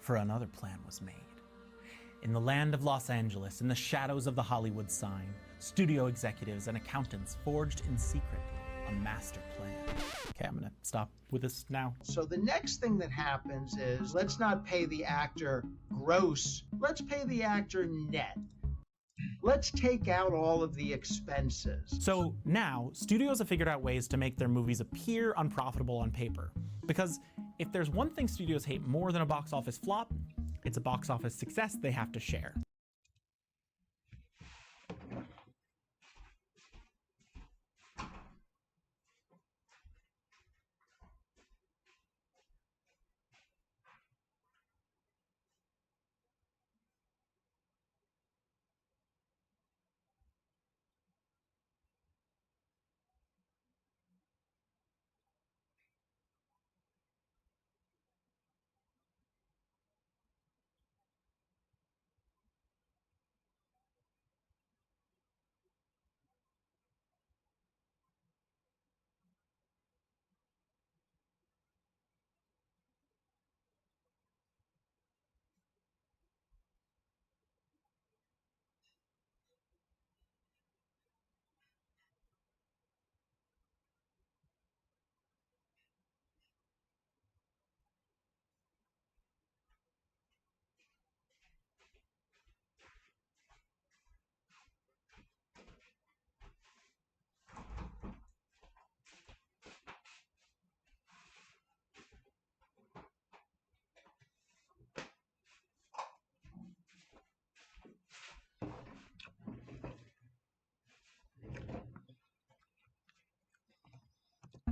for another plan was made. In the land of Los Angeles, in the shadows of the Hollywood sign, studio executives and accountants forged in secret a master plan. Okay, I'm gonna stop with this now. So the next thing that happens is, let's not pay the actor gross, let's pay the actor net. Let's take out all of the expenses. So now, studios have figured out ways to make their movies appear unprofitable on paper. Because if there's one thing studios hate more than a box office flop, it's a box office success they have to share.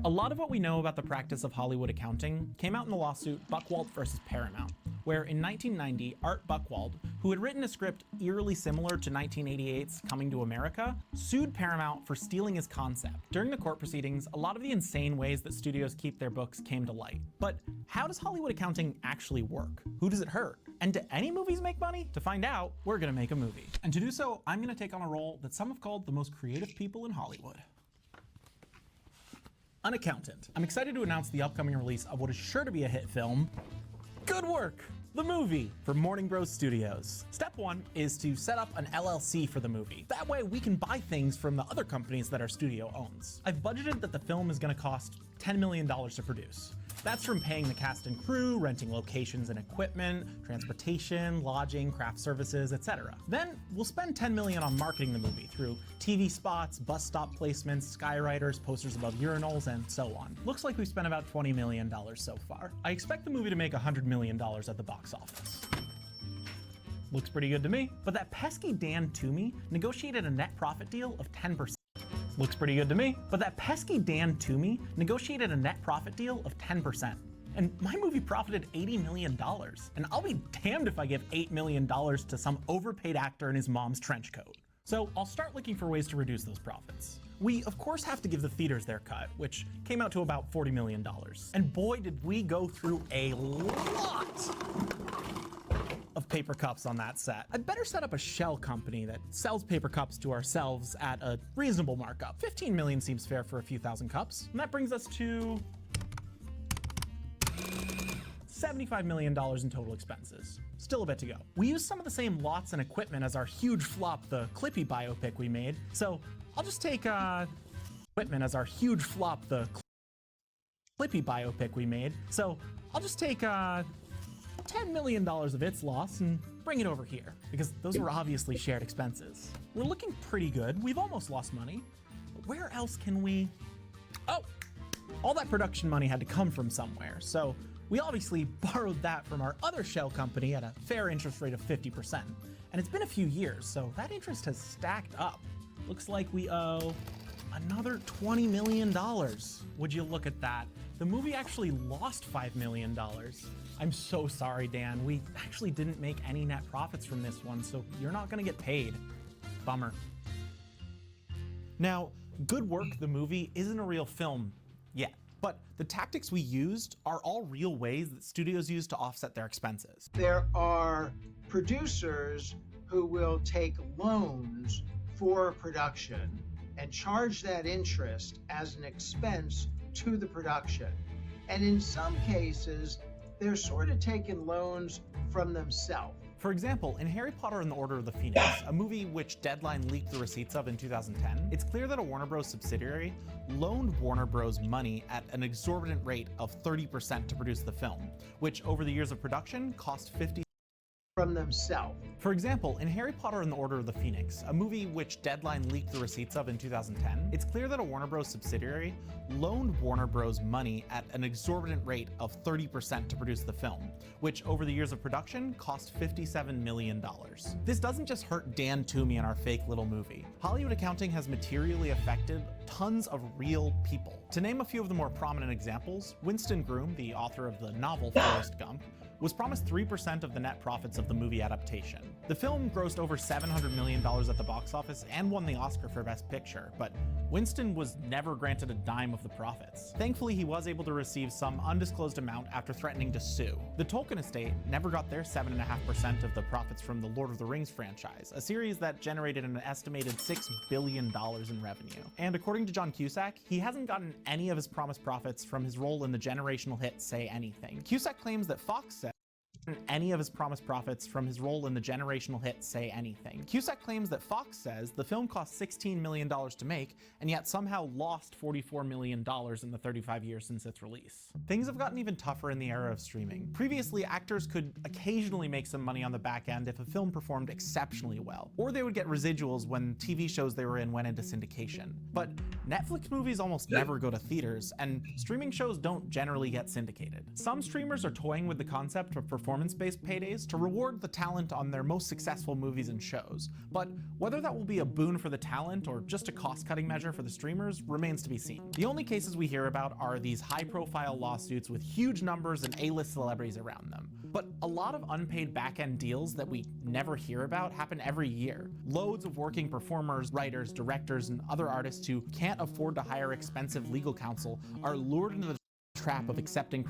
A lot of what we know about the practice of Hollywood accounting came out in the lawsuit Buchwald versus Paramount, where in 1990, Art Buchwald, who had written a script eerily similar to 1988's Coming to America, sued Paramount for stealing his concept. During the court proceedings, a lot of the insane ways that studios keep their books came to light. But how does Hollywood accounting actually work? Who does it hurt? And do any movies make money? To find out, we're gonna make a movie. And to do so, I'm gonna take on a role that some have called the most creative people in Hollywood. An accountant. I'm excited to announce the upcoming release of what is sure to be a hit film, Good Work, the movie, from Morning Bros Studios. Step one is to set up an LLC for the movie. That way we can buy things from the other companies that our studio owns. I've budgeted that the film is gonna cost $10 million to produce. That's from paying the cast and crew, renting locations and equipment, transportation, lodging, craft services, etc. Then we'll spend $10 million on marketing the movie through TV spots, bus stop placements, skywriters, posters above urinals, and so on. Looks like we've spent about $20 million so far. I expect the movie to make $100 million at the box office. Looks pretty good to me. But that pesky Dan Toomey negotiated a net profit deal of 10%. Looks pretty good to me. But that pesky Dan Toomey negotiated a net profit deal of 10%. And my movie profited $80 million. And I'll be damned if I give $8 million to some overpaid actor in his mom's trench coat. So I'll start looking for ways to reduce those profits. We, of course, have to give the theaters their cut, which came out to about $40 million. And boy, did we go through a lot of paper cups on that set. I'd better set up a shell company that sells paper cups to ourselves at a reasonable markup. 15 million seems fair for a few thousand cups. And that brings us to $75 million in total expenses. Still a bit to go. We used some of the same lots and equipment as our huge flop, the Clippy biopic we made. So I'll just take equipment as our huge flop, the Clippy biopic we made. So I'll just take $10 million of its loss and bring it over here, because those were obviously shared expenses. We're looking pretty good. We've almost lost money. But where else can we? Oh, all that production money had to come from somewhere. So we obviously borrowed that from our other shell company at a fair interest rate of 50%. And it's been a few years, so that interest has stacked up. Looks like we owe another $20 million. Would you look at that? The movie actually lost $5 million. I'm so sorry, Dan. We actually didn't make any net profits from this one, so you're not gonna get paid. Bummer. Now, Good Work, the movie, isn't a real film yet, but the tactics we used are all real ways that studios use to offset their expenses. There are producers who will take loans for production and charge that interest as an expense to the production. And in some cases, they're sort of taking loans from themselves. For example, in Harry Potter and the Order of the Phoenix, a movie which Deadline leaked the receipts of in 2010, it's clear that a Warner Bros. Subsidiary loaned Warner Bros. Money at an exorbitant rate of 30% to produce the film, which over the years of production cost from themselves. For example, in Harry Potter and the Order of the Phoenix, a movie which Deadline leaked the receipts of in 2010, it's clear that a Warner Bros. Subsidiary loaned Warner Bros. Money at an exorbitant rate of 30% to produce the film, which over the years of production cost $57 million. This doesn't just hurt Dan Toomey and our fake little movie. Hollywood accounting has materially affected tons of real people. To name a few of the more prominent examples, Winston Groom, the author of the novel Forrest Gump, was promised 3% of the net profits of the movie adaptation. The film grossed over $700 million at the box office and won the Oscar for Best Picture, but Winston was never granted a dime of the profits. Thankfully, he was able to receive some undisclosed amount after threatening to sue. The Tolkien estate never got their 7.5% of the profits from the Lord of the Rings franchise, a series that generated an estimated $6 billion in revenue. And according to John Cusack, he hasn't gotten any of his promised profits from his role in the generational hit Say Anything. Cusack claims that Fox said any of his promised profits from his role in the generational hit Say Anything. Cusack claims that Fox says the film cost $16 million to make, and yet somehow lost $44 million in the 35 years since its release. Things have gotten even tougher in the era of streaming. Previously, actors could occasionally make some money on the back end if a film performed exceptionally well, or they would get residuals when TV shows they were in went into syndication. But Netflix movies almost never go to theaters, and streaming shows don't generally get syndicated. Some streamers are toying with the concept of performance-based paydays to reward the talent on their most successful movies and shows, but whether that will be a boon for the talent or just a cost-cutting measure for the streamers remains to be seen. The only cases we hear about are these high-profile lawsuits with huge numbers and A-list celebrities around them. But a lot of unpaid back-end deals that we never hear about happen every year. Loads of working performers, writers, directors, and other artists who can't afford to hire expensive legal counsel are lured into the trap of accepting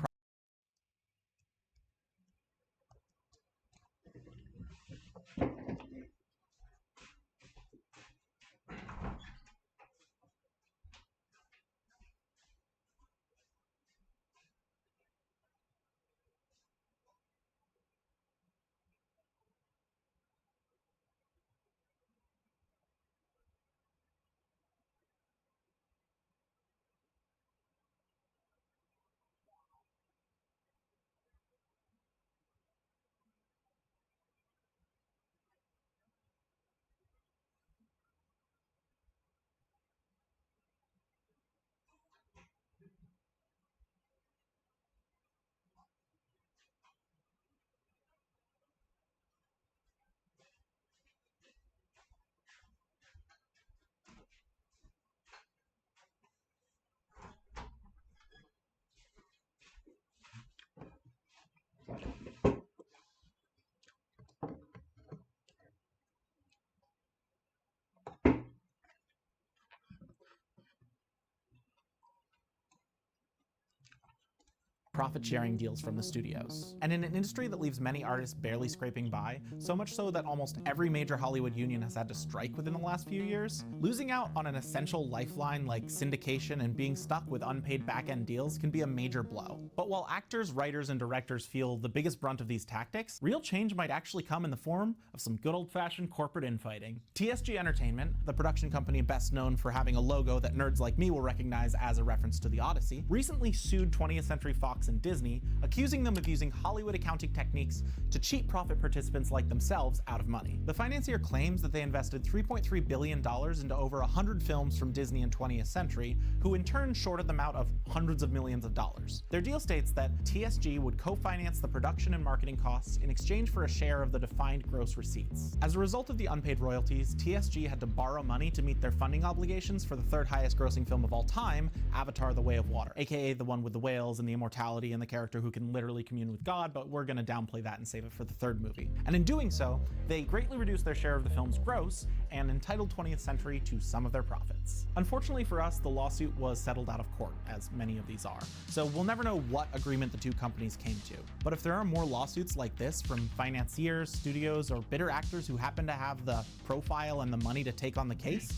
profit-sharing deals from the studios. And in an industry that leaves many artists barely scraping by, so much so that almost every major Hollywood union has had to strike within the last few years, losing out on an essential lifeline like syndication and being stuck with unpaid back-end deals can be a major blow. But while actors, writers, and directors feel the biggest brunt of these tactics, real change might actually come in the form of some good old-fashioned corporate infighting. TSG Entertainment, the production company best known for having a logo that nerds like me will recognize as a reference to the Odyssey, recently sued 20th Century Fox and Disney, accusing them of using Hollywood accounting techniques to cheat profit participants like themselves out of money. The financier claims that they invested $3.3 billion into over 100 films from Disney and 20th Century, who in turn shorted them out of hundreds of millions of dollars. Their deal states that TSG would co-finance the production and marketing costs in exchange for a share of the defined gross receipts. As a result of the unpaid royalties, TSG had to borrow money to meet their funding obligations for the third highest grossing film of all time, Avatar: The Way of Water, aka the one with the whales and the immortality and the character who can literally commune with God, but we're gonna downplay that and save it for the third movie. And in doing so, they greatly reduced their share of the film's gross and entitled 20th Century to some of their profits. Unfortunately for us, the lawsuit was settled out of court, as many of these are, so we'll never know what agreement the two companies came to. But if there are more lawsuits like this from financiers, studios, or bitter actors who happen to have the profile and the money to take on the case,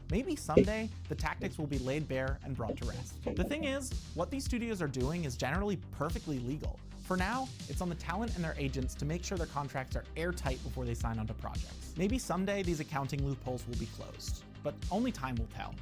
maybe someday the tactics will be laid bare and brought to rest. The thing is, what these studios are doing is generally perfectly legal. For now, it's on the talent and their agents to make sure their contracts are airtight before they sign onto projects. Maybe someday these accounting loopholes will be closed, but only time will tell.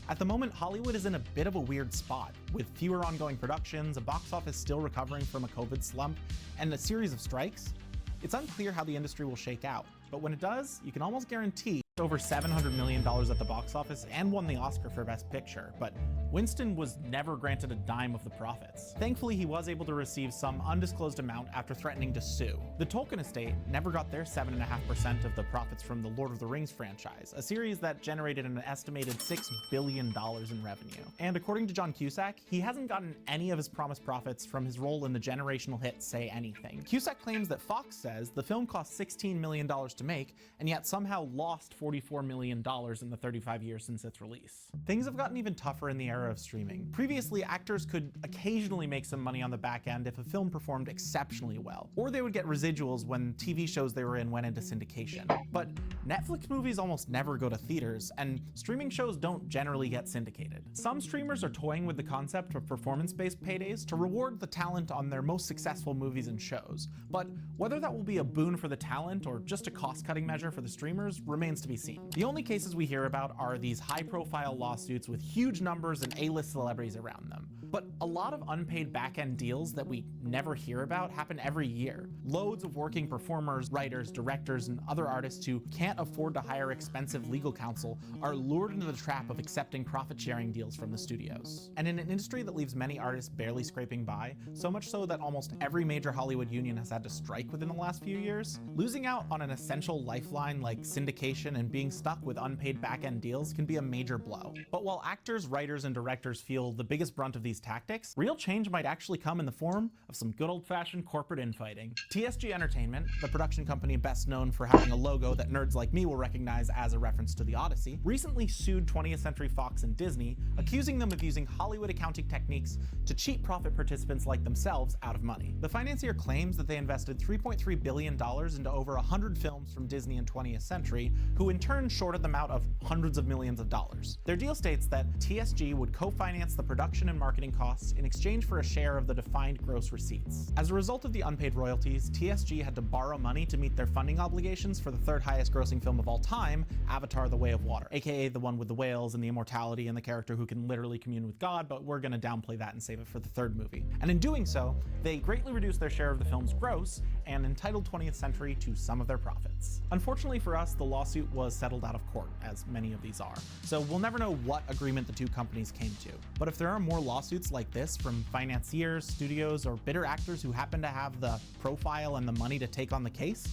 At the moment, Hollywood is in a bit of a weird spot, with fewer ongoing productions, a box office still recovering from a COVID slump, and a series of strikes. It's unclear how the industry will shake out, but when it does, you can almost guarantee over $700 million at the box office and won the Oscar for Best Picture, but Winston was never granted a dime of the profits. Thankfully, he was able to receive some undisclosed amount after threatening to sue. The Tolkien estate never got their 7.5% of the profits from the Lord of the Rings franchise, a series that generated an estimated $6 billion in revenue. And according to John Cusack, he hasn't gotten any of his promised profits from his role in the generational hit Say Anything. Cusack claims that Fox says the film cost $16 million to make, and yet somehow lost $44 million in the 35 years since its release. Things have gotten even tougher in the era of streaming. Previously, actors could occasionally make some money on the back end if a film performed exceptionally well, or they would get residuals when TV shows they were in went into syndication. But Netflix movies almost never go to theaters, and streaming shows don't generally get syndicated. Some streamers are toying with the concept of performance-based paydays to reward the talent on their most successful movies and shows, but whether that will be a boon for the talent or just a cost-cutting measure for the streamers remains to be seen. The only cases we hear about are these high-profile lawsuits with huge numbers and A-list celebrities around them. But a lot of unpaid back-end deals that we never hear about happen every year. Loads of working performers, writers, directors, and other artists who can't afford to hire expensive legal counsel are lured into the trap of accepting profit-sharing deals from the studios. And in an industry that leaves many artists barely scraping by, so much so that almost every major Hollywood union has had to strike within the last few years, losing out on an essential lifeline like syndication and being stuck with unpaid back-end deals can be a major blow. But while actors, writers, and directors feel the biggest brunt of these tactics, real change might actually come in the form of some good old-fashioned corporate infighting. TSG Entertainment, the production company best known for having a logo that nerds like me will recognize as a reference to the Odyssey, recently sued 20th Century Fox and Disney, accusing them of using Hollywood accounting techniques to cheat profit participants like themselves out of money. The financier claims that they invested $3.3 billion into over 100 films from Disney and 20th Century, who in turn shorted them out of hundreds of millions of dollars. Their deal states that TSG would co-finance the production and marketing costs in exchange for a share of the defined gross receipts. As a result of the unpaid royalties, TSG had to borrow money to meet their funding obligations for the third highest grossing film of all time, Avatar: The Way of Water, aka the one with the whales and the immortality and the character who can literally commune with God, but we're gonna downplay that and save it for the third movie. And in doing so, they greatly reduced their share of the film's gross and entitled 20th Century to some of their profits. Unfortunately for us, the lawsuit was settled out of court, as many of these are, so we'll never know what agreement the two companies came to. But if there are more lawsuits like this from financiers, studios, or bitter actors who happen to have the profile and the money to take on the case,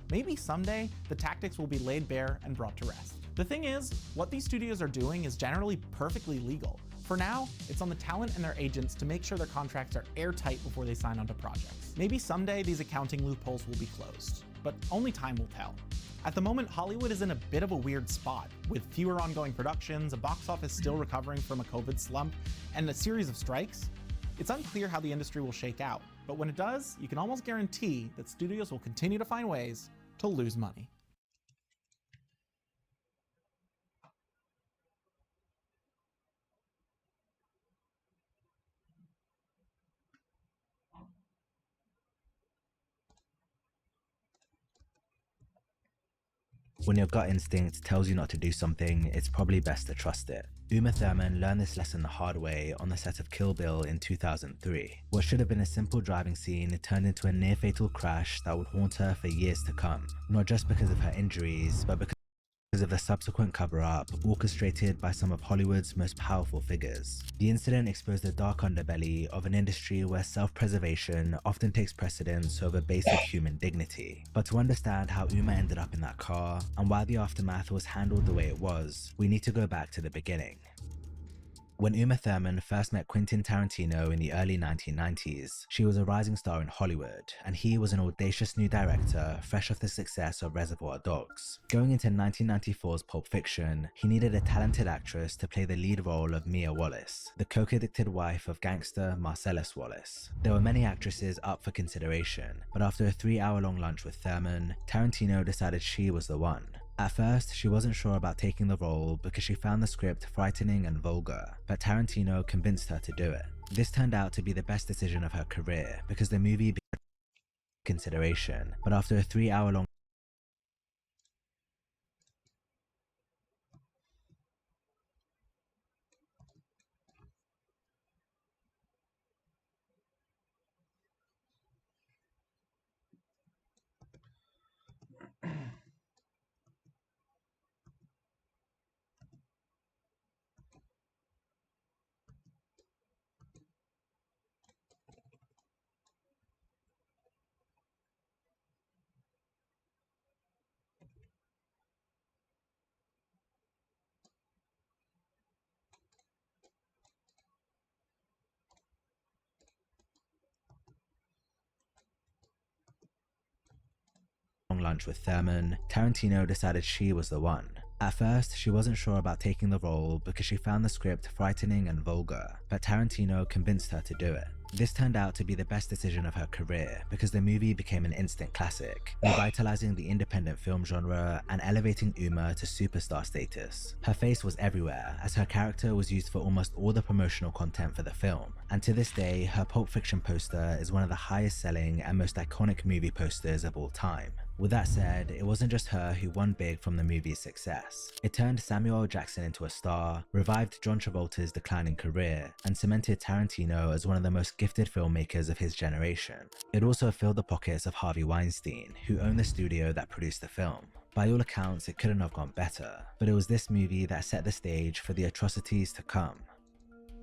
maybe someday the tactics will be laid bare and brought to rest. The thing is, what these studios are doing is generally perfectly legal. For now, it's on the talent and their agents to make sure their contracts are airtight before they sign onto projects. Maybe someday these accounting loopholes will be closed, but only time will tell. At the moment, Hollywood is in a bit of a weird spot, with fewer ongoing productions, a box office still recovering from a COVID slump, and a series of strikes. It's unclear how the industry will shake out, but when it does, you can almost guarantee that studios will continue to find ways to lose money. When your gut instinct tells you not to do something, it's probably best to trust it. Uma Thurman learned this lesson the hard way on the set of Kill Bill in 2003. What should have been a simple driving scene turned into a near-fatal crash that would haunt her for years to come, not just because of her injuries, but because of the subsequent cover-up orchestrated by some of Hollywood's most powerful figures. The incident exposed the dark underbelly of an industry where self-preservation often takes precedence over basic human dignity. But to understand how Uma ended up in that car, and why the aftermath was handled the way it was, we need to go back to the beginning. When Uma Thurman first met Quentin Tarantino in the early 1990s, she was a rising star in Hollywood, and he was an audacious new director fresh off the success of Reservoir Dogs. Going into 1994's Pulp Fiction, he needed a talented actress to play the lead role of Mia Wallace, the coke-addicted wife of gangster Marcellus Wallace. There were many actresses up for consideration, but after a 3-hour-long lunch with Thurman, Tarantino decided she was the one. At first, she wasn't sure about taking the role because she found the script frightening and vulgar, but Tarantino convinced her to do it. This turned out to be the best decision of her career because the movie became consideration, but after a 3-hour-long lunch with Thurman, Tarantino decided she was the one. At first, she wasn't sure about taking the role because she found the script frightening and vulgar, but Tarantino convinced her to do it. This turned out to be the best decision of her career because the movie became an instant classic, revitalizing the independent film genre and elevating Uma to superstar status. Her face was everywhere as her character was used for almost all the promotional content for the film, and to this day, her Pulp Fiction poster is one of the highest selling and most iconic movie posters of all time. With that said, it wasn't just her who won big from the movie's success. It turned Samuel L. Jackson into a star, revived John Travolta's declining career, and cemented Tarantino as one of the most gifted filmmakers of his generation. It also filled the pockets of Harvey Weinstein, who owned the studio that produced the film. By all accounts, it couldn't have gone better, but it was this movie that set the stage for the atrocities to come.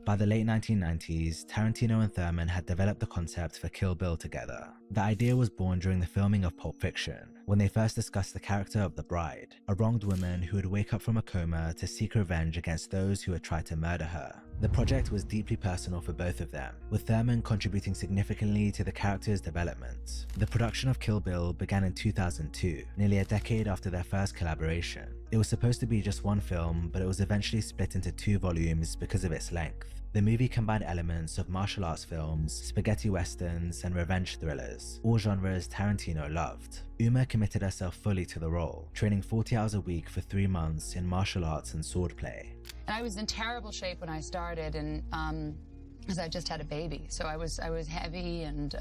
By the late 1990s, Tarantino and Thurman had developed the concept for Kill Bill together. The idea was born during the filming of Pulp Fiction, when they first discussed the character of the bride, a wronged woman who would wake up from a coma to seek revenge against those who had tried to murder her. The project was deeply personal for both of them, with Thurman contributing significantly to the character's development. The production of Kill Bill began in 2002, nearly a decade after their first collaboration. It was supposed to be just one film, but it was eventually split into 2 volumes because of its length. The movie combined elements of martial arts films, spaghetti westerns, and revenge thrillers, all genres Tarantino loved. Uma committed herself fully to the role, training 40 hours a week for 3 months in martial arts and swordplay. And I was in terrible shape when I started, and because I just had a baby, so I was heavy and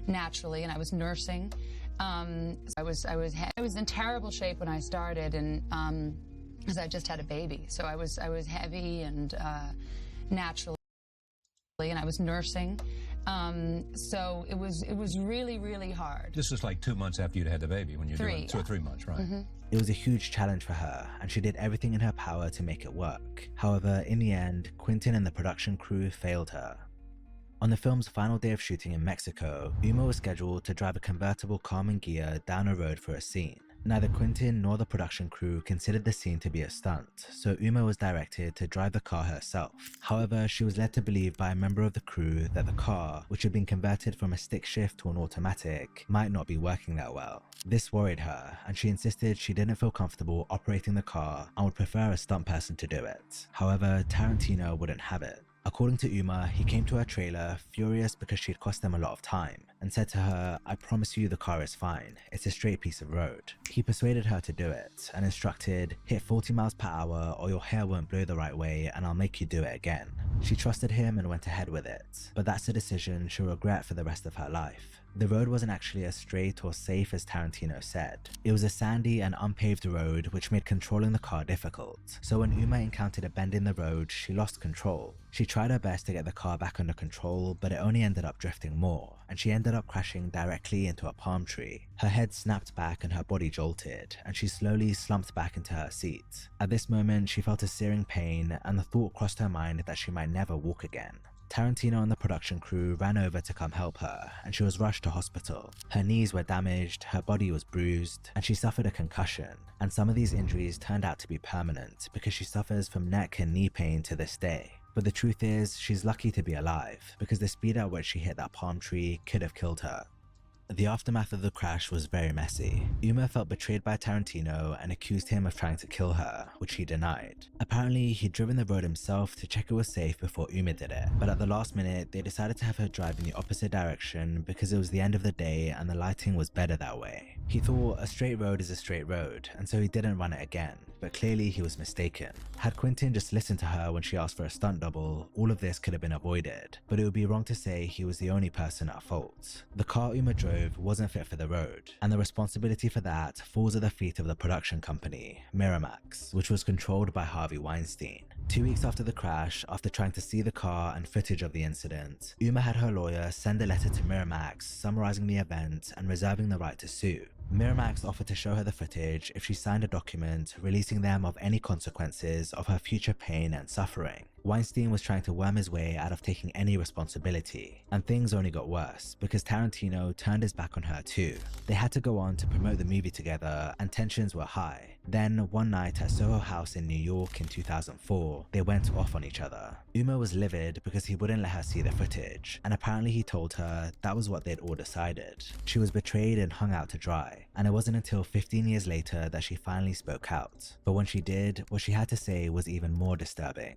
naturally, and I was nursing. I was in terrible shape when I started, and because I just had a baby, so I was heavy and naturally, and I was nursing. So it was really hard. This was like 2 months after you'd had the baby when you're doing 2 or 3 months, right? Mm-hmm. It was a huge challenge for her, and she did everything in her power to make it work. However, in the end, Quentin and the production crew failed her. On the film's final day of shooting in Mexico, Uma was scheduled to drive a convertible Carmen Ghia down a road for a scene. Neither Quentin nor the production crew considered the scene to be a stunt, so Uma was directed to drive the car herself. However, she was led to believe by a member of the crew that the car, which had been converted from a stick shift to an automatic, might not be working that well. This worried her, and she insisted she didn't feel comfortable operating the car and would prefer a stunt person to do it. However, Tarantino wouldn't have it. According to Uma, he came to her trailer furious because she'd cost them a lot of time, and said to her, "I promise you the car is fine, it's a straight piece of road." He persuaded her to do it, and instructed, "Hit 40 miles per hour or your hair won't blow the right way and I'll make you do it again." She trusted him and went ahead with it, but that's a decision she'll regret for the rest of her life. The road wasn't actually as straight or safe as Tarantino said. It was a sandy and unpaved road which made controlling the car difficult, so when Uma encountered a bend in the road, she lost control. She tried her best to get the car back under control, but it only ended up drifting more, and she ended up crashing directly into a palm tree. Her head snapped back and her body jolted, and she slowly slumped back into her seat. At this moment, she felt a searing pain, and the thought crossed her mind that she might never walk again. Tarantino and the production crew ran over to come help her, and she was rushed to hospital. Her knees were damaged, her body was bruised, and she suffered a concussion, and some of these injuries turned out to be permanent because she suffers from neck and knee pain to this day. But the truth is, she's lucky to be alive, because the speed at which she hit that palm tree could have killed her. The aftermath of the crash was very messy. Uma felt betrayed by Tarantino and accused him of trying to kill her, which he denied. Apparently, he'd driven the road himself to check it was safe before Uma did it, but at the last minute, they decided to have her drive in the opposite direction because it was the end of the day and the lighting was better that way. He thought a straight road is a straight road, and so he didn't run it again, but clearly he was mistaken. Had Quentin just listened to her when she asked for a stunt double, all of this could have been avoided, but it would be wrong to say he was the only person at fault. The car Uma drove wasn't fit for the road, and the responsibility for that falls at the feet of the production company, Miramax, which was controlled by Harvey Weinstein. 2 weeks after the crash, after trying to see the car and footage of the incident, Uma had her lawyer send a letter to Miramax summarizing the event and reserving the right to sue. Miramax offered to show her the footage if she signed a document releasing them of any consequences of her future pain and suffering. Weinstein was trying to worm his way out of taking any responsibility, and things only got worse because Tarantino turned his back on her too. They had to go on to promote the movie together and tensions were high. Then, one night at Soho House in New York in 2004, they went off on each other. Uma was livid because he wouldn't let her see the footage, and apparently he told her that was what they'd all decided. She was betrayed and hung out to dry, and it wasn't until 15 years later that she finally spoke out. But when she did, what she had to say was even more disturbing.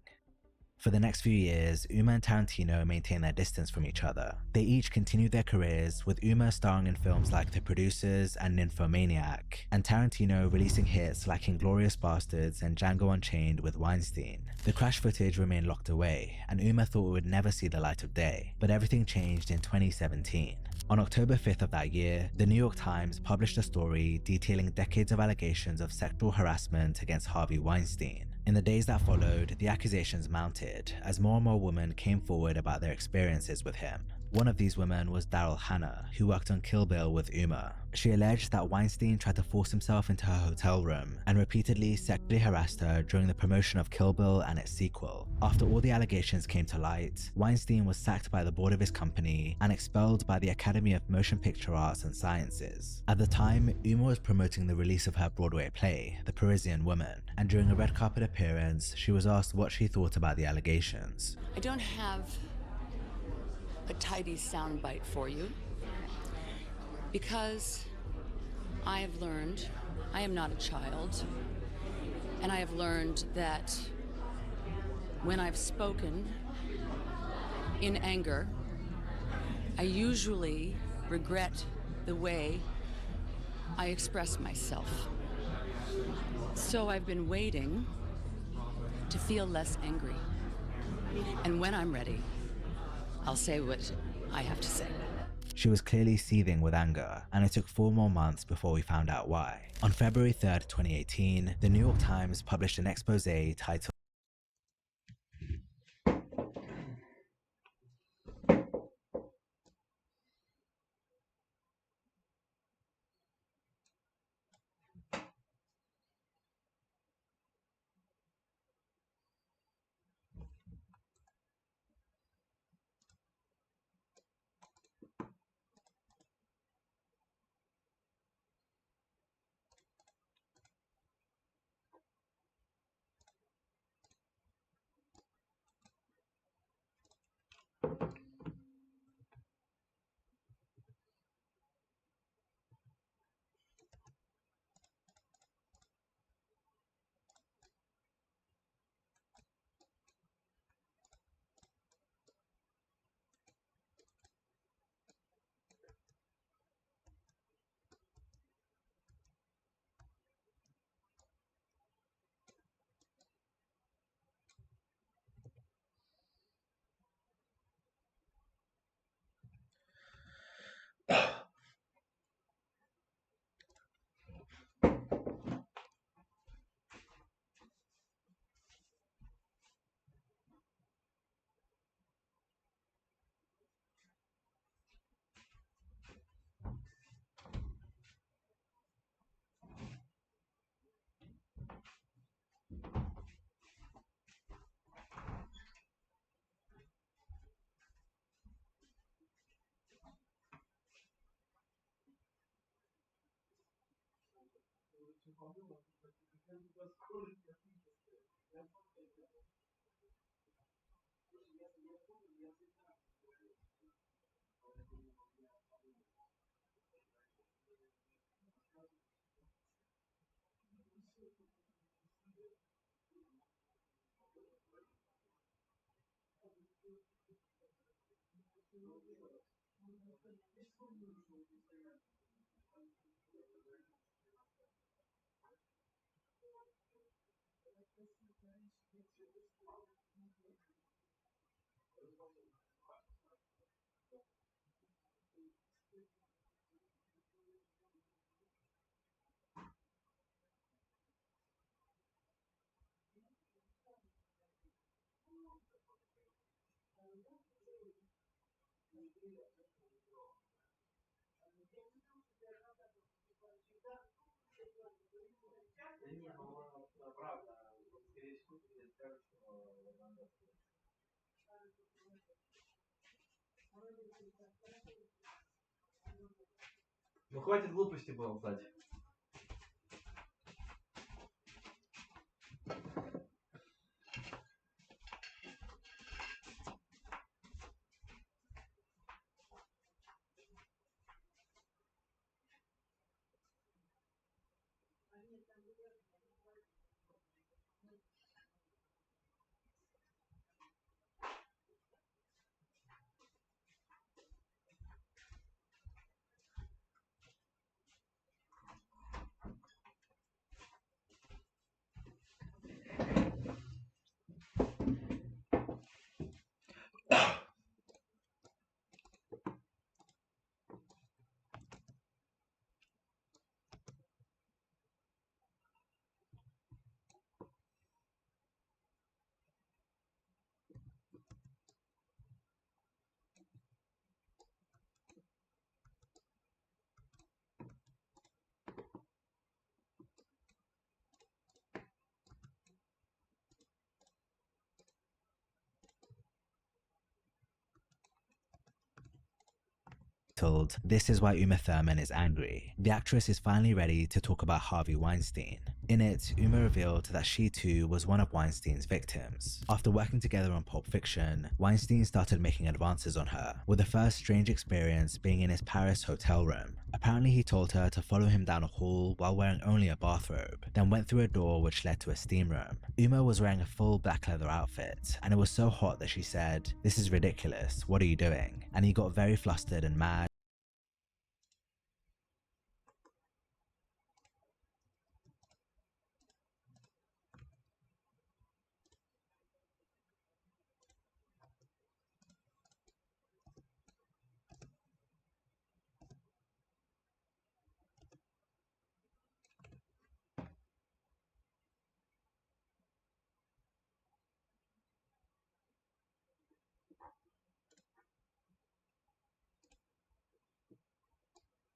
For the next few years, Uma and Tarantino maintained their distance from each other. They each continued their careers, with Uma starring in films like The Producers and Nymphomaniac, and Tarantino releasing hits like Inglourious Basterds and Django Unchained with Weinstein. The crash footage remained locked away, and Uma thought it would never see the light of day, but everything changed in 2017. On October 5th of that year, the New York Times published a story detailing decades of allegations of sexual harassment against Harvey Weinstein. In the days that followed, the accusations mounted as more and more women came forward about their experiences with him. One of these women was Daryl Hannah, who worked on Kill Bill with Uma. She alleged that Weinstein tried to force himself into her hotel room and repeatedly sexually harassed her during the promotion of Kill Bill and its sequel. After all the allegations came to light, Weinstein was sacked by the board of his company and expelled by the Academy of Motion Picture Arts and Sciences. At the time, Uma was promoting the release of her Broadway play, The Parisian Woman, and during a red carpet appearance, she was asked what she thought about the allegations. I don't have a tidy soundbite for you because I have learned I am not a child, and I have learned that when I've spoken in anger, I usually regret the way I express myself. So I've been waiting to feel less angry, and when I'm ready, I'll say what I have to say. She was clearly seething with anger, and it took 4 more months before we found out why. On February 3rd, 2018, the New York Times published an expose titled Ну хватит глупости болтать. This is why Uma Thurman is angry. The actress is finally ready to talk about Harvey Weinstein. In it, Uma revealed that she too was one of Weinstein's victims. After working together on Pulp Fiction, Weinstein started making advances on her, with the first strange experience being in his Paris hotel room. Apparently he told her to follow him down a hall while wearing only a bathrobe, then went through a door which led to a steam room. Uma was wearing a full black leather outfit, and it was so hot that she said, "This is ridiculous, what are you doing?" And he got very flustered and mad.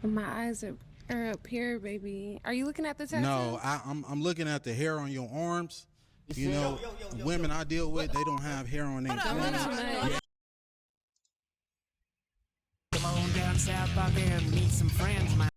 My eyes are up here, baby. Are you looking at the tattoo? No, I'm looking at the hair on your arms. You know, women I deal with, they don't have hair on their arms. Come on down south out there and meet some friends, man.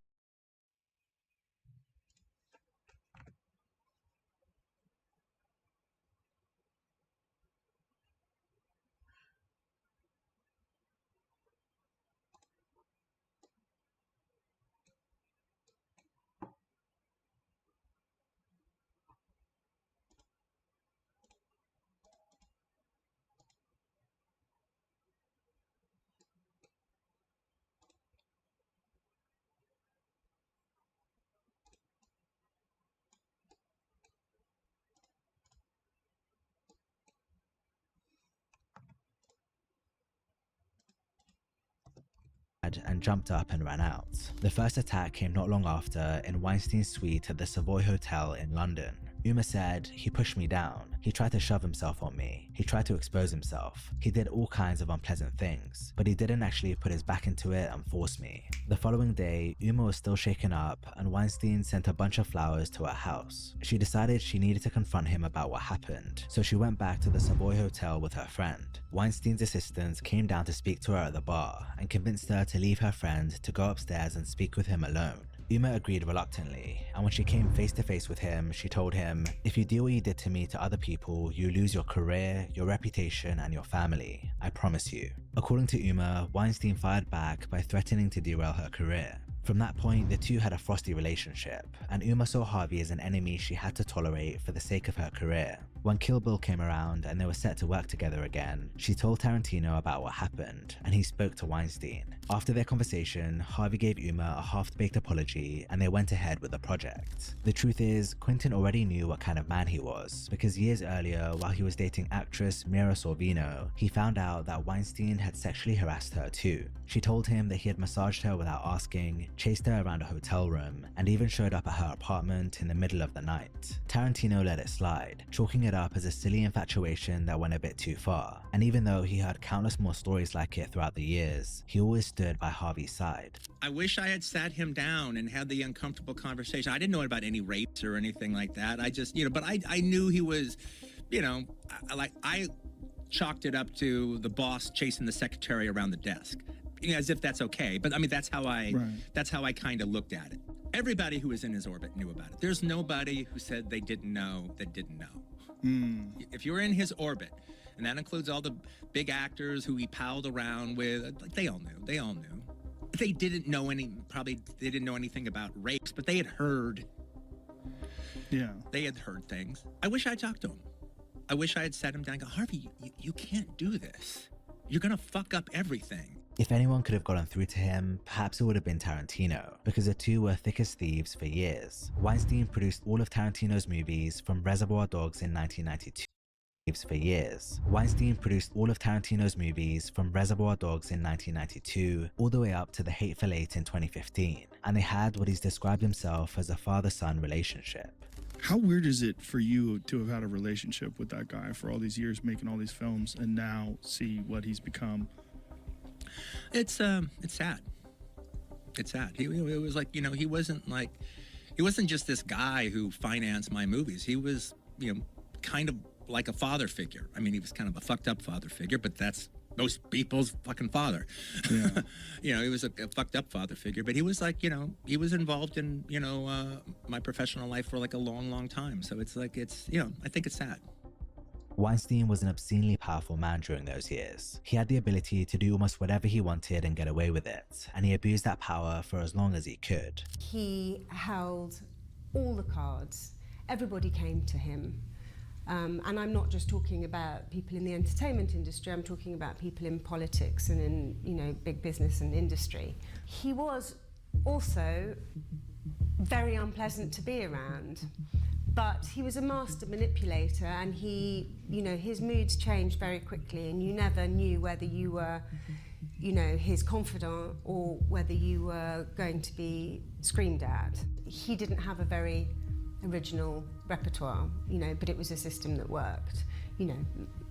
And jumped up and ran out. The first attack came not long after in Weinstein's suite at the Savoy Hotel in London. Uma said, "He pushed me down. He tried to shove himself on me. He tried to expose himself. He did all kinds of unpleasant things, but he didn't actually put his back into it and force me." The following day, Uma was still shaken up and Weinstein sent a bunch of flowers to her house. She decided she needed to confront him about what happened, so she went back to the Savoy Hotel with her friend. Weinstein's assistant came down to speak to her at the bar and convinced her to leave her friend to go upstairs and speak with him alone. Uma agreed reluctantly, and when she came face to face with him, she told him, "If you do what you did to me to other people, you lose your career, your reputation, and your family. I promise you." According to Uma, Weinstein fired back by threatening to derail her career. From that point, the two had a frosty relationship, and Uma saw Harvey as an enemy she had to tolerate for the sake of her career. When Kill Bill came around and they were set to work together again, she told Tarantino about what happened, and he spoke to Weinstein. After their conversation, Harvey gave Uma a half-baked apology and they went ahead with the project. The truth is, Quentin already knew what kind of man he was, because years earlier, while he was dating actress Mira Sorvino, he found out that Weinstein had sexually harassed her too. She told him that he had massaged her without asking, chased her around a hotel room, and even showed up at her apartment in the middle of the night. Tarantino let it slide, chalking it up as a silly infatuation that went a bit too far. And even though he heard countless more stories like it throughout the years, he always stood by Harvey's side. I wish I had sat him down and had the uncomfortable conversation. I didn't know about any rapes or anything like that. I just, but I knew he was, I chalked it up to the boss chasing the secretary around the desk, as if that's okay. But I mean, that's how I kind of looked at it. Everybody who was in his orbit knew about it. There's nobody who said they didn't know that didn't know. If you're in his orbit, and that includes all the big actors who he palled around with, they all knew. They didn't know they didn't know anything about rapes, but they had heard. Yeah. They had heard things. I wish I talked to him. I wish I had sat him down and go, Harvey, you can't do this. You're gonna fuck up everything. If anyone could have gotten through to him, perhaps it would have been Tarantino, because the two were thick as thieves for years. Weinstein produced all of Tarantino's movies from Reservoir Dogs in 1992. For years. Weinstein produced all of Tarantino's movies from Reservoir Dogs in 1992 all the way up to The Hateful Eight in 2015, and they had what he's described himself as a father-son relationship. How weird is it for you to have had a relationship with that guy for all these years, making all these films, and now see what he's become? It's sad. It's sad. It was like, he wasn't just this guy who financed my movies. He was, kind of like a father figure. I mean, he was kind of a fucked up father figure, but that's most people's fucking father. Yeah. He was a fucked up father figure, but he was like, he was involved in, my professional life for like a long, long time. So it's like, I think it's sad. Weinstein was an obscenely powerful man during those years. He had the ability to do almost whatever he wanted and get away with it, and he abused that power for as long as he could. He held all the cards. Everybody came to him. And I'm not just talking about people in the entertainment industry, I'm talking about people in politics and in, big business and industry. He was also very unpleasant to be around, but he was a master manipulator, and his moods changed very quickly, and you never knew whether you were, his confidant or whether you were going to be screamed at. He didn't have a very original repertoire, but it was a system that worked.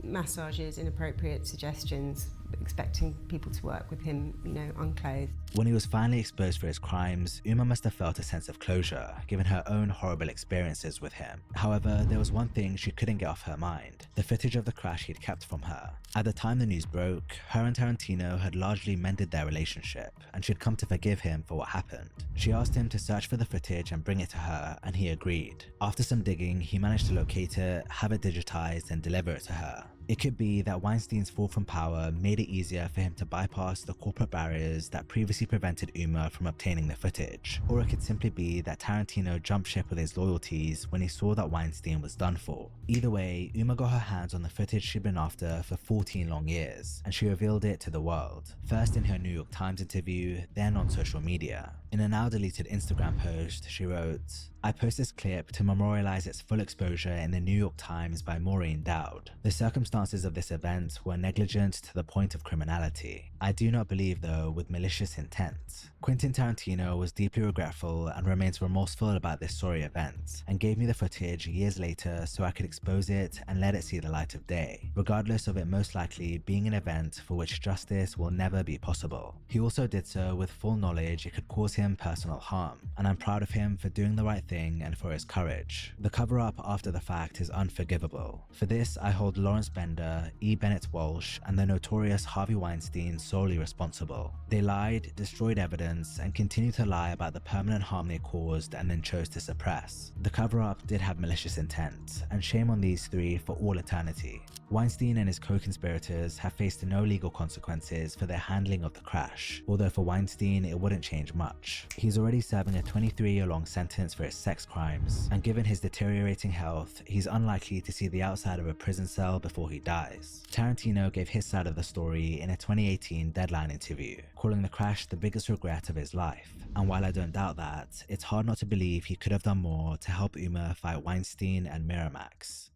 Massages, inappropriate suggestions, expecting people to work with him, unclothed. When he was finally exposed for his crimes, Uma must have felt a sense of closure, given her own horrible experiences with him. However, there was one thing she couldn't get off her mind: the footage of the crash he'd kept from her. At the time the news broke, her and Tarantino had largely mended their relationship, and she'd come to forgive him for what happened. She asked him to search for the footage and bring it to her, and he agreed. After some digging, he managed to locate it, have it digitized, and deliver it to her. It could be that Weinstein's fall from power made it easier for him to bypass the corporate barriers that previously prevented Uma from obtaining the footage, or it could simply be that Tarantino jumped ship with his loyalties when he saw that Weinstein was done for. Either way, Uma got her hands on the footage she'd been after for 14 long years, and she revealed it to the world, first in her New York Times interview, then on social media. In a now deleted Instagram post, she wrote, "I post this clip to memorialize its full exposure in the New York Times by Maureen Dowd. The circumstances of this event were negligent to the point of criminality. I do not believe, though, with malicious intent." Quentin Tarantino was deeply regretful and remains remorseful about this sorry event, and gave me the footage years later so I could expose it and let it see the light of day, regardless of it most likely being an event for which justice will never be possible. He also did so with full knowledge it could cause him personal harm, and I'm proud of him for doing the right thing everything and for his courage. The cover-up after the fact is unforgivable. For this, I hold Lawrence Bender, E. Bennett Walsh, and the notorious Harvey Weinstein solely responsible. They lied, destroyed evidence, and continued to lie about the permanent harm they caused and then chose to suppress. The cover-up did have malicious intent, and shame on these three for all eternity. Weinstein and his co-conspirators have faced no legal consequences for their handling of the crash, although for Weinstein it wouldn't change much. He's already serving a 23-year-long sentence for his sex crimes, and given his deteriorating health, he's unlikely to see the outside of a prison cell before he dies. Tarantino gave his side of the story in a 2018 Deadline interview, calling the crash the biggest regret of his life. And while I don't doubt that, it's hard not to believe he could have done more to help Uma fight Weinstein and Miramax.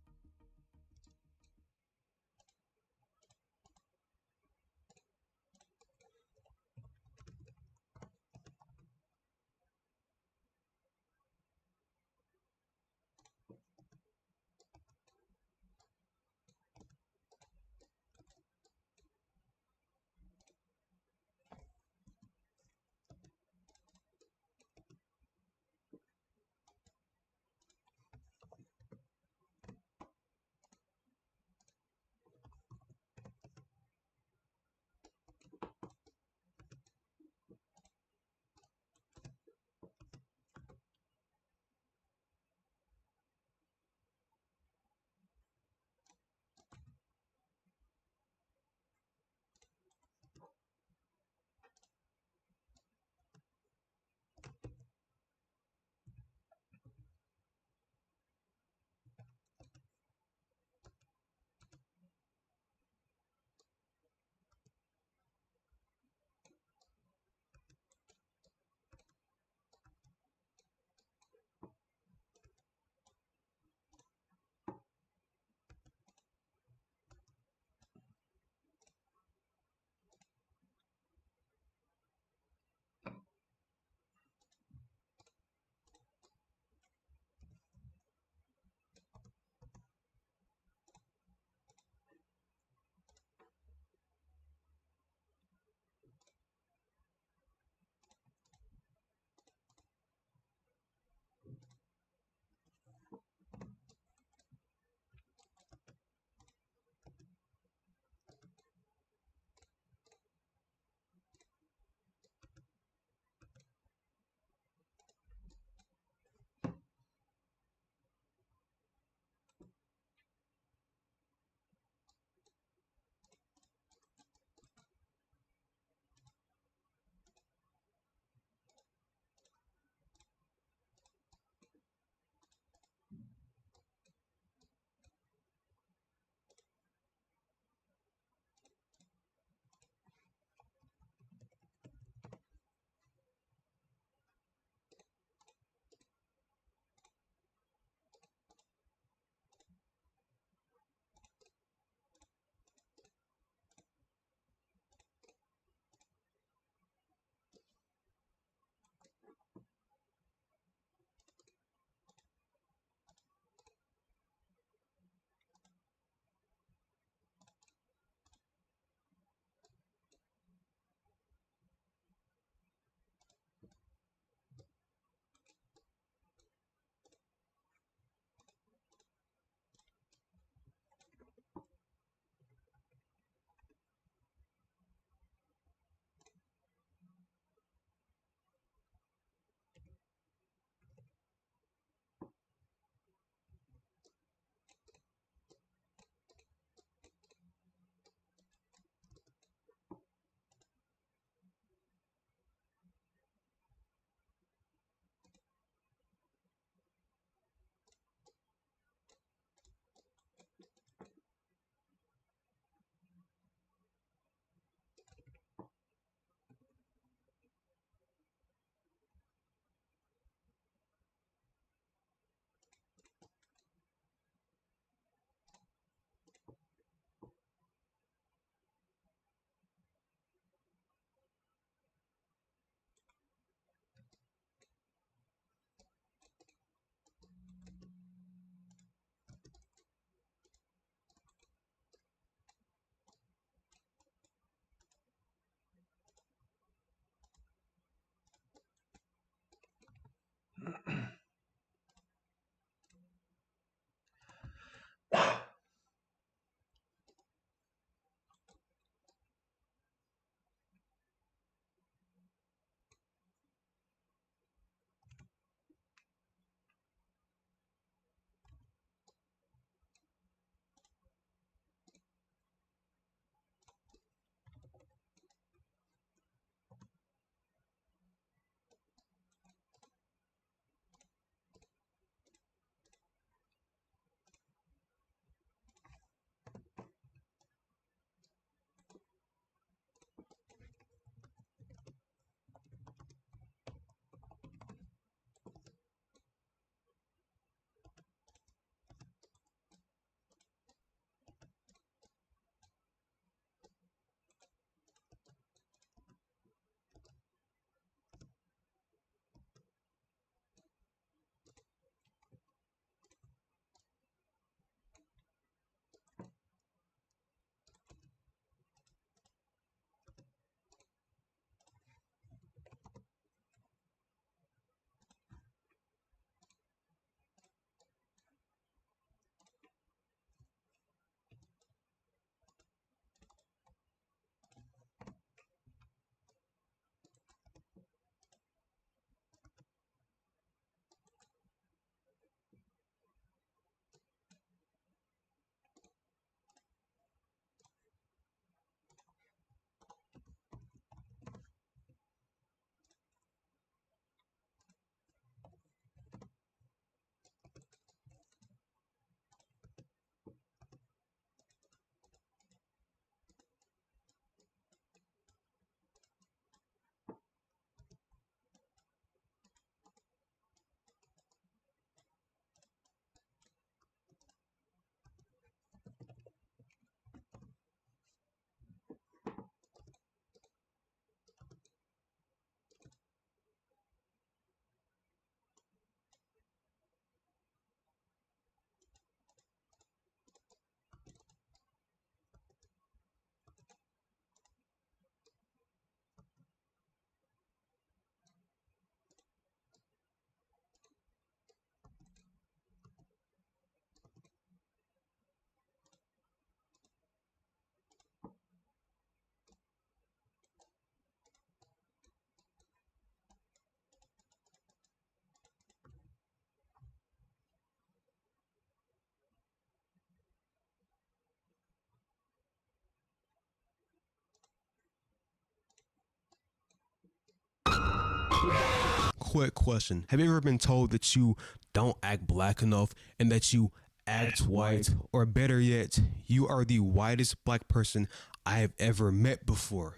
quick question. Have you ever been told that you don't act black enough and that you act white? Or better yet, you are the whitest black person I have ever met before?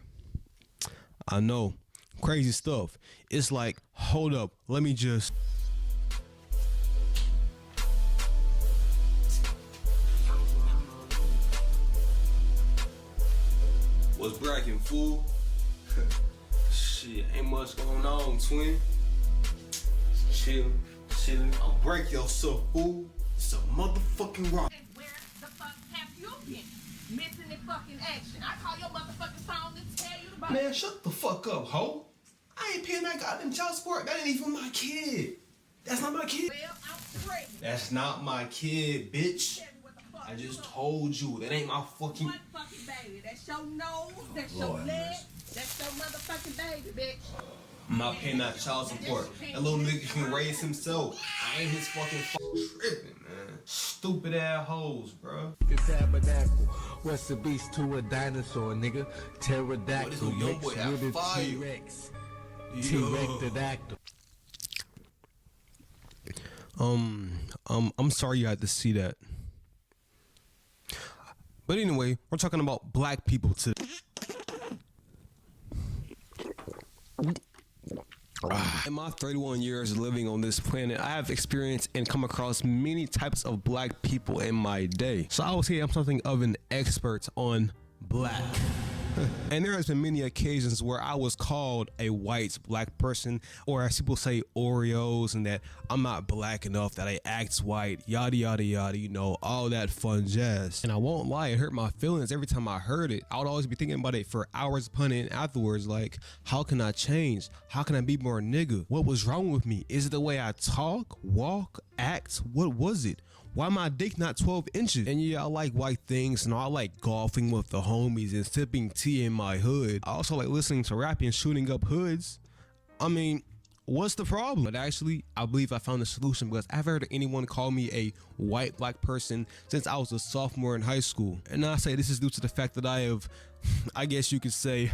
I know. Crazy stuff. It's like, hold up, let me just... What's brackin', fool? Shit, ain't much going on, twin. Chillin'. I'll break yourself, fool. It's a motherfucking rock. Where the fuck have you been? Missing in fucking action. I call your motherfucking phone to tell you about Man, shut the fuck up, ho. I ain't paying that goddamn child support. That ain't even my kid. That's not my kid. Well, I'm pregnant. That's not my kid, bitch. I just told you, that ain't my fucking... What fucking baby? That's your nose, that's your leg, that's your motherfucking baby, bitch. I'm not paying that child support. That little nigga can raise himself. I ain't his fucking tripping, man. Stupid ass hoes, bro. The tabernacle. What's the beast to a dinosaur, nigga? Pterodactyl mixed with a T-Rex. T-Rex-dactyl. I'm sorry you had to see that. But anyway, we're talking about black people today. In my 31 years living on this planet, I have experienced and come across many types of black people in my day. So I would say I'm something of an expert on black. And there has been many occasions where I was called a white black person, or as people say, Oreos, and that I'm not black enough, that I act white, yada yada yada, you know, all that fun jazz. And I won't lie, it hurt my feelings every time I heard it. I would always be thinking about it for hours upon it, and afterwards, like, how can I change? How can I be more nigga? What was wrong with me? Is it the way I talk, walk, act? What was it? Why my dick not 12 inches? And yeah, I like white things, and I like golfing with the homies and sipping tea in my hood. I also like listening to rap and shooting up hoods. I mean, what's the problem? But actually, I believe I found a solution, because I've heard anyone call me a white black person since I was a sophomore in high school. And I say this is due to the fact that I have, I guess you could say,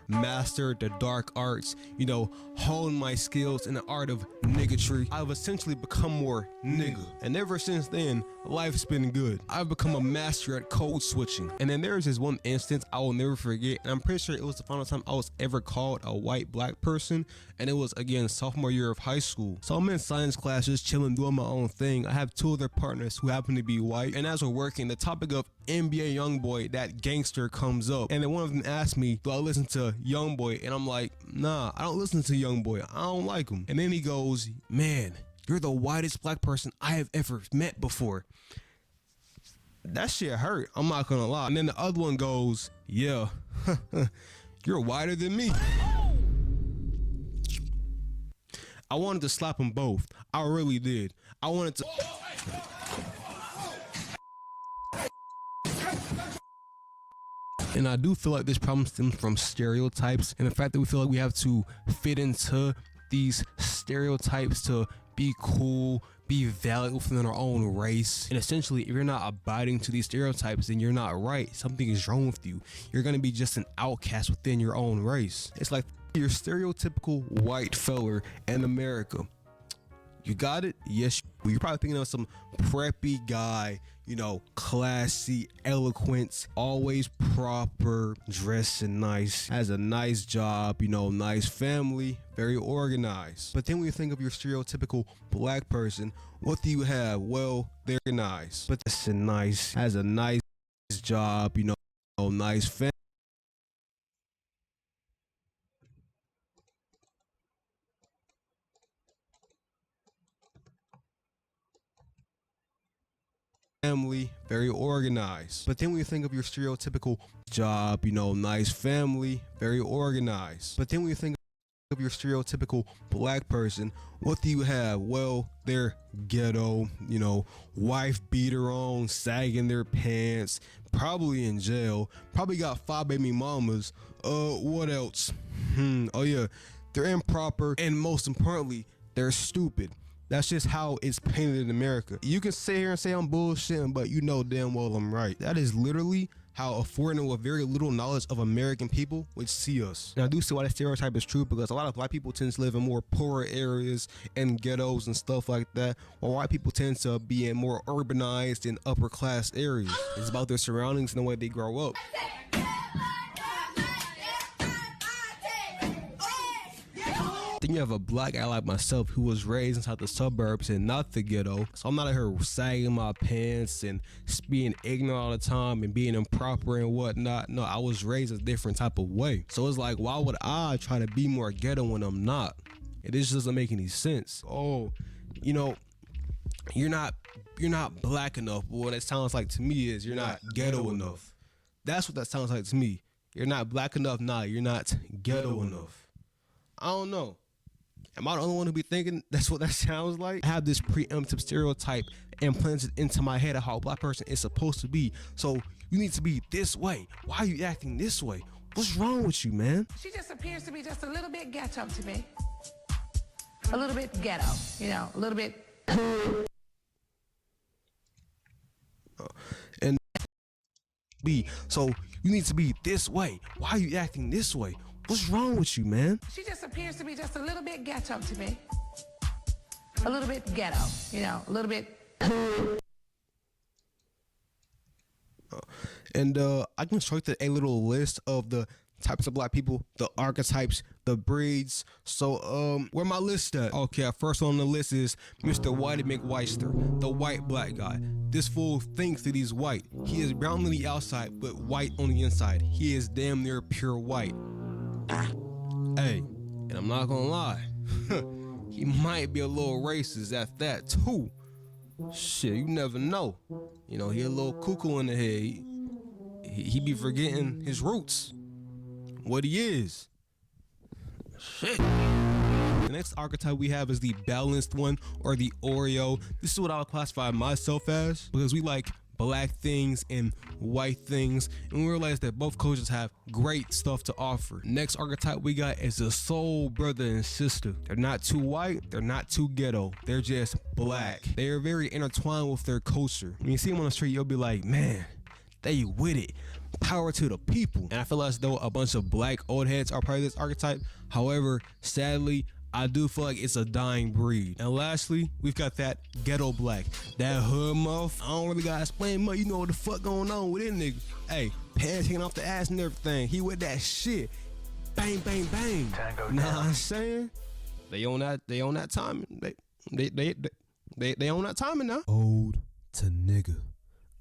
mastered the dark arts, you know, honed my skills in the art of niggatry. I've essentially become more nigga. And ever since then, life's been good. I've become a master at code switching. And then there's this one instance I will never forget, and I'm pretty sure it was the final time I was ever called a white black person, and it was, again, sophomore year of high school. So I'm in science class, just chilling, doing my own thing. I have two other partners who happen to be white, and as we're working, the topic of NBA Youngboy, that gangster, comes up, and then one of them asked me, do I listen to Youngboy? And I'm like, nah, I don't listen to Youngboy. I don't like him. And then he goes, man, you're the whitest black person I have ever met before. That shit hurt, I'm not gonna lie. And then the other one goes, yeah, you're whiter than me. I wanted to slap them both. I really did. I wanted to... And I do feel like this problem stems from stereotypes, and the fact that we feel like we have to fit into these stereotypes to be cool, be valid within our own race. And essentially, if you're not abiding to these stereotypes, then you're not right. Something is wrong with you. You're gonna be just an outcast within your own race. It's like your stereotypical white fella in America. You got it? Yes. You're probably thinking of some preppy guy, you know, classy, eloquent, always proper, dressing nice, has a nice job, you know, nice family, very organized. But then when you think of your stereotypical black person, what do you have? Well, they're nice, but that's nice, has a nice job, you know, nice family. Family, very organized. But then when you think of your stereotypical job, you know, nice family, very organized. But then when you think of your stereotypical black person, what do you have? Well, they're ghetto, you know, wife beater on, sagging their pants, probably in jail, probably got 5 baby mamas. What else? Oh yeah, they're improper, and most importantly, they're stupid. That's just how it's painted in America. You can sit here and say I'm bullshitting, but you know damn well I'm right. That is literally how a foreigner with very little knowledge of American people would see us. And I do see why that stereotype is true, because a lot of black people tend to live in more poorer areas and ghettos and stuff like that, while white people tend to be in more urbanized and upper class areas. It's about their surroundings and the way they grow up. Then you have a black guy like myself who was raised inside the suburbs and not the ghetto. So I'm not out here sagging my pants and being ignorant all the time and being improper and whatnot. No, I was raised a different type of way. So it's like, why would I try to be more ghetto when I'm not? It just doesn't make any sense. Oh, you know, you're not black enough. But what it sounds like to me is you're not ghetto enough. That's what that sounds like to me. You're not black enough. Nah, you're not ghetto enough. I don't know. Am I the only one who be thinking that's what that sounds like? I have this preemptive stereotype implanted into my head of how a black person is supposed to be. So you need to be this way. Why are you acting this way? What's wrong with you, man? She just appears to be just a little bit ghetto to me. A little bit ghetto, you know, a little bit. And so you need to be this way. Why are you acting this way? What's wrong with you, man? She just appears to be just a little bit ghetto to me. A little bit ghetto, you know, a little bit. And I constructed a little list of the types of black people, the archetypes, the breeds. So where my list at? Okay, first on the list is Mr. Whitey McWeister, the white black guy. This fool thinks that he's white. He is brown on the outside, but white on the inside. He is damn near pure white. Hey, and I'm not gonna lie, he might be a little racist at that too. Shit, you never know. You know, he a little cuckoo in the head. He be forgetting his roots, what he is. Shit. The next archetype we have is the balanced one, or the Oreo. This is what I would classify myself as, because we like black things and white things, and we realize that both cultures have great stuff to offer. Next archetype we got is the soul brother and sister. They're not too white, they're not too ghetto, they're just black. They are very intertwined with their culture. When you see them on the street, you'll be like, man, they with it. Power to the people. And I feel as though a bunch of black old heads are part of this archetype. However, sadly, I do feel like it's a dying breed. And lastly, we've got that ghetto black, that hood muff. I don't really gotta explain much. You know what the fuck going on with this nigga. Hey, pants hanging off the ass and everything. He with that shit. Bang, bang, bang. Know what I'm saying? They own that timing. They own that timing now. Old to nigga.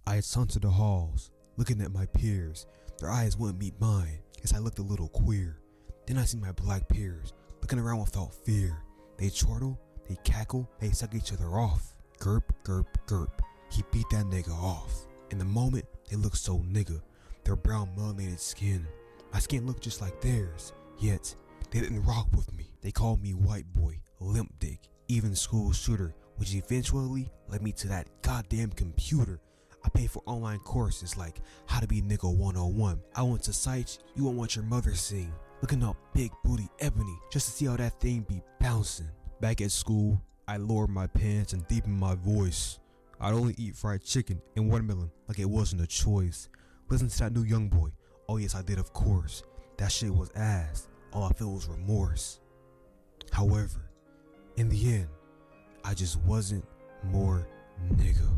I sauntered the halls, looking at my peers. Their eyes wouldn't meet mine, as I looked a little queer. Then I see my black peers, looking around without fear. They chortle, they cackle, they suck each other off. Gerp, gerp, gerp. He beat that nigga off. In the moment, they look so nigga. Their brown melanated skin. My skin looked just like theirs. Yet, they didn't rock with me. They called me white boy, limp dick, even school shooter, which eventually led me to that goddamn computer. I paid for online courses like How to Be Nigga 101. I went to sites you won't want your mother seeing. Looking up big booty ebony just to see how that thing be bouncing. Back at school, I lowered my pants and deepened my voice. I'd only eat fried chicken and watermelon like it wasn't a choice. Listen to that new young boy. Oh yes, I did, of course. That shit was ass. All I felt was remorse. However, in the end, I just wasn't more nigga.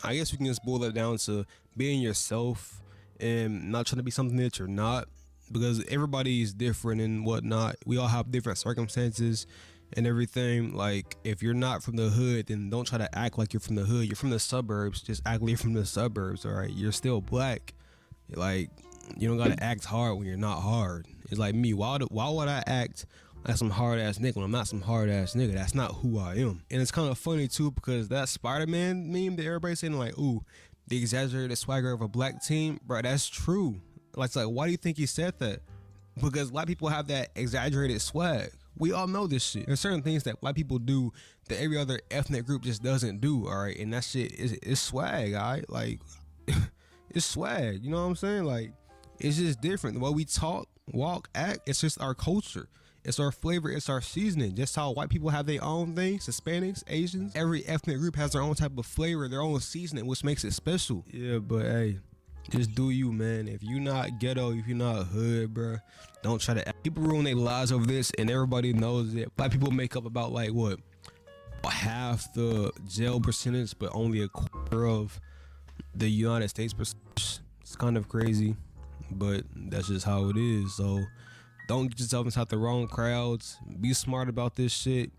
I guess we can just boil it down to being yourself and not trying to be something that you're not, because everybody is different and whatnot. We all have different circumstances and everything. Like, if you're not from the hood, then don't try to act like you're from the hood. You're from the suburbs, just act like you're from the suburbs, all right? You're still black. Like, you don't gotta act hard when you're not hard. It's like me, why would I act like some hard ass nigga when I'm not some hard ass nigga? That's not who I am. And it's kind of funny too, because that Spider-Man meme that everybody's saying like, ooh, the exaggerated swagger of a black team, bro, that's true. Like, it's like, why do you think he said that? Because black people have that exaggerated swag. We all know this shit. There's certain things that black people do that every other ethnic group just doesn't do, all right? And that shit is swag, all right? Like, it's swag, you know what I'm saying? Like, it's just different. The way we talk, walk, act, it's just our culture. It's our flavor, it's our seasoning. Just how white people have their own things, Hispanics, Asians, every ethnic group has their own type of flavor, their own seasoning, which makes it special. Yeah, but hey, just do you, man. If you not ghetto, if you're not hood, bruh, don't try to. People ruin their lives over this, and everybody knows it. Black people make up about like what, half the jail percentage, but only a quarter of the United States percentage. It's kind of crazy, but that's just how it is. So don't get yourself inside the wrong crowds. Be smart about this shit.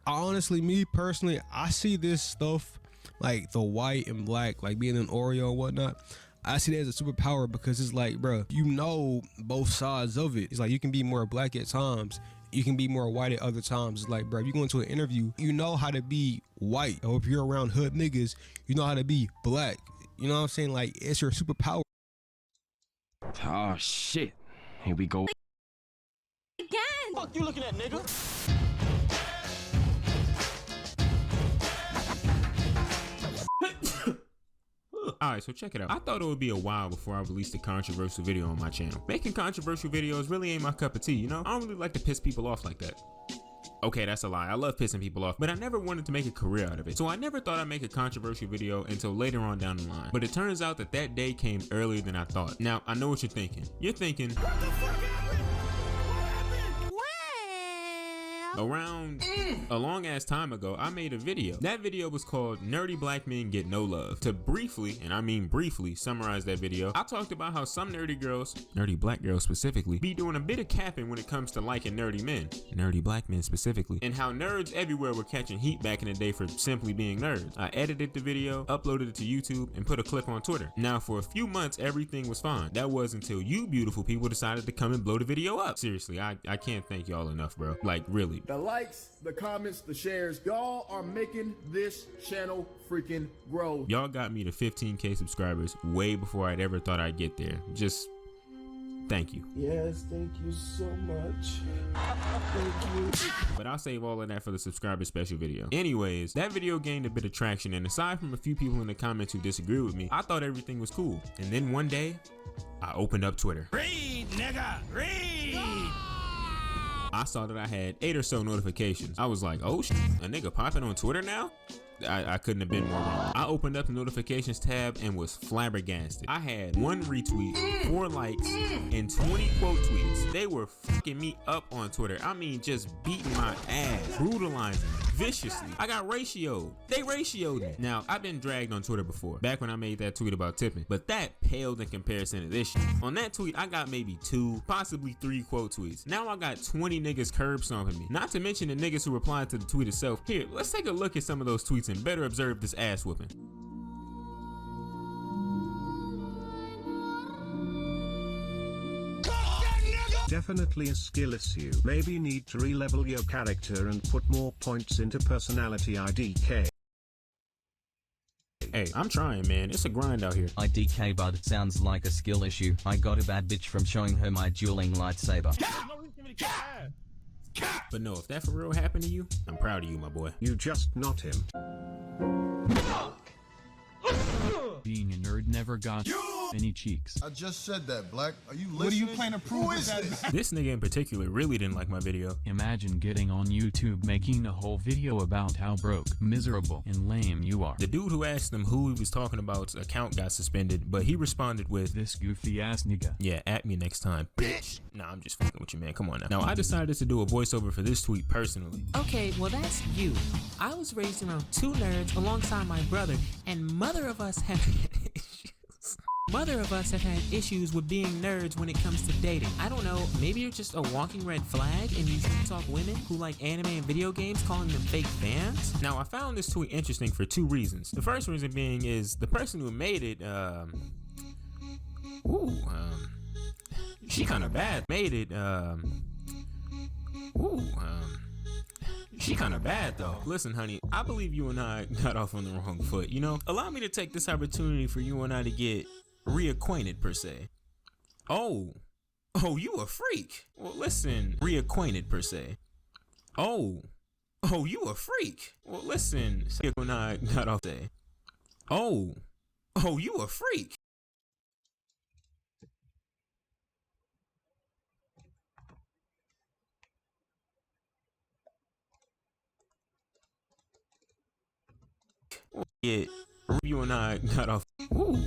Me personally, I see this stuff like the white and black, like being an Oreo and whatnot. I see that as a superpower because it's like, bro, you know both sides of it. It's like you can be more black at times, you can be more white at other times. It's like, bro, if you go into an interview, you know how to be white. Or if you're around hood niggas, you know how to be black. You know what I'm saying? Like, it's your superpower. Oh shit. Here we go. Again! Fuck you looking at, nigga? Alright, so check it out. I thought it would be a while before I released a controversial video on my channel. Making controversial videos really ain't my cup of tea, you know? I don't really like to piss people off like that. Okay, that's a lie. I love pissing people off, but I never wanted to make a career out of it. So I never thought I'd make a controversial video until later on down the line. But it turns out that that day came earlier than I thought. Now, I know what you're thinking. You're thinking, what the fuck happened? Around a long ass time ago, I made a video. That video was called Nerdy Black Men Get No Love. To briefly, and I mean briefly, summarize that video, I talked about how some nerdy girls, nerdy black girls specifically, be doing a bit of capping when it comes to liking nerdy men, nerdy black men specifically, and how nerds everywhere were catching heat back in the day for simply being nerds. I edited the video, uploaded it to YouTube, and put a clip on Twitter. Now for a few months, everything was fine. That was until you beautiful people decided to come and blow the video up. Seriously, I can't thank y'all enough, bro. Like, really. The likes, the comments, the shares, y'all are making this channel freaking grow. Y'all got me to 15K subscribers way before I'd ever thought I'd get there. Just thank you. Yes, thank you so much. Thank you. But I'll save all of that for the subscriber special video. Anyways, that video gained a bit of traction, and aside from a few people in the comments who disagree with me, I thought everything was cool. And then one day, I opened up Twitter. Read, nigga, read! I saw that I had 8 or so notifications. I was like, oh shit, a nigga popping on Twitter now? I couldn't have been more wrong. I opened up the notifications tab and was flabbergasted. I had 1 retweet, 4 likes, and 20 quote tweets. They were fucking me up on Twitter. I mean, just beating my ass, brutalizing me viciously. I got ratioed. They ratioed me. Now, I've been dragged on Twitter before, back when I made that tweet about tipping, but that paled in comparison to this shit. On that tweet, I got maybe 2, possibly 3 quote tweets. Now I got 20 niggas curb stomping me. Not to mention the niggas who replied to the tweet itself. Here, let's take a look at some of those tweets and better observe this ass whooping. Definitely a skill issue. Maybe need to re-level your character and put more points into personality IDK. Hey, I'm trying, man. It's a grind out here. IDK bud, sounds like a skill issue. I got a bad bitch from showing her my dueling lightsaber. But no, if that for real happened to you, I'm proud of you, my boy. You just not him. Being a nerd never got any cheeks. I just said that, Black. Are you listening? What are you playing to prove? Who is this? This nigga in particular really didn't like my video. Imagine getting on YouTube making a whole video about how broke, miserable, and lame you are. The dude who asked him who he was talking about's account got suspended, but he responded with, "This goofy ass nigga." Yeah, at me next time, bitch. Nah, I'm just fucking with you, man. Come on now. Now, I decided to do a voiceover for this tweet personally. Okay, well that's you. I was raised around 2 nerds alongside my brother, and mother of us have had issues with being nerds when it comes to dating. I don't know, maybe you're just a walking red flag and you talk women who like anime and video games, calling them fake fans? Now, I found this tweet interesting for 2 reasons. The first reason being is the person who made it, she kinda bad. Made it, she kinda bad though. Listen, honey, I believe you and I got off on the wrong foot, you know? Allow me to take this opportunity for you and I to get reacquainted, per se. Oh, you a freak. Well, listen, reacquainted, per se. Oh, you a freak. Well, listen, you and I got off day. Oh, you a freak. get you and I got off. Ooh,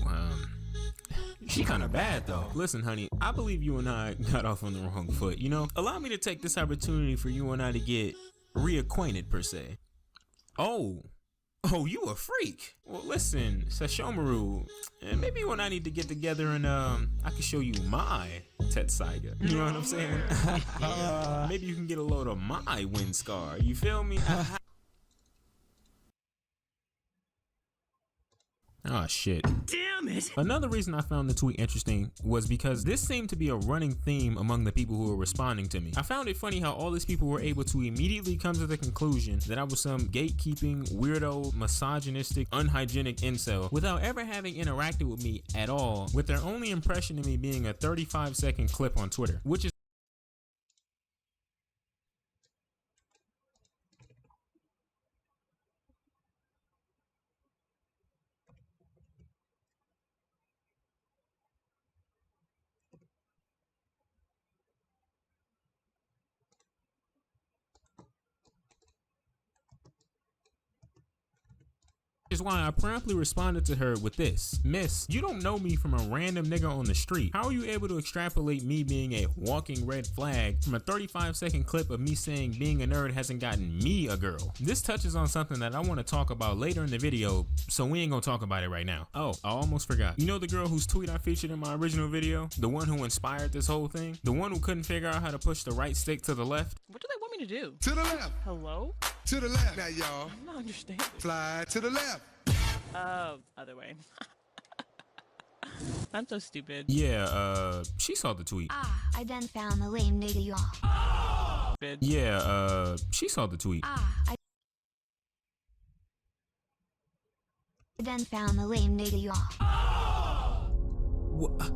she kind of bad though. Listen, honey, I believe you and I got off on the wrong foot. You know, allow me to take this opportunity for you and I to get reacquainted per se. Oh, you a freak. Well, listen, Sashomaru, maybe you and I need to get together and I can show you my Tetsaiga. You know what I'm saying? Maybe you can get a load of my wind scar. You feel me? Oh shit. Damn it! Another reason I found the tweet interesting was because this seemed to be a running theme among the people who were responding to me. I found it funny how all these people were able to immediately come to the conclusion that I was some gatekeeping, weirdo, misogynistic, unhygienic incel without ever having interacted with me at all, with their only impression of me being a 35-second clip on Twitter, which is why I promptly responded to her with this. Miss, you don't know me from a random nigga on the street. How are you able to extrapolate me being a walking red flag from a 35-second clip of me saying being a nerd hasn't gotten me a girl? This touches on something that I want to talk about later in the video, so we ain't gonna talk about it right now. Oh, I almost forgot. You know the girl whose tweet I featured in my original video? The one who inspired this whole thing? The one who couldn't figure out how to push the right stick to the left? What do they want me to do? To the left. Hello? To the left. Now, y'all. I'm not understanding. Fly to the left. Other way. I'm so stupid. Yeah, she saw the tweet. I done found the lame nigga you are. Yeah, she saw the tweet. I done found the lame nigga you are. What?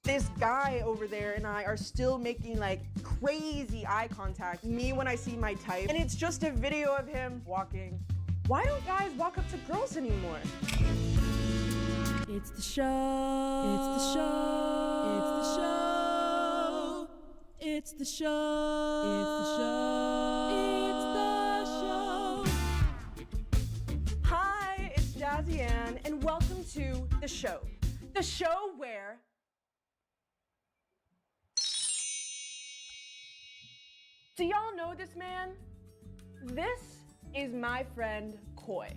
This guy over there and I are still making like crazy eye contact. Me when I see my type. And it's just a video of him walking. Why don't guys walk up to girls anymore? It's the show. It's the show. It's the show. It's the show. It's the show. It's the show. Hi, it's Jazzy Ann, and welcome to the show. The show where do y'all know this man? This is my friend Koi.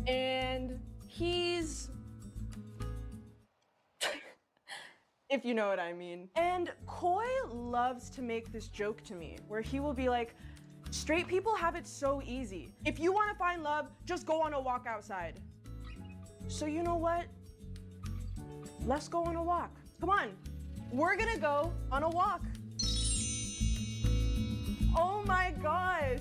And he's if you know what I mean. And Koi loves to make this joke to me where he will be like, straight people have it so easy. If you want to find love, just go on a walk outside. So you know what? Let's go on a walk. Come on. We're gonna go on a walk. Oh my gosh.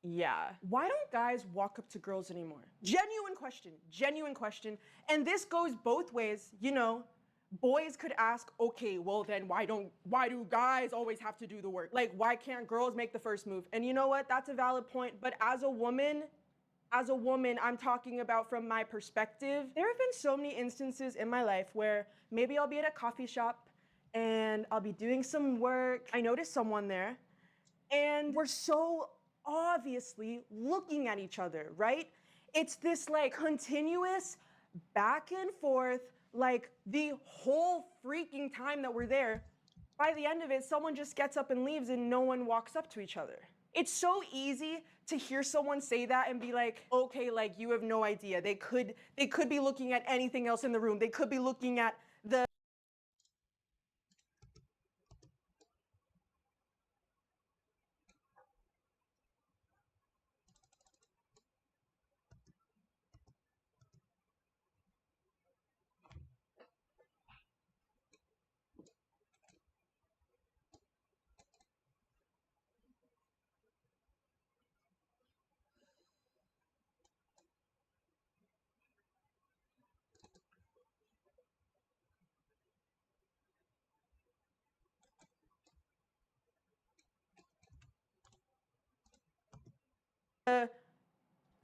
Yeah. Why don't guys walk up to girls anymore? Genuine question. And this goes both ways. You know, boys could ask, okay, well then why do guys always have to do the work? Like, why can't girls make the first move? And you know what? That's a valid point. But as a woman, I'm talking about from my perspective. There have been so many instances in my life where maybe I'll be at a coffee shop and I'll be doing some work. I notice someone there and we're so obviously looking at each other, right? It's this like continuous back and forth, like the whole freaking time that we're there. By the end of it, someone just gets up and leaves and no one walks up to each other. It's so easy to hear someone say that and be like, okay, like you have no idea. They could be looking at anything else in the room. They could be looking at the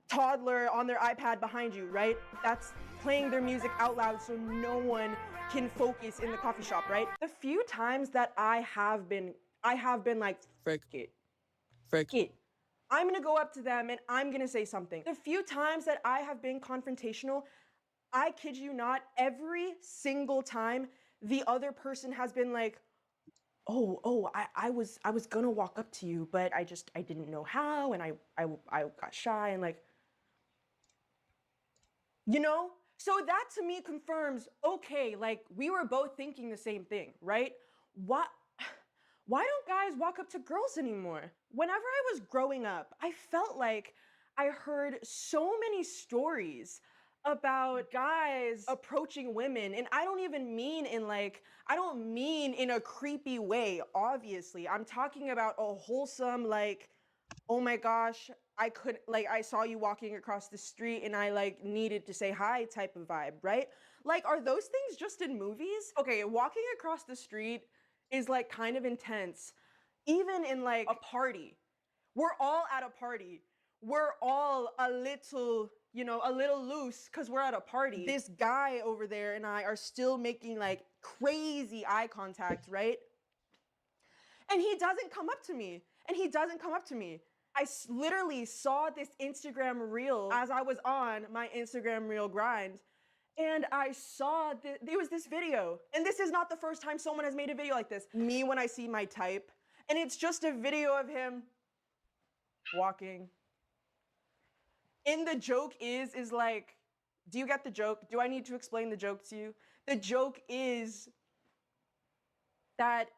toddler on their iPad behind you, right? That's playing their music out loud so no one can focus in the coffee shop, right? The few times that I have been like, frick it. I'm gonna go up to them and I'm gonna say something. The few times that I have been confrontational, I kid you not, every single time the other person has been like, I was gonna walk up to you, but I didn't know how, and I got shy, and like, you know? So that to me confirms, okay, like we were both thinking the same thing, right? Why don't guys walk up to girls anymore? Whenever I was growing up, I felt like I heard so many stories about guys approaching women, and I don't even mean in I don't mean in a creepy way, obviously. I'm talking about a wholesome, like, oh my gosh, I saw you walking across the street and I like needed to say hi type of vibe, right? Like, are those things just in movies? Okay, walking across the street is like kind of intense. Even in like a party. We're all at a party. We're all a little, a little loose because we're at a party. This guy over there and I are still making like crazy eye contact, right? And he doesn't come up to me. I literally saw this Instagram reel as I was on my Instagram reel grind. And I saw there was this video. And this is not the first time someone has made a video like this. Me when I see my type. And it's just a video of him walking. And the joke is like, do you get the joke? Do I need to explain the joke to you? The joke is that,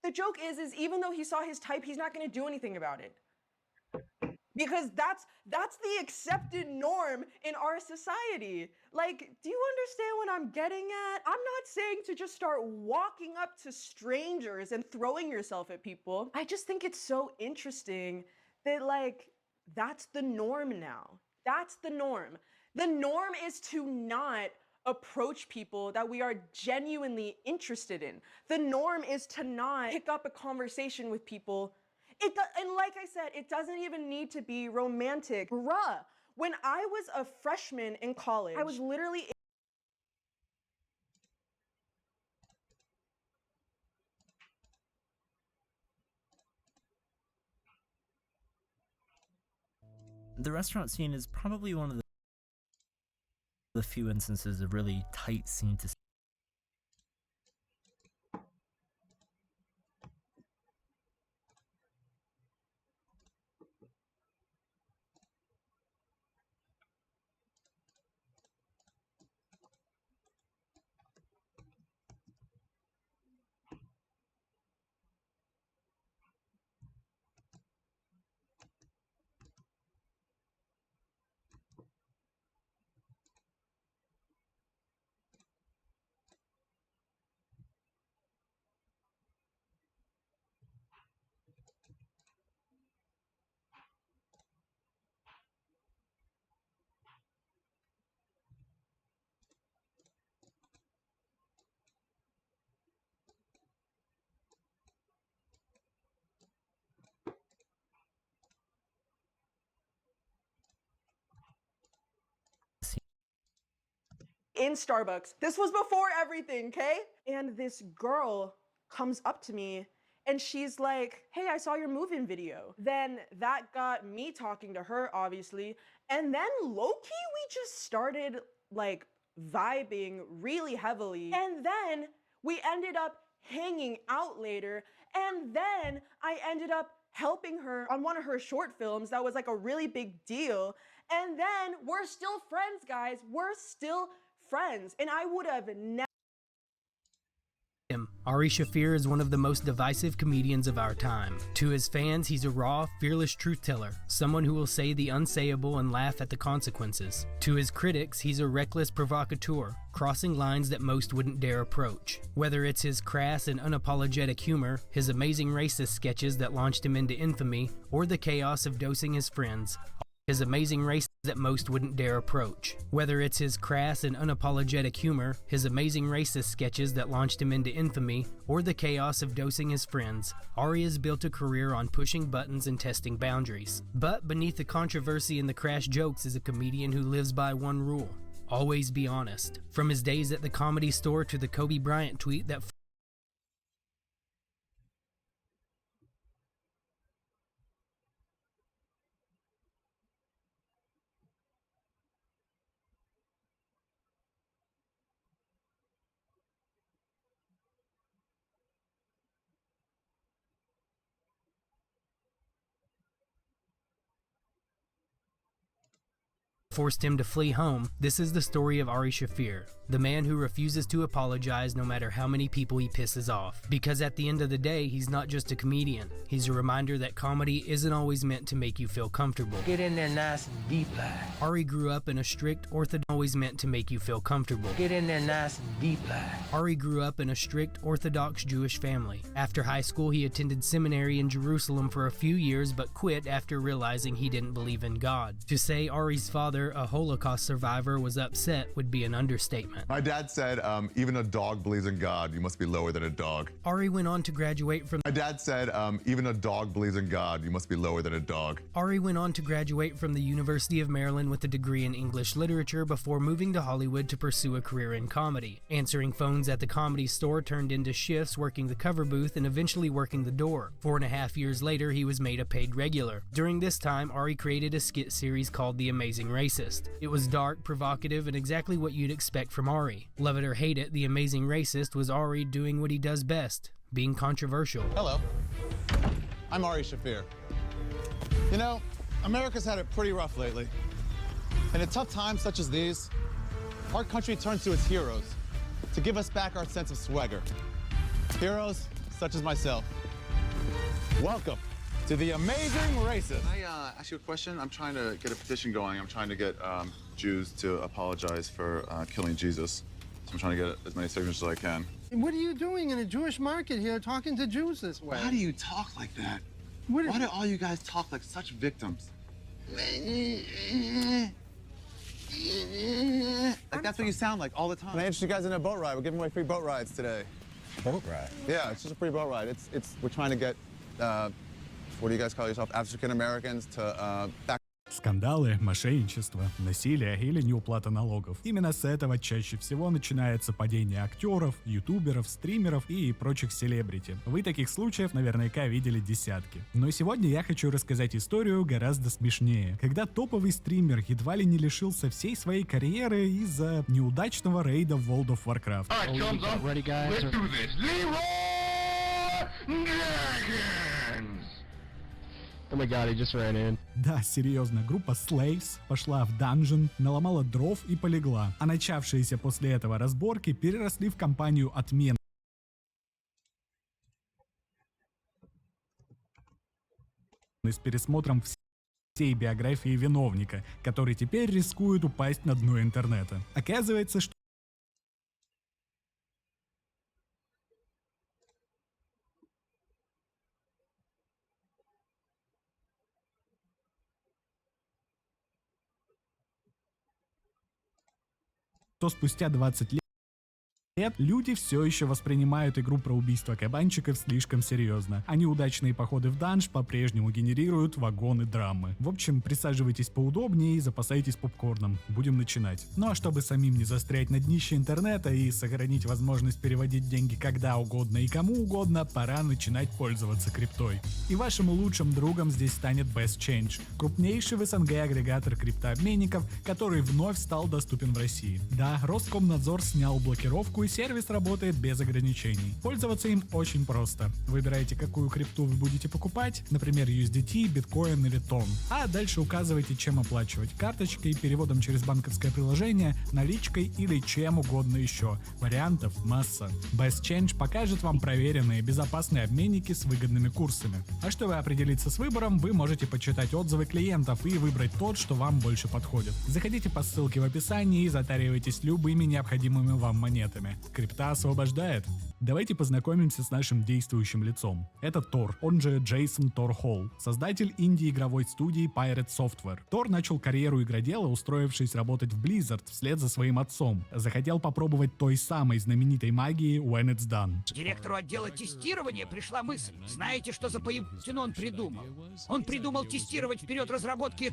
is even though he saw his type, he's not gonna do anything about it. Because that's the accepted norm in our society. Like, do you understand what I'm getting at? I'm not saying to just start walking up to strangers and throwing yourself at people. I just think it's so interesting that like, that's the norm now. That's the norm. The norm is to not approach people that we are genuinely interested in. The norm is to not pick up a conversation with people. And like I said, it doesn't even need to be romantic. Bruh, when I was a freshman in college, I was literally The restaurant scene is probably one of the few instances of really tight scene to in Starbucks. This was before everything, okay? And this girl comes up to me and she's like, hey, I saw your move-in video. Then that got me talking to her, obviously. And then low-key, we just started like vibing really heavily. And then we ended up hanging out later. And then I ended up helping her on one of her short films that was like a really big deal. And then we're still friends, guys. We're still friends. And I would have never. Ari Shaffir is one of the most divisive comedians of our time. To his fans, he's a raw, fearless truth teller, someone who will say the unsayable and laugh at the consequences. To his critics, he's a reckless provocateur, crossing lines that most wouldn't dare approach. Whether it's his crass and unapologetic humor, his amazing racist sketches that launched him into infamy, or the chaos of dosing his friends, his amazing race that most wouldn't dare approach. Whether it's his crass and unapologetic humor, his amazing racist sketches that launched him into infamy, or the chaos of dosing his friends, Ari has built a career on pushing buttons and testing boundaries. But beneath the controversy and the crash jokes is a comedian who lives by one rule: always be honest. From his days at the Comedy Store to the Kobe Bryant tweet that forced him to flee home, this is the story of Ari Shaffir, the man who refuses to apologize no matter how many people he pisses off. Because at the end of the day, he's not just a comedian. He's a reminder that comedy isn't always meant to make you feel comfortable. Get in there nice and deep like. Ari grew up in a strict always meant to make you feel comfortable. Get in there nice and deep like. Ari grew up in a strict Orthodox Jewish family. After high school, he attended seminary in Jerusalem for a few years but quit after realizing he didn't believe in God. To say Ari's father, a Holocaust survivor, was upset would be an understatement. My dad said, even a dog believes in God, you must be lower than a dog. Ari went on to graduate from... My dad said, even a dog believes in God, you must be lower than a dog. Ari went on to graduate from the University of Maryland with a degree in English literature before moving to Hollywood to pursue a career in comedy. Answering phones at the Comedy Store turned into shifts working the cover booth and eventually working the door. 4.5 years later, he was made a paid regular. During this time, Ari created a skit series called The Amazing Racist. It was dark, provocative, and exactly what you'd expect from Ari. Love it or hate it, The Amazing Racist was Ari doing what he does best, being controversial. Hello, I'm Ari Shaffir. You know, America's had it pretty rough lately. And in tough times such as these, our country turns to its heroes to give us back our sense of swagger. Heroes such as myself. Welcome to The Amazing Racist. Can I ask you a question? I'm trying to get a petition going. I'm trying to get Jews to apologize for killing Jesus. So I'm trying to get as many signatures as I can. What are you doing in a Jewish market here talking to Jews this way? How do you talk like that? Why do all you guys talk like such victims? Like that's what you sound like all the time. Can I interest you guys in a boat ride? We're giving away free boat rides today. Boat ride? Yeah, it's just a free boat ride. We're trying to get, what do you guys call yourself, African Americans to back. Скандалы, мошенничество, насилие или неуплата налогов. Именно с этого чаще всего начинается падение актеров, ютуберов, стримеров и прочих селебрити. Вы таких случаев наверняка видели десятки. Но сегодня я хочу рассказать историю гораздо смешнее, когда топовый стример едва ли не лишился всей своей карьеры из-за неудачного рейда в World of Warcraft. Oh my god, he just ran in. Да, серьезно, группа Slaves пошла в данжен, наломала дров и полегла, а начавшиеся после этого разборки переросли в кампанию отмен. С пересмотром всей биографии виновника, который теперь рискует упасть на дно интернета. Оказывается, что спустя 20 лет люди все еще воспринимают игру про убийство кабанчиков слишком серьезно, а неудачные походы в данж по-прежнему генерируют вагоны драмы. В общем, присаживайтесь поудобнее и запасайтесь попкорном. Будем начинать. Ну а чтобы самим не застрять на днище интернета и сохранить возможность переводить деньги когда угодно и кому угодно, пора начинать пользоваться криптой. И вашим лучшим другом здесь станет Best Change, крупнейший в СНГ агрегатор криптообменников, который вновь стал доступен в России. Да, Роскомнадзор снял блокировку Такой сервис работает без ограничений. Пользоваться им очень просто. Выбираете, какую крипту вы будете покупать, например, USDT, биткоин или тон. А дальше указываете, чем оплачивать: карточкой, переводом через банковское приложение, наличкой или чем угодно еще. Вариантов масса. Best Change покажет вам проверенные, безопасные обменники с выгодными курсами. А чтобы определиться с выбором, вы можете почитать отзывы клиентов и выбрать тот, что вам больше подходит. Заходите по ссылке в описании и затаривайтесь любыми необходимыми вам монетами. Крипта освобождает. Давайте познакомимся с нашим действующим лицом. Это Тор, он же Джейсон Тор Холл, создатель инди-игровой студии Pirate Software. Тор начал карьеру игродела, устроившись работать в Blizzard вслед за своим отцом. Захотел попробовать той самой знаменитой магии when it's done. Директору отдела тестирования пришла мысль. Знаете, что за поебтину он придумал? Он придумал тестировать вперед разработки.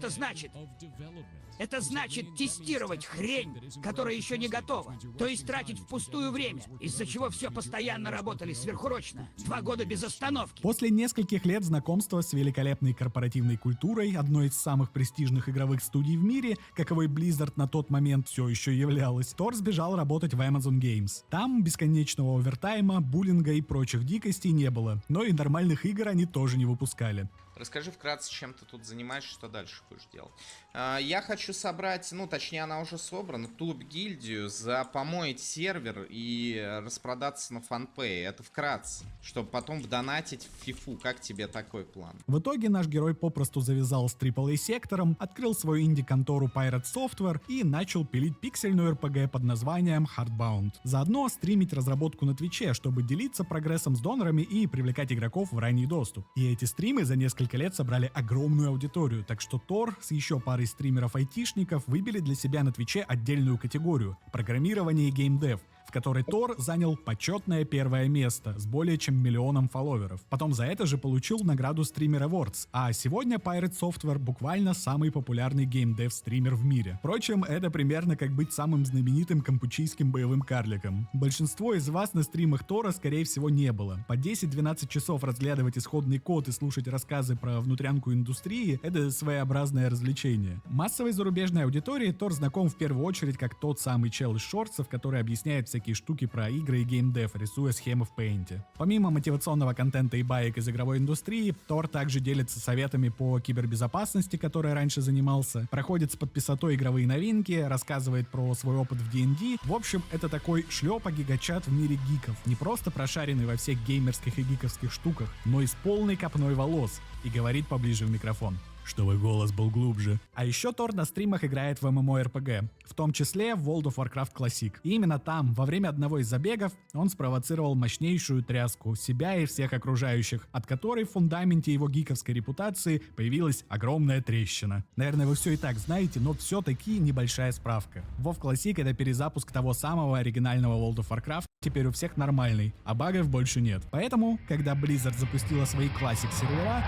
Это значит тестировать хрень, которая еще не готова. То есть тратить впустую время, из-за чего все постоянно работали сверхурочно. 2 года без остановки. После нескольких лет знакомства с великолепной корпоративной культурой одной из самых престижных игровых студий в мире, каковой Blizzard на тот момент все еще являлась, Тор сбежал работать в Amazon Games. Там бесконечного овертайма, буллинга и прочих дикостей не было, но и нормальных игр они тоже не выпускали. Расскажи вкратце, чем ты тут занимаешься, что дальше будешь делать. Я хочу собрать, ну точнее она уже собрана, топ-гильдию, запомоить сервер и распродаться на фанпэй. Это вкратце, чтобы потом вдонатить в фифу. Как тебе такой план? В итоге наш герой попросту завязал с AAA-сектором, открыл свою инди-контору Pirate Software и начал пилить пиксельную RPG под названием Hardbound. Заодно стримить разработку на Твиче, чтобы делиться прогрессом с донорами и привлекать игроков в ранний доступ. И эти стримы за несколько лет собрали огромную аудиторию, так что Тор с еще парой стримеров-айтишников выбили для себя на Твиче отдельную категорию — программирование и геймдев, в которой Тор занял почетное 1-е место с более чем 1 миллионом фолловеров. Потом за это же получил награду Streamer Awards, а сегодня Pirate Software буквально самый популярный геймдев-стример в мире. Впрочем, это примерно как быть самым знаменитым кампучийским боевым карликом. Большинство из вас на стримах Тора, скорее всего, не было. По 10-12 часов разглядывать исходный код и слушать рассказы про внутрянку индустрии — это своеобразное развлечение. Массовой зарубежной аудитории Тор знаком в первую очередь как тот самый чел из шортсов, который объясняет всякие штуки про игры и геймдев, рисуя схемы в Paint. Помимо мотивационного контента и баек из игровой индустрии, Тор также делится советами по кибербезопасности, которой раньше занимался, проходит с подписотой игровые новинки, рассказывает про свой опыт в D&D. В общем, это такой шлепа-гигачат в мире гиков. Не просто прошаренный во всех геймерских и гиковских штуках, но и с полной копной волос. И говорит поближе в микрофон, чтобы голос был глубже. А еще Тор на стримах играет в MMORPG, в том числе в World of Warcraft Classic. И именно там, во время одного из забегов, он спровоцировал мощнейшую тряску себя и всех окружающих, от которой в фундаменте его гиковской репутации появилась огромная трещина. Наверное, вы все и так знаете, но все-таки небольшая справка. WoW Classic — это перезапуск того самого оригинального World of Warcraft, теперь у всех нормальный, а багов больше нет. Поэтому, когда Blizzard запустила свои Classic сервера,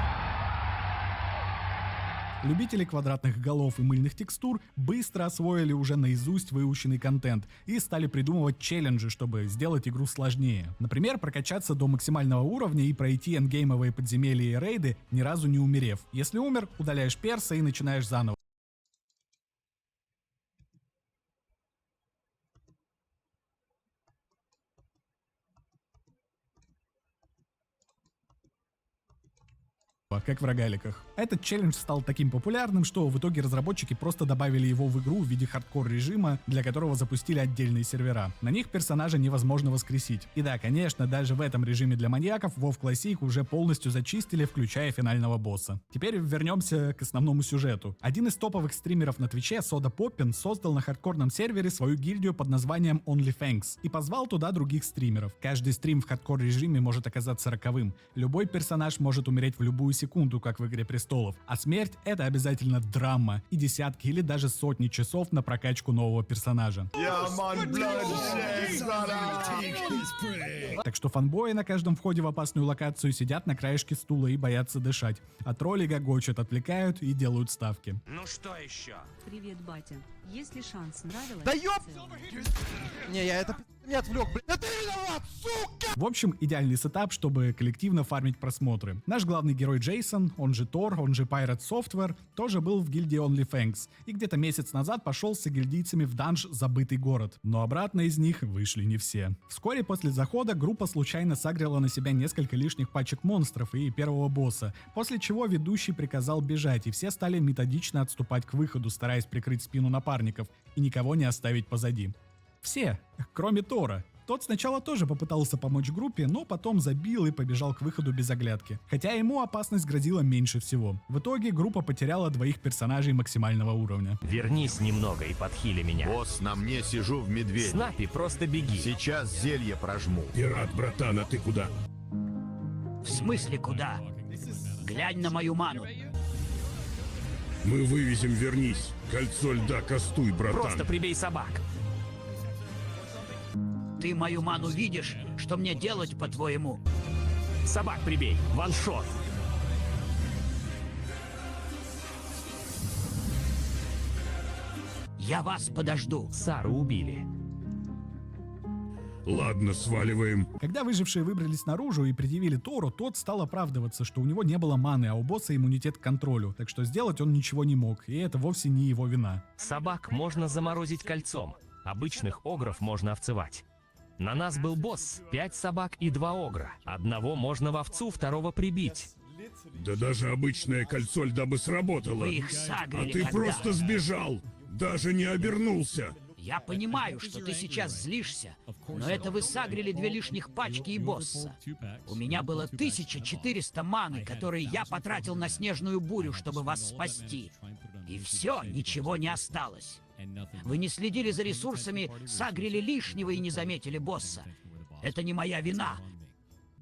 любители квадратных голов и мыльных текстур быстро освоили уже наизусть выученный контент и стали придумывать челленджи, чтобы сделать игру сложнее. Например, прокачаться до максимального уровня и пройти эндгеймовые подземелья и рейды, ни разу не умерев. Если умер, удаляешь перса и начинаешь заново. Как в рогаликах. Этот челлендж стал таким популярным, что в итоге разработчики просто добавили его в игру в виде хардкор-режима, для которого запустили отдельные сервера. На них персонажа невозможно воскресить. И да, конечно, даже в этом режиме для маньяков WoW Classic уже полностью зачистили, включая финального босса. Теперь вернемся к основному сюжету. Один из топовых стримеров на Твиче, Soda Poppin, создал на хардкорном сервере свою гильдию под названием OnlyFangs и позвал туда других стримеров. Каждый стрим в хардкор-режиме может оказаться роковым. Любой персонаж может умереть в любую секунду, как в «Игре престолов», а смерть — это обязательно драма и десятки или даже сотни часов на прокачку нового персонажа. Так что фанбои на каждом входе в опасную локацию сидят на краешке стула и боятся дышать. А тролли гогочут, отвлекают и делают ставки. Ну что еще? Привет, батя. Есть ли шанс, нравилось? Да ёп! Не, я это не отвлек, блин. Это виноват, сука! В общем, идеальный сетап, чтобы коллективно фармить просмотры. Наш главный герой Джейсон, он же Тор, он же Pirate Software, тоже был в гильдии OnlyFans. И где-то месяц назад пошел с гильдийцами в данж «Забытый город». Но обратно из них вышли не все. Вскоре после захода группа случайно сагрила на себя несколько лишних пачек монстров и первого босса, после чего ведущий приказал бежать, и все стали методично отступать к выходу, стараясь прикрыть спину напарников и никого не оставить позади. Все, кроме Тора. Тот сначала тоже попытался помочь группе, но потом забил и побежал к выходу без оглядки. Хотя ему опасность грозила меньше всего. В итоге группа потеряла двоих персонажей максимального уровня. Вернись немного и подхили меня. Босс, на мне сижу в медведе. Снапи, просто беги. Сейчас зелье прожму. Пират, братан, а ты куда? В смысле куда? Глянь на мою ману. Мы вывезем, вернись. Кольцо льда кастуй, братан. Просто прибей собак. Ты мою ману видишь? Что мне делать, по-твоему? Собак прибей. Ваншот. Я вас подожду. Сару убили. Ладно, сваливаем. Когда выжившие выбрались наружу и предъявили Тору, тот стал оправдываться, что у него не было маны, а у босса иммунитет к контролю, так что сделать он ничего не мог, и это вовсе не его вина. Собак можно заморозить кольцом. Обычных огров можно овцевать. На нас был босс, 5 собак и 2 огра. Одного можно в овцу, второго прибить. Да даже обычное кольцо льда бы сработало. Вы их сагрили А ты когда? просто сбежал. Даже не обернулся. Я понимаю, что ты сейчас злишься, но это вы сагрили 2 лишних пачки и босса. У меня было 1400 маны, которые я потратил на снежную бурю, чтобы вас спасти. И все, ничего не осталось. Вы не следили за ресурсами, сагрили лишнего и не заметили босса. Это не моя вина.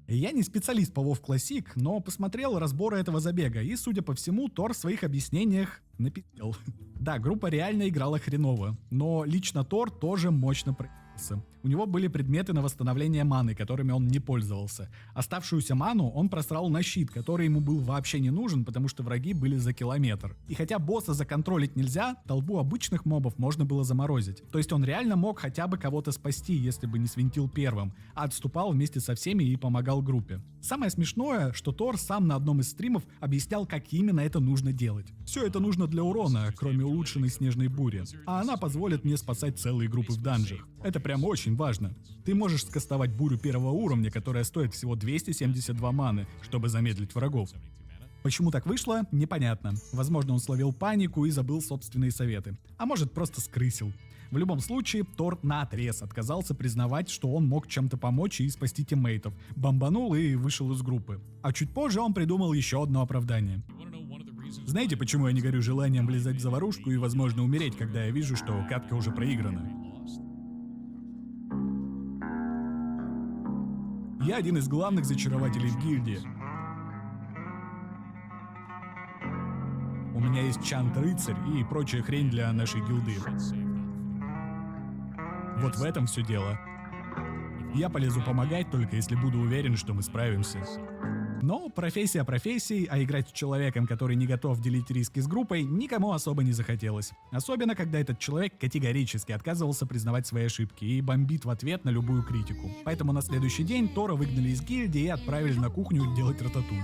Я не специалист по WoW Classic, но посмотрел разборы этого забега, и, судя по всему, Тор в своих объяснениях напиздел. Да, группа реально играла хреново, но лично Тор тоже мощно проебался. У него были предметы на восстановление маны, которыми он не пользовался. Оставшуюся ману он просрал на щит, который ему был вообще не нужен, потому что враги были за километр. И хотя босса законтролить нельзя, толпу обычных мобов можно было заморозить. То есть он реально мог хотя бы кого-то спасти, если бы не свинтил первым, а отступал вместе со всеми и помогал группе. Самое смешное, что Тор сам на одном из стримов объяснял, как именно это нужно делать. Все это нужно для урона, кроме улучшенной снежной бури, а она позволит мне спасать целые группы в данжах. Это прям очень важно. Ты можешь скастовать бурю первого уровня, которая стоит всего 272 маны, чтобы замедлить врагов. Почему так вышло, непонятно. Возможно, он словил панику и забыл собственные советы. А может, просто скрысил. В любом случае, Тор наотрез отказался признавать, что он мог чем-то помочь и спасти тиммейтов. Бомбанул и вышел из группы. А чуть позже он придумал еще одно оправдание. Знаете, почему я не горю желанием влезать в заварушку и, возможно, умереть, когда я вижу, что катка уже проиграна? Я один из главных зачарователей в гильдии. У меня есть чант-рыцарь и прочая хрень для нашей гилды. Вот в этом все дело. Я полезу помогать, только если буду уверен, что мы справимся. Но профессия профессией, а играть с человеком, который не готов делить риски с группой, никому особо не захотелось. Особенно, когда этот человек категорически отказывался признавать свои ошибки и бомбит в ответ на любую критику. Поэтому на следующий день Тора выгнали из гильдии и отправили на кухню делать рататуй.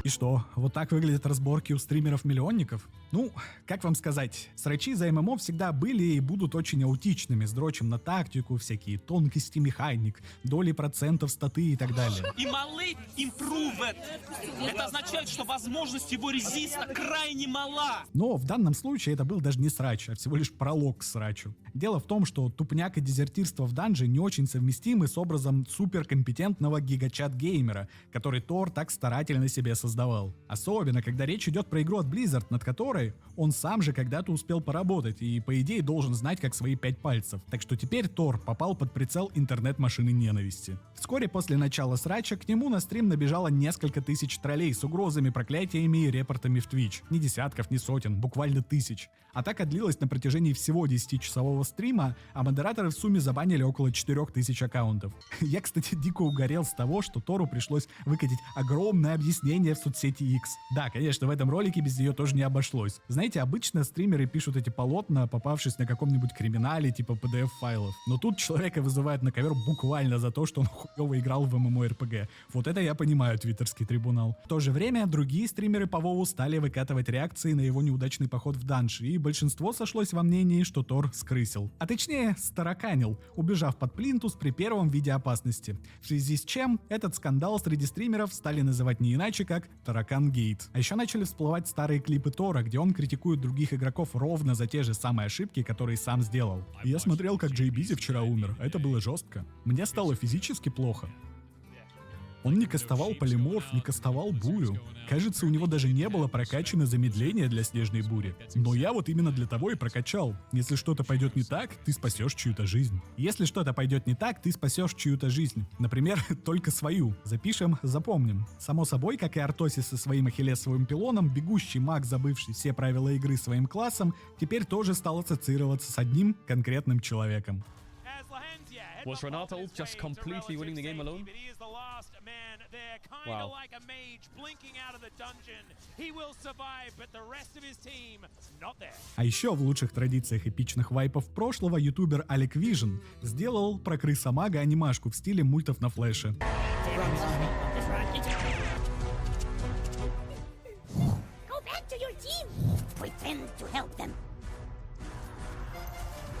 И что, вот так выглядят разборки у стримеров-миллионников? Ну, как вам сказать, срачи за ММО всегда были и будут очень аутичными, с дрочем на тактику, всякие тонкости механик, доли процентов статы и так далее. И малый improved. Это означает, что возможность его резиста крайне мала. Но в данном случае это был даже не срач, а всего лишь пролог к срачу. Дело в том, что тупняк и дезертирство в данже не очень совместимы с образом суперкомпетентного гигачат-геймера, который Тор так старательно себе создал. создавал. Особенно, когда речь идет про игру от Blizzard, над которой он сам же когда-то успел поработать и, по идее, должен знать как свои 5 пальцев. Так что теперь Тор попал под прицел интернет-машины ненависти. Вскоре после начала срача к нему на стрим набежало несколько тысяч троллей с угрозами, проклятиями и репортами в Twitch. Ни десятков, ни сотен, буквально тысяч. Атака длилась на протяжении всего 10-часового стрима, а модераторы в сумме забанили около 4000 аккаунтов. Я, кстати, дико угорел с того, что Тору пришлось выкатить огромное объяснение в соцсети X. Да, конечно, в этом ролике без нее тоже не обошлось. Знаете, обычно стримеры пишут эти полотна, попавшись на каком-нибудь криминале типа PDF-файлов. Но тут человека вызывают на ковер буквально за то, что он хуёво играл в MMORPG. Вот это я понимаю, твиттерский трибунал. В то же время другие стримеры по WoW стали выкатывать реакции на его неудачный поход в данж, и большинство сошлось во мнении, что Тор скрысил. А точнее, стараканил, убежав под плинтус при первом виде опасности. В связи с чем этот скандал среди стримеров стали называть не иначе, как Таракан-гейт. А еще начали всплывать старые клипы Тора, где он критикует других игроков ровно за те же самые ошибки, которые сам сделал. И я смотрел, как Джей Бизи вчера умер, это было жестко. Мне стало физически плохо. Он не кастовал полиморф, не кастовал бурю. Кажется, у него даже не было прокачано замедление для снежной бури. Но я вот именно для того и прокачал. Если что-то пойдет не так, ты спасешь чью-то жизнь. Если что-то пойдет не так, ты спасешь чью-то жизнь. Например, только свою. Запишем, запомним. Само собой, как и Артосис со своим ахиллесовым пилоном, бегущий маг, забывший все правила игры своим классом, теперь тоже стал ассоциироваться с одним конкретным человеком. Was Renato just completely winning the game alone? Wow. А еще в лучших традициях эпичных вайпов прошлого ютубер Алек Вижн сделал про крыса-мага анимашку в стиле мультов на флеше.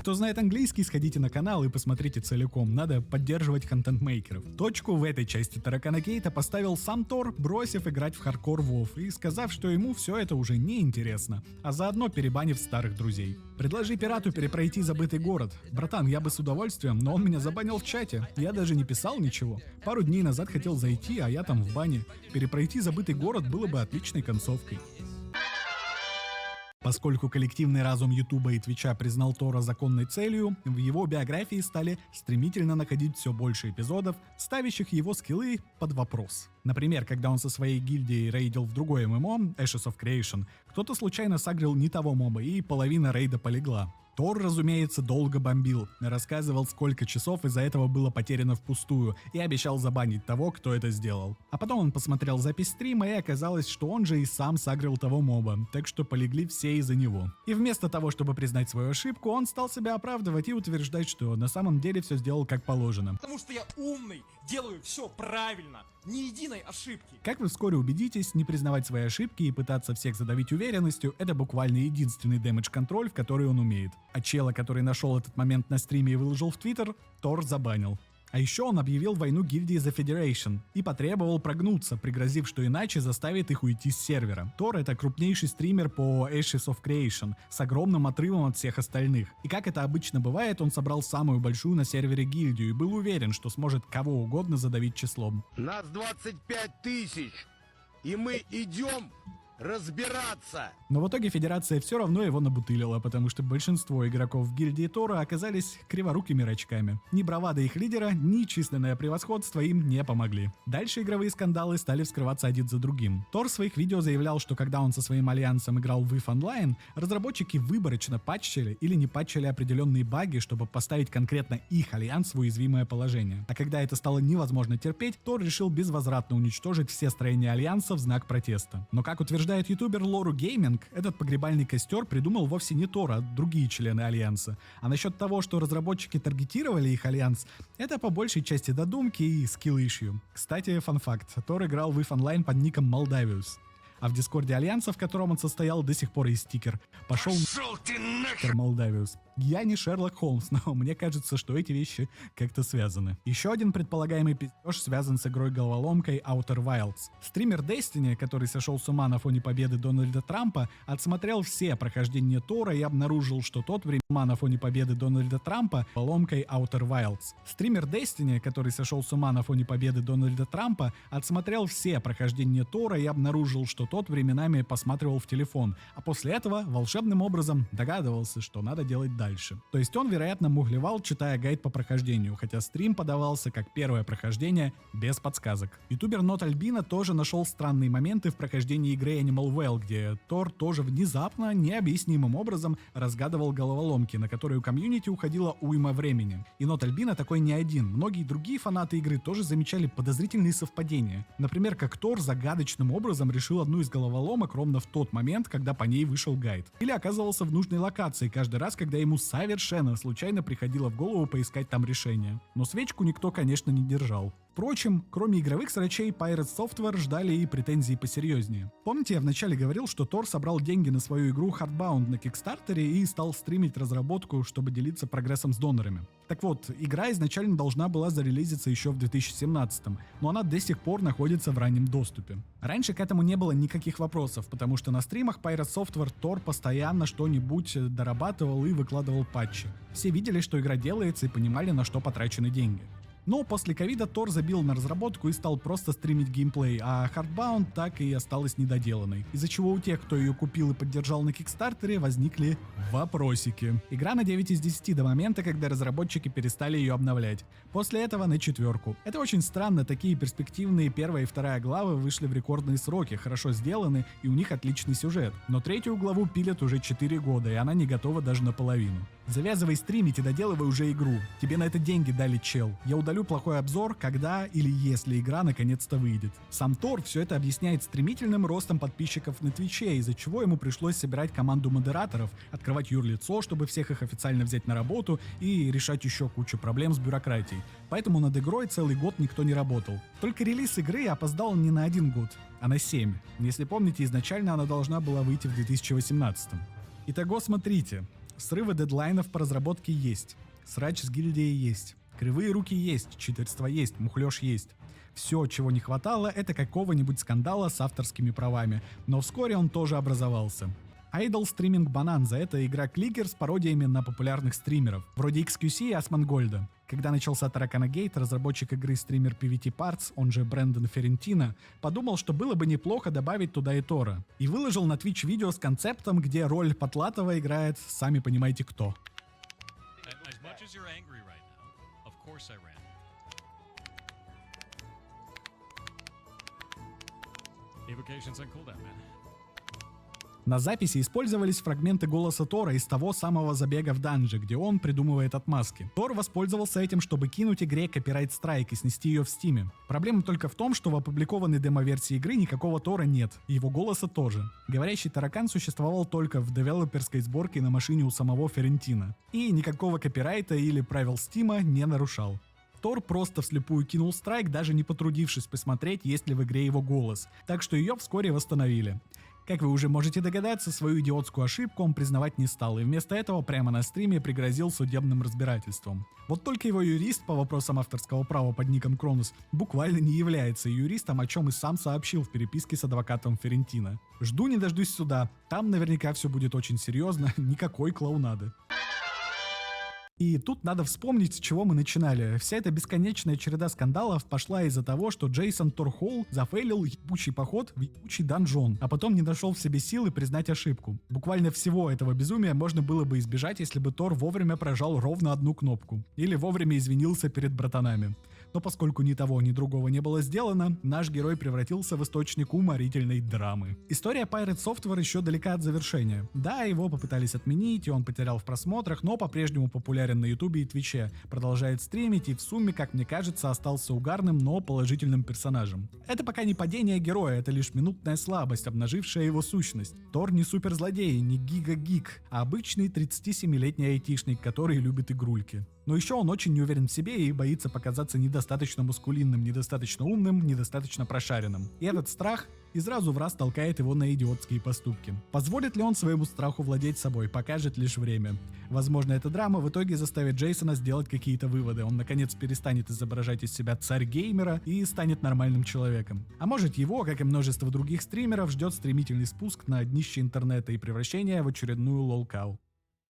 Кто знает английский, сходите на канал и посмотрите целиком. Надо поддерживать контент-мейкеров. Точку в этой части Таракана Кейта поставил сам Тор, бросив играть в хардкор WoW и сказав, что ему все это уже не интересно, а заодно перебанив старых друзей. Предложи пирату перепройти забытый город. Братан, я бы с удовольствием, но он меня забанил в чате. Я даже не писал ничего. Пару дней назад хотел зайти, а я там в бане. Перепройти забытый город было бы отличной концовкой. Поскольку коллективный разум Ютуба и Твича признал Тора законной целью, в его биографии стали стремительно находить все больше эпизодов, ставящих его скиллы под вопрос. Например, когда он со своей гильдией рейдил в другой ММО, Ashes of Creation, кто-то случайно сагрил не того моба, и половина рейда полегла. Тор, разумеется, долго бомбил, рассказывал, сколько часов из-за этого было потеряно впустую, и обещал забанить того, кто это сделал. А потом он посмотрел запись стрима, и оказалось, что он же и сам сагрил того моба, так что полегли все из-за него. И вместо того, чтобы признать свою ошибку, он стал себя оправдывать и утверждать, что на самом деле все сделал как положено. Потому что я умный, делаю все правильно, ни единой ошибки. Как вы вскоре убедитесь, не признавать свои ошибки и пытаться всех задавить уверенностью — это буквально единственный дэмэдж-контроль, в который он умеет. А чела, который нашел этот момент на стриме и выложил в Твиттер, Тор забанил. А еще он объявил войну гильдии The Federation и потребовал прогнуться, пригрозив, что иначе заставит их уйти с сервера. Тор — это крупнейший стример по Ashes of Creation, с огромным отрывом от всех остальных. И как это обычно бывает, он собрал самую большую на сервере гильдию и был уверен, что сможет кого угодно задавить числом. Нас 25 000, и мы идем разбираться. Но в итоге Федерация все равно его набутылила, потому что большинство игроков в гильдии Тора оказались криворукими рачками. Ни бравада их лидера, ни численное превосходство им не помогли. Дальше игровые скандалы стали вскрываться один за другим. Тор в своих видео заявлял, что когда он со своим альянсом играл в WoW Online, разработчики выборочно патчили или не патчили определенные баги, чтобы поставить конкретно их альянс в уязвимое положение. А когда это стало невозможно терпеть, Тор решил безвозвратно уничтожить все строения альянса в знак протеста. Но как утверждает ютубер Лору Гейминг, этот погребальный костер придумал вовсе не Тор, а другие члены Альянса. А насчет того, что разработчики таргетировали их Альянс, это по большей части додумки и скилл-ишью. Кстати, фан-факт, Тор играл в WoW Online под ником Moldavius. А в дискорде Альянса, в котором он состоял, до сих пор есть стикер «Пошел ты нахер!» Молдавиус. Я не Шерлок Холмс, но мне кажется, что эти вещи как-то связаны. Еще один предполагаемый пиздеж связан с игрой-головоломкой Outer Wilds. Стример Destiny, который сошел с ума на фоне победы Дональда Трампа, отсмотрел все прохождения Тора и обнаружил, что тот времена на фоне победы Дональда Трампа головоломкой Outer Wilds. Стример Destiny, который сошел с ума на фоне победы Дональда Трампа, отсмотрел все прохождения Тора и обнаружил, что тот временами посматривал в телефон, а после этого волшебным образом догадывался, что надо делать дальше. То есть он, вероятно, мухлевал, читая гайд по прохождению, хотя стрим подавался как первое прохождение без подсказок. Ютубер Not Albino тоже нашел странные моменты в прохождении игры Animal Well, где Тор тоже внезапно, необъяснимым образом разгадывал головоломки, на которые у комьюнити уходило уйма времени. И Not Albino такой не один. Многие другие фанаты игры тоже замечали подозрительные совпадения. Например, как Тор загадочным образом решил одну из головоломок ровно в тот момент, когда по ней вышел гайд. Или оказывался в нужной локации каждый раз, когда ему совершенно случайно приходило в голову поискать там решение. Но свечку никто, конечно, не держал. Впрочем, кроме игровых срачей, Pirate Software ждали и претензии посерьезнее. Помните, я вначале говорил, что Тор собрал деньги на свою игру Hardbound на Кикстартере и стал стримить разработку, чтобы делиться прогрессом с донорами? Так вот, игра изначально должна была зарелизиться еще в 2017, но она до сих пор находится в раннем доступе. Раньше к этому не было никаких вопросов, потому что на стримах Pirate Software Тор постоянно что-нибудь дорабатывал и выкладывал патчи. Все видели, что игра делается, и понимали, на что потрачены деньги. Но после ковида Тор забил на разработку и стал просто стримить геймплей, а Hardbound так и осталась недоделанной. Из-за чего у тех, кто ее купил и поддержал на Кикстартере, возникли вопросики. Игра на 9 из 10 до момента, когда разработчики перестали ее обновлять. После этого на 4. Это очень странно, такие перспективные первая и вторая главы вышли в рекордные сроки, хорошо сделаны и у них отличный сюжет. Но третью главу пилят уже 4 года, и она не готова даже наполовину. Завязывай стримить и доделывай уже игру. Тебе на это деньги дали, чел. Я удалю плохой обзор, когда или если игра наконец-то выйдет. Сам Тор все это объясняет стремительным ростом подписчиков на Твиче, из-за чего ему пришлось собирать команду модераторов, открывать юрлицо, чтобы всех их официально взять на работу и решать еще кучу проблем с бюрократией. Поэтому над игрой целый год никто не работал. Только релиз игры опоздал не на 1 год, а на 7. Если помните, изначально она должна была выйти в 2018. Итого смотрите. Срывы дедлайнов по разработке есть. Срач с гильдией есть. Кривые руки есть, читерство есть, мухлёж есть. Все, чего не хватало, это какого-нибудь скандала с авторскими правами. Но вскоре он тоже образовался. Idle Streaming Bonanza — это игра-кликер с пародиями на популярных стримеров, вроде XQC и Асмангольда. Когда начался Тараканагейт, разработчик игры стример PVT Parts, он же Брэндон Ферентино, подумал, что было бы неплохо добавить туда и Тора. И выложил на Twitch видео с концептом, где роль Потлатова играет сами понимаете кто. На записи использовались фрагменты голоса Тора из того самого забега в данже, где он придумывает отмазки. Тор воспользовался этим, чтобы кинуть игре копирайт-страйк и снести ее в стиме. Проблема только в том, что в опубликованной демо-версии игры никакого Тора нет, и его голоса тоже. Говорящий таракан существовал только в девелоперской сборке на машине у самого Ферентино. И никакого копирайта или правил стима не нарушал. Тор просто вслепую кинул страйк, даже не потрудившись посмотреть, есть ли в игре его голос, так что ее вскоре восстановили. Как вы уже можете догадаться, свою идиотскую ошибку он признавать не стал, и вместо этого прямо на стриме пригрозил судебным разбирательством. Вот только его юрист по вопросам авторского права под ником Кронос буквально не является юристом, о чем и сам сообщил в переписке с адвокатом Ферентино. Жду не дождусь суда, там наверняка все будет очень серьезно, никакой клоунады. И тут надо вспомнить, с чего мы начинали. Вся эта бесконечная череда скандалов пошла из-за того, что Джейсон Торхолл зафейлил ебучий поход в ебучий данжон, а потом не нашел в себе силы признать ошибку. Буквально всего этого безумия можно было бы избежать, если бы Тор вовремя прожал ровно одну кнопку. Или вовремя извинился перед братанами. Но поскольку ни того, ни другого не было сделано, наш герой превратился в источник уморительной драмы. История Pirate Software еще далека от завершения. Да, его попытались отменить, и он потерял в просмотрах, но по-прежнему популярен на Ютубе и Твиче, продолжает стримить и в сумме, как мне кажется, остался угарным, но положительным персонажем. Это пока не падение героя, это лишь минутная слабость, обнажившая его сущность. Тор не суперзлодей, не гига-гик, а обычный 37-летний айтишник, который любит игрульки. Но еще он очень не уверен в себе и боится показаться недостаточно мускулинным, недостаточно умным, недостаточно прошаренным. И этот страх и сразу в раз толкает его на идиотские поступки. Позволит ли он своему страху владеть собой, покажет лишь время. Возможно, эта драма в итоге заставит Джейсона сделать какие-то выводы. Он наконец перестанет изображать из себя царь-геймера и станет нормальным человеком. А может, его, как и множество других стримеров, ждет стремительный спуск на днище интернета и превращение в очередную лолкау.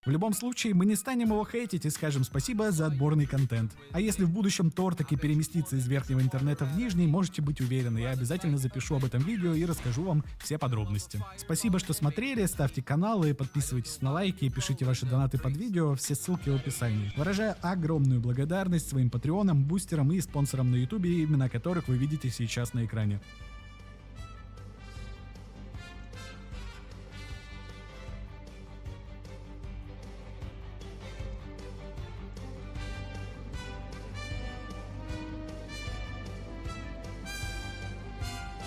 В любом случае, мы не станем его хейтить и скажем спасибо за отборный контент. А если в будущем Тор таки переместится из верхнего интернета в нижний, можете быть уверены, я обязательно запишу об этом видео и расскажу вам все подробности. Спасибо, что смотрели, ставьте каналы, подписывайтесь на лайки и пишите ваши донаты под видео, все ссылки в описании. Выражаю огромную благодарность своим патреонам, бустерам и спонсорам на ютубе, имена которых вы видите сейчас на экране.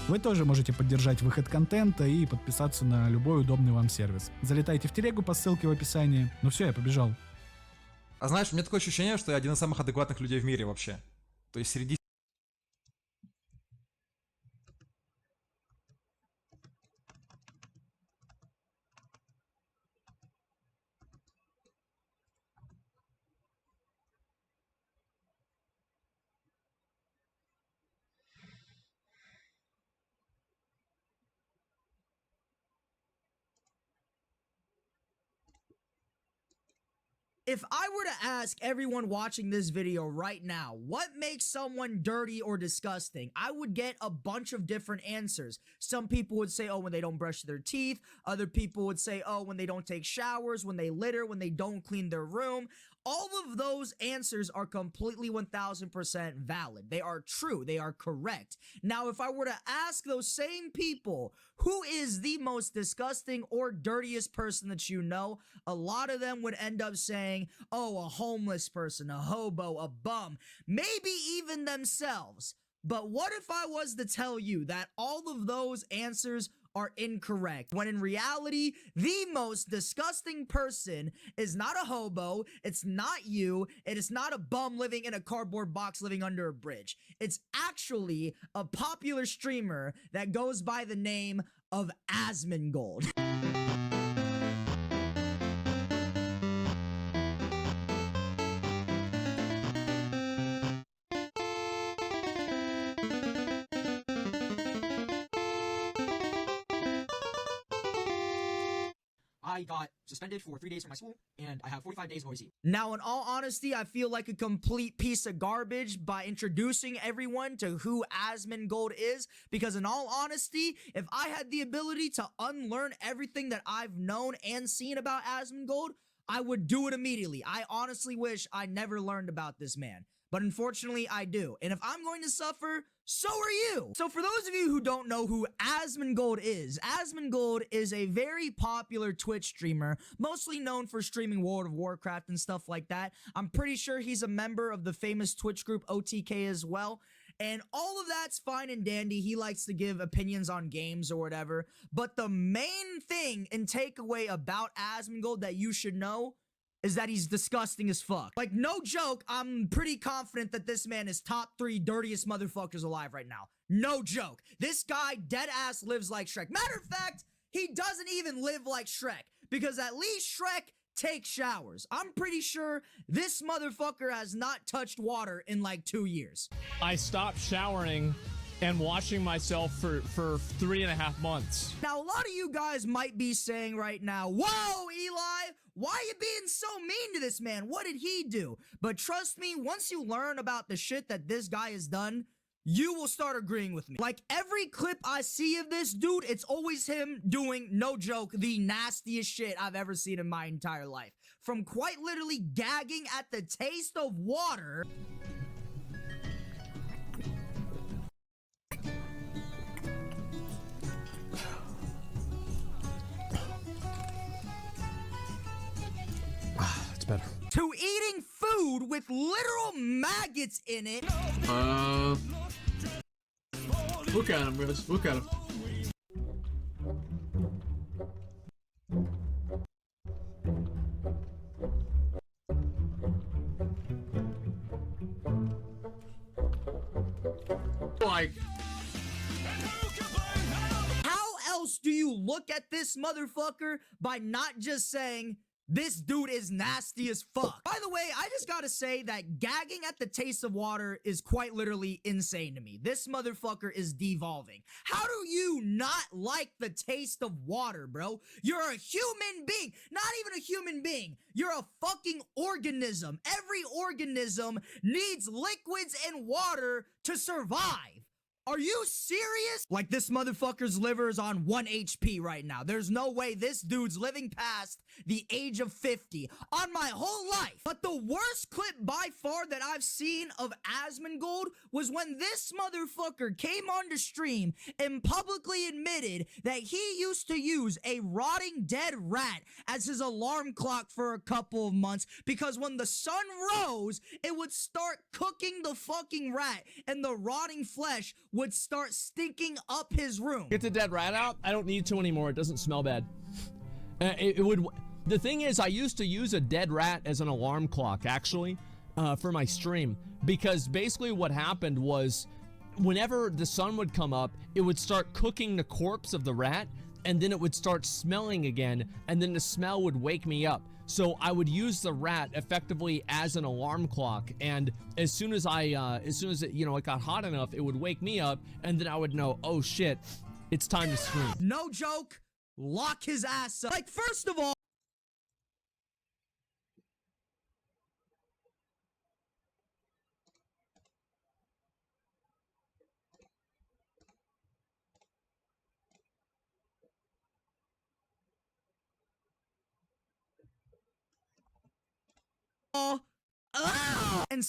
Вы тоже можете поддержать выход контента и подписаться на любой удобный вам сервис. Залетайте в телегу по ссылке в описании. Ну все, я побежал. А знаешь, у меня такое ощущение, что я один из самых адекватных людей в мире вообще. То есть среди... If I were to ask everyone watching this video right now, what makes someone dirty or disgusting, I would get a bunch of different answers. Some people would say, oh, when they don't brush their teeth. Other people would say, oh, when they don't take showers, when they litter, when they don't clean their room. All of those answers are completely 1000% valid. They are true. They are correct. Now, if I were to ask those same people, who is the most disgusting or dirtiest person that you know, a lot of them would end up saying, oh, a homeless person, a hobo, a bum, maybe even themselves. But what if I was to tell you that all of those answers are incorrect, when in reality, the most disgusting person is not a hobo, it's not you, it is not a bum living in a cardboard box living under a bridge. It's actually a popular streamer that goes by the name of Asmongold. I got suspended for 3 days from my school, and I have 45 days of OIC. Now, in all honesty, I feel like a complete piece of garbage by introducing everyone to who Asmongold is, because in all honesty, if I had the ability to unlearn everything that I've known and seen about Asmongold, I would do it immediately. I honestly wish I never learned about this man. But unfortunately, I do. And if I'm going to suffer, so are you. So for those of you who don't know who Asmongold is a very popular Twitch streamer, mostly known for streaming World of Warcraft and stuff like that. I'm pretty sure he's a member of the famous Twitch group OTK as well. And all of that's fine and dandy. He likes to give opinions on games or whatever. But the main thing and takeaway about Asmongold that you should know is that he's disgusting as fuck. Like, no joke, I'm pretty confident that this man is top 3 dirtiest motherfuckers alive right now. No joke. This guy dead ass lives like Shrek. Matter of fact, he doesn't even live like Shrek, because at least Shrek takes showers. I'm pretty sure this motherfucker has not touched water in like 2 years. I stopped showering and washing myself for 3.5 months. Now, a lot of you guys might be saying right now, whoa, Eli, why are you being so mean to this man? What did he do? But trust me, once you learn about the shit that this guy has done, you will start agreeing with me. Like, every clip I see of this dude, it's always him doing, no joke, the nastiest shit I've ever seen in my entire life. From quite literally gagging at the taste of water It's better. to eating food with literal maggots in it. Look at him, guys. Look at him. Like, else do you look at this motherfucker by not just saying, this dude is nasty as fuck? By the way, I just gotta say that gagging at the taste of water is quite literally insane to me. This motherfucker is devolving. How do you not like the taste of water, bro? You're a human being. Not even a human being. You're a fucking organism. Every organism needs liquids and water to survive. Are you serious? Like, this motherfucker's liver is on 1 HP right now. There's no way this dude's living past the age of 50 on my whole life. But the worst clip by far that I've seen of Asmongold was when this motherfucker came onto stream and publicly admitted that he used to use a rotting dead rat as his alarm clock for a couple of months because when the sun rose, it would start cooking the fucking rat and the rotting flesh would start stinking up his room. Get the dead rat out. I don't need to anymore. It doesn't smell bad. The thing is, I used to use a dead rat as an alarm clock, actually, for my stream, because basically what happened was whenever the sun would come up, it would start cooking the corpse of the rat, and then it would start smelling again, and then the smell would wake me up. So I would use the rat effectively as an alarm clock, and as soon as it, you know, it got hot enough, it would wake me up, and then I would know, oh shit, it's time to stream. No joke. Lock his ass up. Like, first of all, and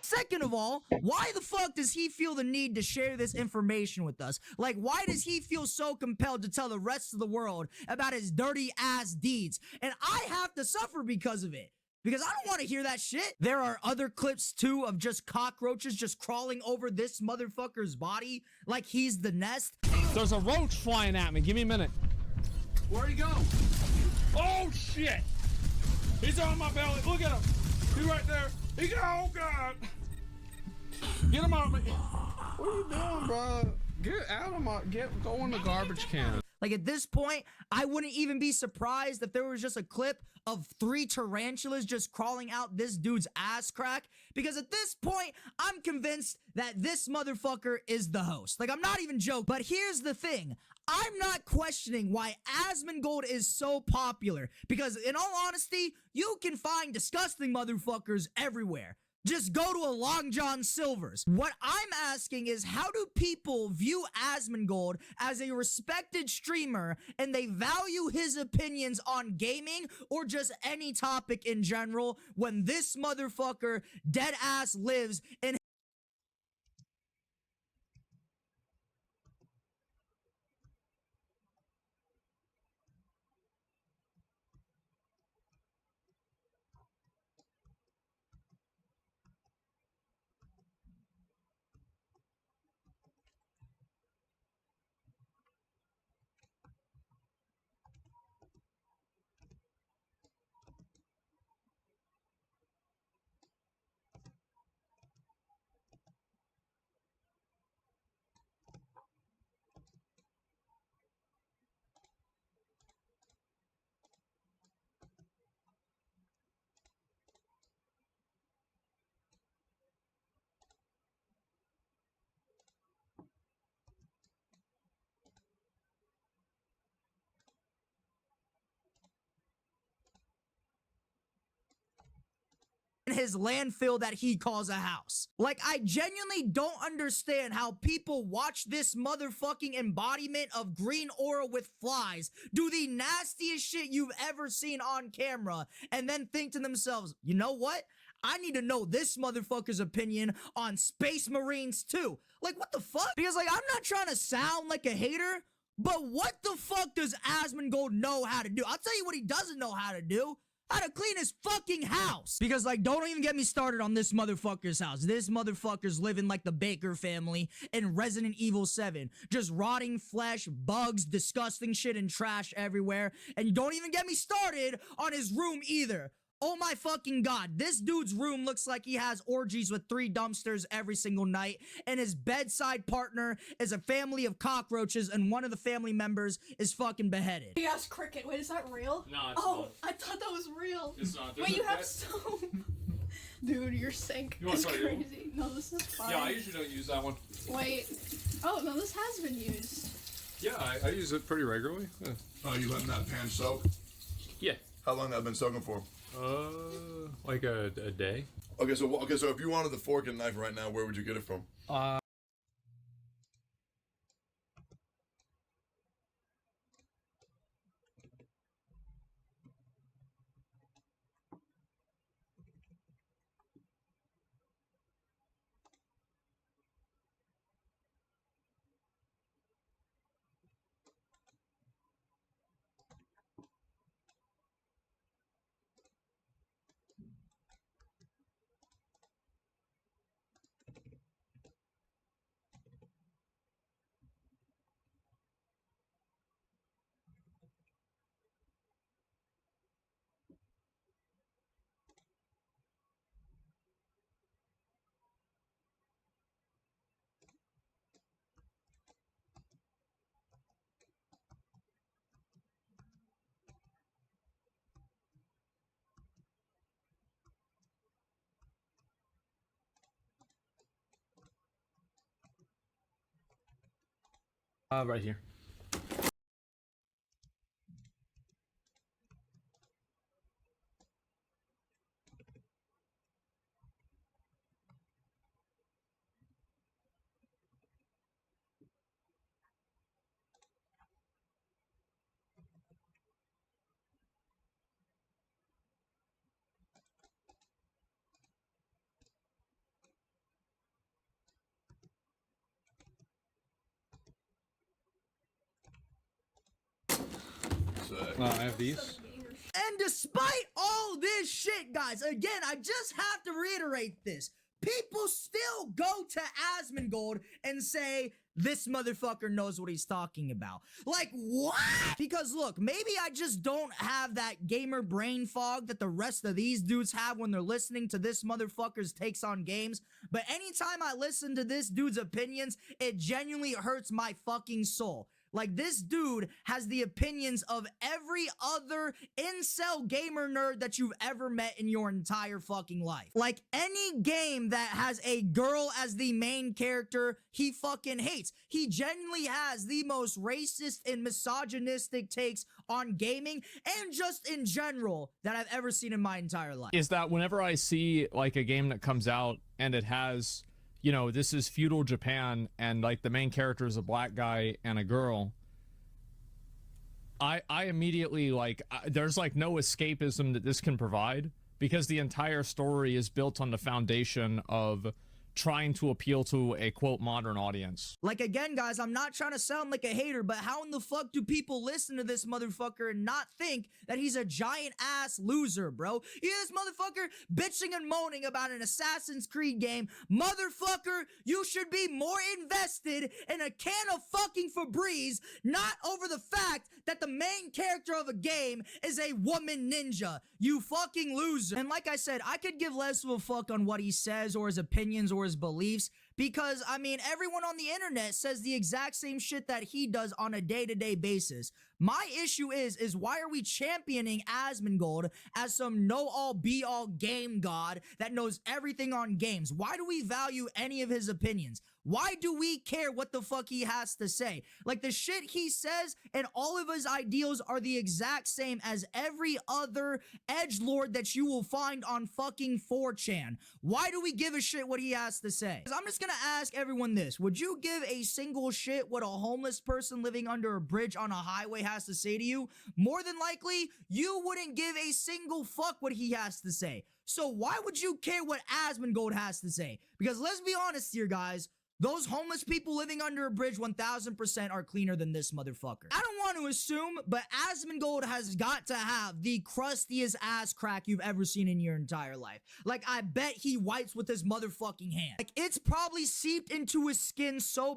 Second of all, why the fuck does he feel the need to share this information with us? Like, why does he feel so compelled to tell the rest of the world about his dirty ass deeds? And I have to suffer because of it. Because I don't want to hear that shit. There are other clips too of just cockroaches just crawling over this motherfucker's body like he's the nest. There's a roach flying at me. Give me a minute. Where'd he go? Oh shit! He's on my belly. Look at him. He's right there. He got. Oh god! Get him out of me. What are you doing, bro? Get out of my. Go in the garbage can. Like at this point, I wouldn't even be surprised if there was just a clip of 3 tarantulas just crawling out this dude's ass crack. Because at this point, I'm convinced that this motherfucker is the host. Like, I'm not even joking. But here's the thing. I'm not questioning why Asmongold is so popular. Because in all honesty, you can find disgusting motherfuckers everywhere. Just go to a Long John Silver's. What I'm asking is, how do people view Asmongold as a respected streamer and they value his opinions on gaming or just any topic in general when this motherfucker dead ass lives in his landfill that he calls a house. Like, I genuinely don't understand how people watch this motherfucking embodiment of green aura with flies do the nastiest shit you've ever seen on camera and then think to themselves, you know what? I need to know this motherfucker's opinion on Space Marines too. Like, what the fuck? Because, like, I'm not trying to sound like a hater, but what the fuck does Asmongold know how to do? I'll tell you what he doesn't know how to do. How to clean his fucking house. Because, like, don't even get me started on this motherfucker's house. This motherfucker's living like the Baker family in Resident Evil 7. Just rotting flesh, bugs, disgusting shit, and trash everywhere. And don't even get me started on his room either. Oh my fucking god, this dude's room looks like he has orgies with 3 dumpsters every single night, and his bedside partner is a family of cockroaches, and one of the family members is fucking beheaded. Big ass cricket. Wait, is that real? No, it's oh, not. I thought that was real. It's not. Wait, you have soap. Dude, your sink You want is to try your own? crazy. No, this is fine. Yeah, I usually don't use that one. Wait. Oh, no, this has been used. Yeah, I use it pretty regularly. Yeah. Oh, you letting that pan soak? Yeah. How long that been soaking for? Like a day. Okay, so if you wanted the fork and knife right now, where would you get it from? Right here. I have these. And despite all this shit, guys, again, I just have to reiterate this. People still go to Asmongold and say, this motherfucker knows what he's talking about. Like, what? Because look, maybe I just don't have that gamer brain fog that the rest of these dudes have when they're listening to this motherfucker's takes on games. But anytime I listen to this dude's opinions, it genuinely hurts my fucking soul. Like, this dude has the opinions of every other incel gamer nerd that you've ever met in your entire fucking life. Like, any game that has a girl as the main character, he fucking hates. He genuinely has the most racist and misogynistic takes on gaming and just in general that I've ever seen in my entire life. Is that whenever I see like a game that comes out and it has, you know, this is feudal Japan and like the main character is a black guy and a girl, I immediately like, there's like no escapism that this can provide, because the entire story is built on the foundation of trying to appeal to a quote modern audience. Like, again, guys, I'm not trying to sound like a hater, but how in the fuck do people listen to this motherfucker and not think that he's a giant ass loser, bro? You hear this motherfucker bitching and moaning about an Assassin's Creed game. Motherfucker, you should be more invested in a can of fucking Febreze, not over the fact that the main character of a game is a woman ninja. You fucking loser. And like I said, I could give less of a fuck on what he says or his opinions or his beliefs, because I mean, everyone on the internet says the exact same shit that he does on a day-to-day basis. My issue is why are we championing Asmongold as some know-all be-all game god that knows everything on games? Why do we value any of his opinions? Why do we care what the fuck he has to say? Like, the shit he says and all of his ideals are the exact same as every other edgelord that you will find on fucking 4chan. Why do we give a shit what he has to say? 'Cause I'm just gonna ask everyone this. Would you give a single shit what a homeless person living under a bridge on a highway has to say to you? More than likely, you wouldn't give a single fuck what he has to say. So why would you care what Asmongold has to say? Because let's be honest here, guys. Those homeless people living under a bridge 1000% are cleaner than this motherfucker. I don't want to assume, but Asmongold has got to have the crustiest ass crack you've ever seen in your entire life. Like, I bet he wipes with his motherfucking hand. Like, it's probably seeped into his skin so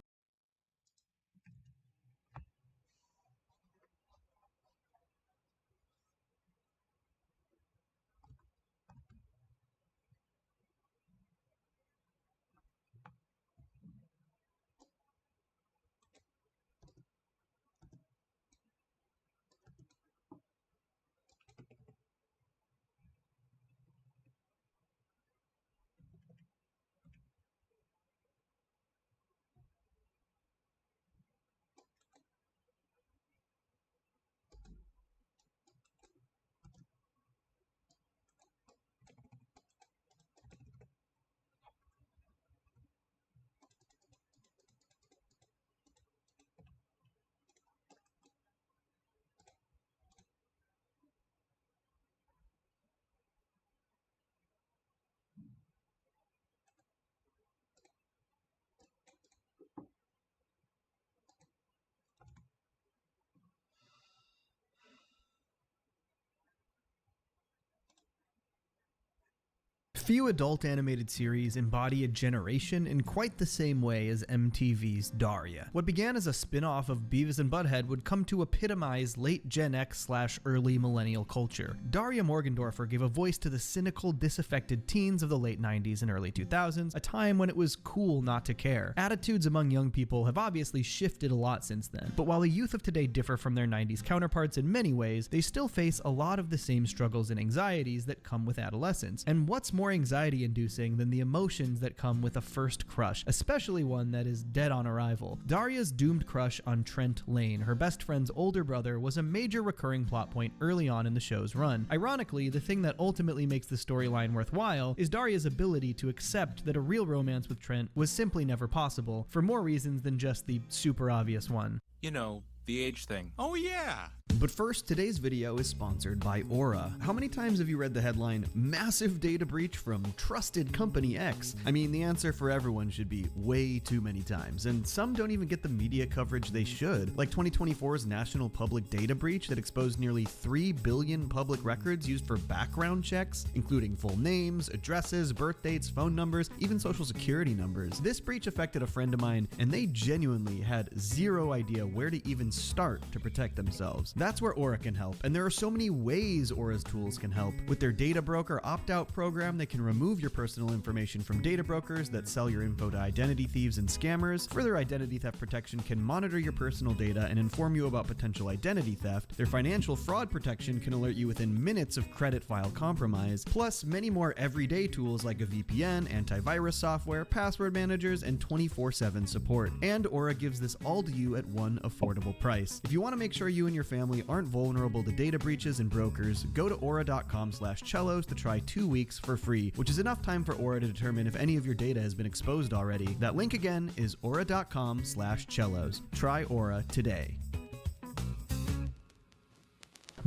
Few adult animated series embody a generation in quite the same way as MTV's Daria. What began as a spin-off of Beavis and Butthead would come to epitomize late Gen X/early millennial culture. Daria Morgendorffer gave a voice to the cynical, disaffected teens of the late 90s and early 2000s, a time when it was cool not to care. Attitudes among young people have obviously shifted a lot since then, but while the youth of today differ from their 90s counterparts in many ways, they still face a lot of the same struggles and anxieties that come with adolescence. And what's more anxiety-inducing than the emotions that come with a first crush, especially one that is dead on arrival. Daria's doomed crush on Trent Lane, her best friend's older brother, was a major recurring plot point early on in the show's run. Ironically, the thing that ultimately makes the storyline worthwhile is Daria's ability to accept that a real romance with Trent was simply never possible, for more reasons than just the super obvious one. You know, the age thing. Oh yeah! But first, today's video is sponsored by Aura. How many times have you read the headline, "Massive data breach from trusted company X"? I mean, the answer for everyone should be way too many times, and some don't even get the media coverage they should, like 2024's National Public Data Breach that exposed nearly 3 billion public records used for background checks, including full names, addresses, birth dates, phone numbers, even social security numbers. This breach affected a friend of mine, and they genuinely had zero idea where to even start to protect themselves. That's where Aura can help, and there are so many ways Aura's tools can help. With their data broker opt-out program, they can remove your personal information from data brokers that sell your info to identity thieves and scammers. Further identity theft protection can monitor your personal data and inform you about potential identity theft. Their financial fraud protection can alert you within minutes of credit file compromise, plus many more everyday tools like a VPN, antivirus software, password managers, and 24/7 support. And Aura gives this all to you at one affordable price. If you want to make sure you and your family aren't vulnerable to data breaches and brokers, go to aura.com/cellos to try 2 weeks for free, which is enough time for Aura to determine if any of your data has been exposed already. That link again is aura.com/cellos. Try Aura today.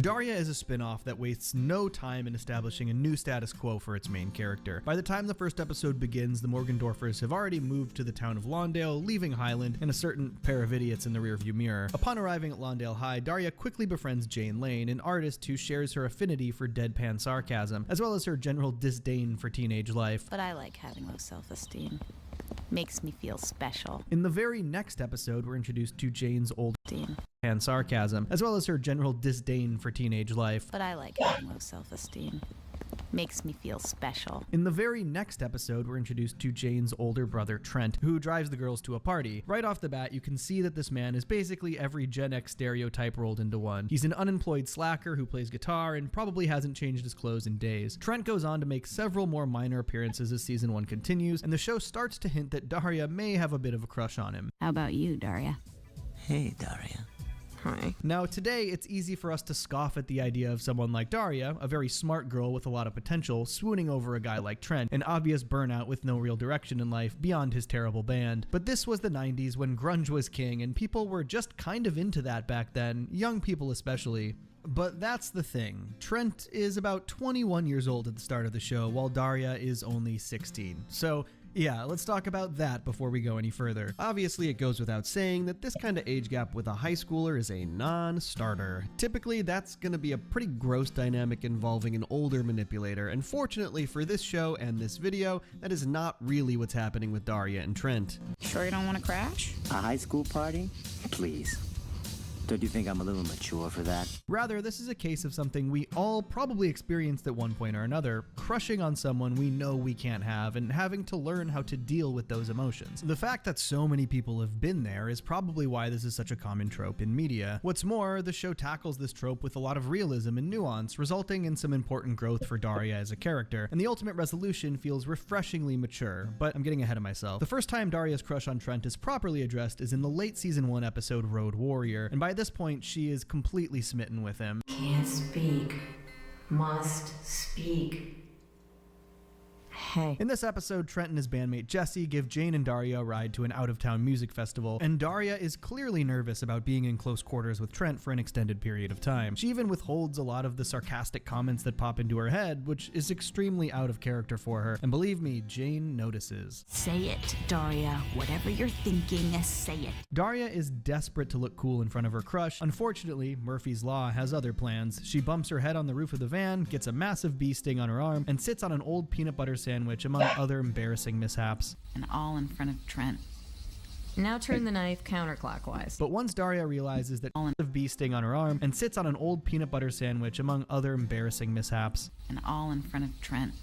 Daria is a spin-off that wastes no time in establishing a new status quo for its main character. By the time the first episode begins, the Morgendorfers have already moved to the town of Lawndale, leaving Highland and a certain pair of idiots in the rearview mirror. Upon arriving at Lawndale High, Daria quickly befriends Jane Lane, an artist who shares her affinity for deadpan sarcasm, as well as her general disdain for teenage life. But I like having low self-esteem. Makes me feel special. In the very next episode, we're introduced to Jane's old and sarcasm, as well as her general disdain for teenage life. But I like having low self-esteem. Makes me feel special. In the very next episode, we're introduced to Jane's older brother, Trent, who drives the girls to a party. Right off the bat, you can see that this man is basically every Gen X stereotype rolled into one. He's an unemployed slacker who plays guitar and probably hasn't changed his clothes in days. Trent goes on to make several more minor appearances as season 1 continues, and the show starts to hint that Daria may have a bit of a crush on him. How about you, Daria? Hey, Daria. Hi. Now, today, it's easy for us to scoff at the idea of someone like Daria, a very smart girl with a lot of potential, swooning over a guy like Trent, an obvious burnout with no real direction in life beyond his terrible band. But this was the 90s when grunge was king, and people were just kind of into that back then, young people especially. But that's the thing. Trent is about 21 years old at the start of the show, while Daria is only 16. So, yeah, let's talk about that before we go any further. Obviously, it goes without saying that this kind of age gap with a high schooler is a non-starter. Typically, that's gonna be a pretty gross dynamic involving an older manipulator, and fortunately for this show and this video, that is not really what's happening with Daria and Trent. Sure you don't want to crash? A high school party? Please. Don't you think I'm a little mature for that? Rather, this is a case of something we all probably experienced at one point or another, crushing on someone we know we can't have and having to learn how to deal with those emotions. The fact that so many people have been there is probably why this is such a common trope in media. What's more, the show tackles this trope with a lot of realism and nuance, resulting in some important growth for Daria as a character, and the ultimate resolution feels refreshingly mature, but I'm getting ahead of myself. The first time Daria's crush on Trent is properly addressed is in the late season 1 episode Road Warrior, and by this point she is completely smitten with him. Can't speak. Must speak. Hey. In this episode, Trent and his bandmate Jesse give Jane and Daria a ride to an out-of-town music festival, and Daria is clearly nervous about being in close quarters with Trent for an extended period of time. She even withholds a lot of the sarcastic comments that pop into her head, which is extremely out of character for her, and believe me, Jane notices. Say it, Daria. Whatever you're thinking, say it. Daria is desperate to look cool in front of her crush. Unfortunately, Murphy's Law has other plans. She bumps her head on the roof of the van, gets a massive bee sting on her arm, and sits on an old peanut butter sandwich, among other embarrassing mishaps. And all in front of Trent. Now turn the knife counterclockwise. But once Daria realizes that a bee sting on her arm and sits on an old peanut butter sandwich, among other embarrassing mishaps. And all in front of Trent.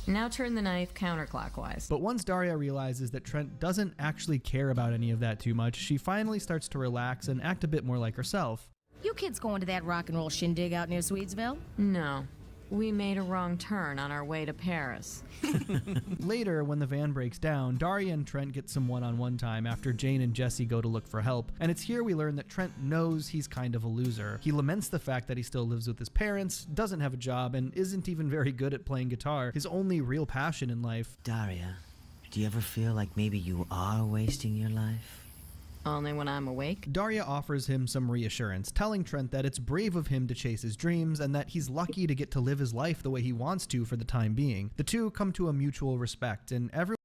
Now turn the knife counterclockwise. But once Daria realizes that Trent doesn't actually care about any of that too much, she finally starts to relax and act a bit more like herself. You kids going to that rock and roll shindig out near Swedesville? No. We made a wrong turn on our way to Paris. Later, when the van breaks down, Daria and Trent get some one-on-one time after Jane and Jesse go to look for help, and it's here we learn that Trent knows he's kind of a loser. He laments the fact that he still lives with his parents, doesn't have a job, and isn't even very good at playing guitar, his only real passion in life. Daria, do you ever feel like maybe you are wasting your life? Only when I'm awake? Daria offers him some reassurance, telling Trent that it's brave of him to chase his dreams and that he's lucky to get to live his life the way he wants to for the time being. The two come to a mutual respect, and everyone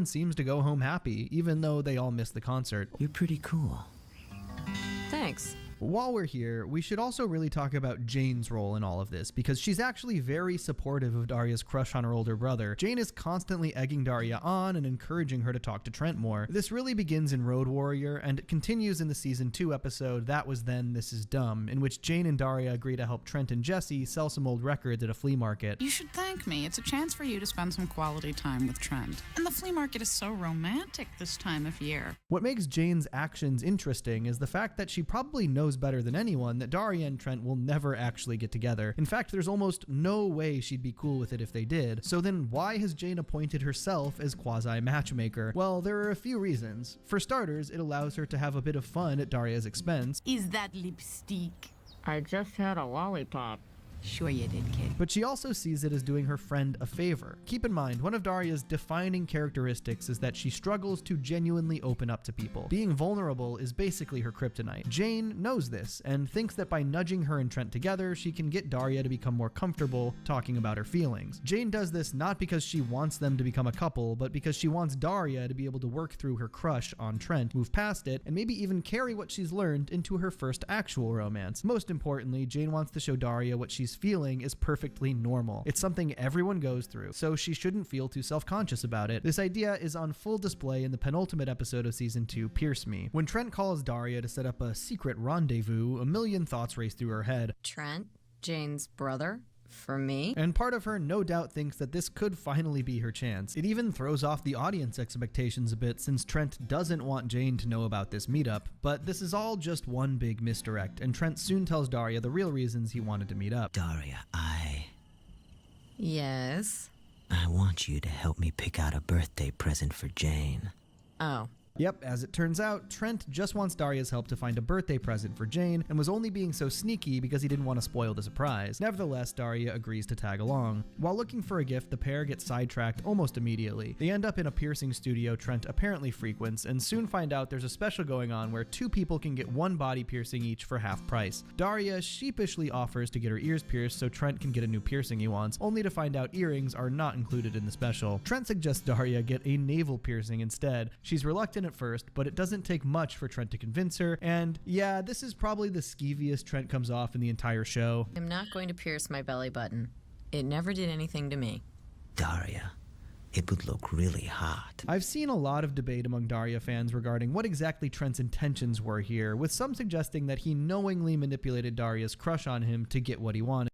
seems to go home happy, even though they all miss the concert. You're pretty cool. Thanks. While we're here, we should also really talk about Jane's role in all of this, because she's actually very supportive of Daria's crush on her older brother. Jane is constantly egging Daria on and encouraging her to talk to Trent more. This really begins in Road Warrior, and it continues in the Season 2 episode, That Was Then, This Is Dumb, in which Jane and Daria agree to help Trent and Jesse sell some old records at a flea market. You should thank me. It's a chance for you to spend some quality time with Trent. And the flea market is so romantic this time of year. What makes Jane's actions interesting is the fact that she probably knows better than anyone that Daria and Trent will never actually get together. In fact, there's almost no way she'd be cool with it if they did. So then why has Jane appointed herself as quasi-matchmaker? Well, there are a few reasons. For starters, it allows her to have a bit of fun at Daria's expense. Is that lipstick? I just had a lollipop. Sure you did, kid. But she also sees it as doing her friend a favor. Keep in mind, one of Daria's defining characteristics is that she struggles to genuinely open up to people. Being vulnerable is basically her kryptonite. Jane knows this and thinks that by nudging her and Trent together, she can get Daria to become more comfortable talking about her feelings. Jane does this not because she wants them to become a couple, but because she wants Daria to be able to work through her crush on Trent, move past it, and maybe even carry what she's learned into her first actual romance. Most importantly, Jane wants to show Daria what she's feeling is perfectly normal. It's something everyone goes through, so she shouldn't feel too self-conscious about it. This idea is on full display in the penultimate episode of Season 2, Pierce Me. When Trent calls Daria to set up a secret rendezvous, a million thoughts race through her head. Trent? Jane's brother? For me? And part of her no doubt thinks that this could finally be her chance. It even throws off the audience expectations a bit, since Trent doesn't want Jane to know about this meetup. But this is all just one big misdirect, and Trent soon tells Daria the real reasons he wanted to meet up. Daria, Yes? I want you to help me pick out a birthday present for Jane. Oh. Yep, as it turns out, Trent just wants Daria's help to find a birthday present for Jane and was only being so sneaky because he didn't want to spoil the surprise. Nevertheless, Daria agrees to tag along. While looking for a gift, the pair get sidetracked almost immediately. They end up in a piercing studio Trent apparently frequents and soon find out there's a special going on where two people can get one body piercing each for half price. Daria sheepishly offers to get her ears pierced so Trent can get a new piercing he wants, only to find out earrings are not included in the special. Trent suggests Daria get a navel piercing instead. She's reluctant at first, but it doesn't take much for Trent to convince her, and yeah, this is probably the skeeviest Trent comes off in the entire show. I'm not going to pierce my belly button. It never did anything to me. Daria, it would look really hot. I've seen a lot of debate among Daria fans regarding what exactly Trent's intentions were here, with some suggesting that he knowingly manipulated Daria's crush on him to get what he wanted.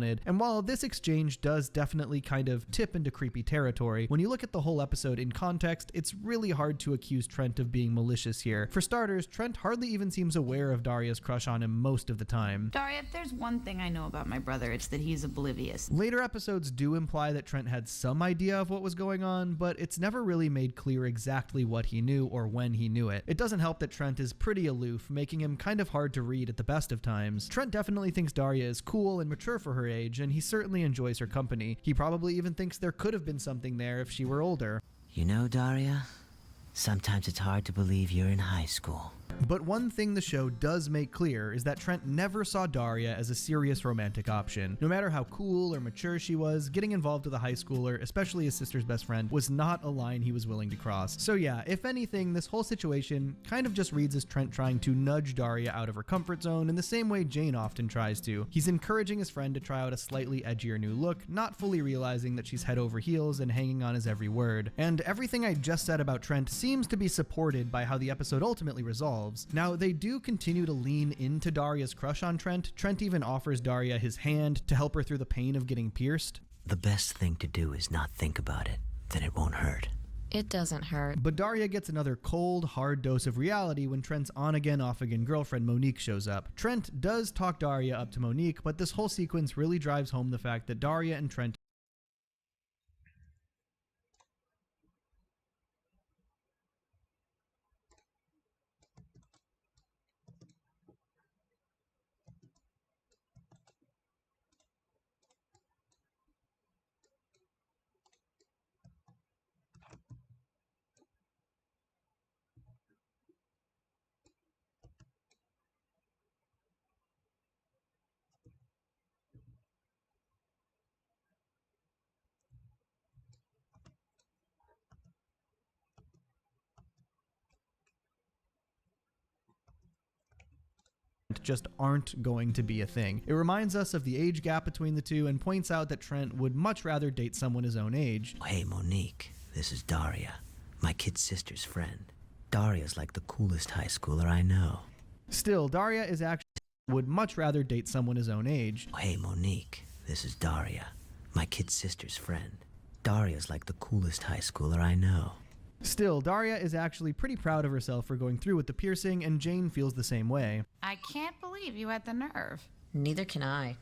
And while this exchange does definitely kind of tip into creepy territory, when you look at the whole episode in context, it's really hard to accuse Trent of being malicious here. For starters, Trent hardly even seems aware of Daria's crush on him most of the time. Daria, if there's one thing I know about my brother, it's that he's oblivious. Later episodes do imply that Trent had some idea of what was going on, but it's never really made clear exactly what he knew or when he knew it. It doesn't help that Trent is pretty aloof, making him kind of hard to read at the best of times. Trent definitely thinks Daria is cool and mature for her age, and he certainly enjoys her company. He probably even thinks there could have been something there if she were older. You know, Daria, sometimes it's hard to believe you're in high school. But one thing the show does make clear is that Trent never saw Daria as a serious romantic option. No matter how cool or mature she was, getting involved with a high schooler, especially his sister's best friend, was not a line he was willing to cross. So yeah, if anything, this whole situation kind of just reads as Trent trying to nudge Daria out of her comfort zone in the same way Jane often tries to. He's encouraging his friend to try out a slightly edgier new look, not fully realizing that she's head over heels and hanging on his every word. And everything I just said about Trent seems to be supported by how the episode ultimately resolves. Now, they do continue to lean into Daria's crush on Trent. Trent even offers Daria his hand to help her through the pain of getting pierced. The best thing to do is not think about it, then it won't hurt. It doesn't hurt. But Daria gets another cold, hard dose of reality when Trent's on-again, off-again girlfriend Monique shows up. Trent does talk Daria up to Monique, but this whole sequence really drives home the fact that Daria and Trent just aren't going to be a thing. It reminds us of the age gap between the two and points out that Trent would much rather date someone his own age. Hey, Monique, this is Daria, my kid sister's friend. Daria's like the coolest high schooler I know. Still, Daria is actually would much rather date someone his own age. Hey, Monique, this is Daria, my kid sister's friend. Daria's like the coolest high schooler I know. Still, Daria is actually pretty proud of herself for going through with the piercing, and Jane feels the same way. I can't believe you had the nerve. Neither can I.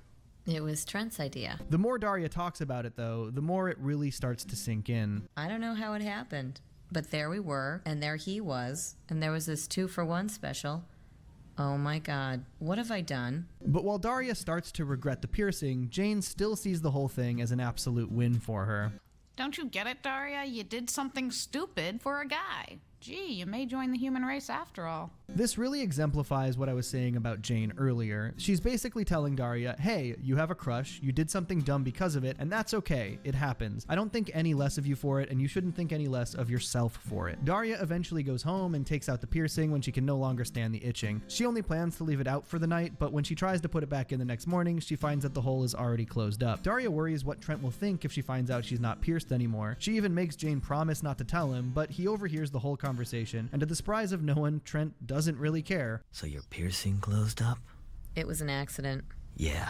It was Trent's idea. The more Daria talks about it, though, the more it really starts to sink in. I don't know how it happened, but there we were, and there he was, and there was this 2-for-1 special. Oh my god, what have I done? But while Daria starts to regret the piercing, Jane still sees the whole thing as an absolute win for her. Don't you get it, Daria? You did something stupid for a guy. Gee, you may join the human race after all. This really exemplifies what I was saying about Jane earlier. She's basically telling Daria, hey, you have a crush, you did something dumb because of it, and that's okay, it happens. I don't think any less of you for it, and you shouldn't think any less of yourself for it. Daria eventually goes home and takes out the piercing when she can no longer stand the itching. She only plans to leave it out for the night, but when she tries to put it back in the next morning, she finds that the hole is already closed up. Daria worries what Trent will think if she finds out she's not pierced anymore. She even makes Jane promise not to tell him, but he overhears the whole conversation, and to the surprise of no one, Trent doesn't really care. So your piercing closed up? It was an accident. Yeah,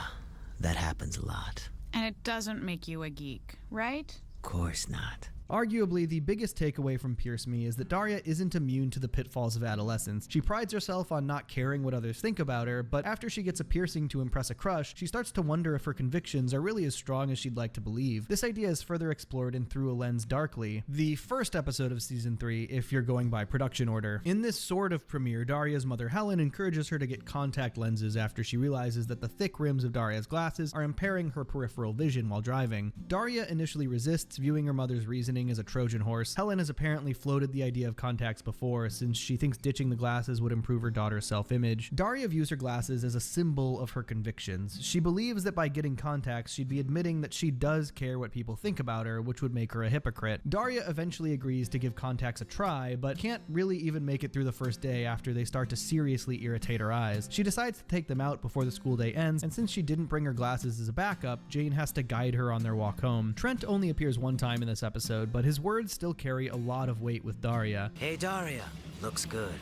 that happens a lot. And it doesn't make you a geek, right? Of course not. Arguably, the biggest takeaway from Pierce Me is that Daria isn't immune to the pitfalls of adolescence. She prides herself on not caring what others think about her, but after she gets a piercing to impress a crush, she starts to wonder if her convictions are really as strong as she'd like to believe. This idea is further explored in Through a Lens Darkly, the first episode of season 3, if you're going by production order. In this sort of premiere, Daria's mother Helen encourages her to get contact lenses after she realizes that the thick rims of Daria's glasses are impairing her peripheral vision while driving. Daria initially resists, viewing her mother's reasoning as a Trojan horse. Helen has apparently floated the idea of contacts before, since she thinks ditching the glasses would improve her daughter's self-image. Daria views her glasses as a symbol of her convictions. She believes that by getting contacts, she'd be admitting that she does care what people think about her, which would make her a hypocrite. Daria eventually agrees to give contacts a try, but can't really even make it through the first day after they start to seriously irritate her eyes. She decides to take them out before the school day ends, and since she didn't bring her glasses as a backup, Jane has to guide her on their walk home. Trent only appears one time in this episode, but his words still carry a lot of weight with Daria. Hey Daria, looks good.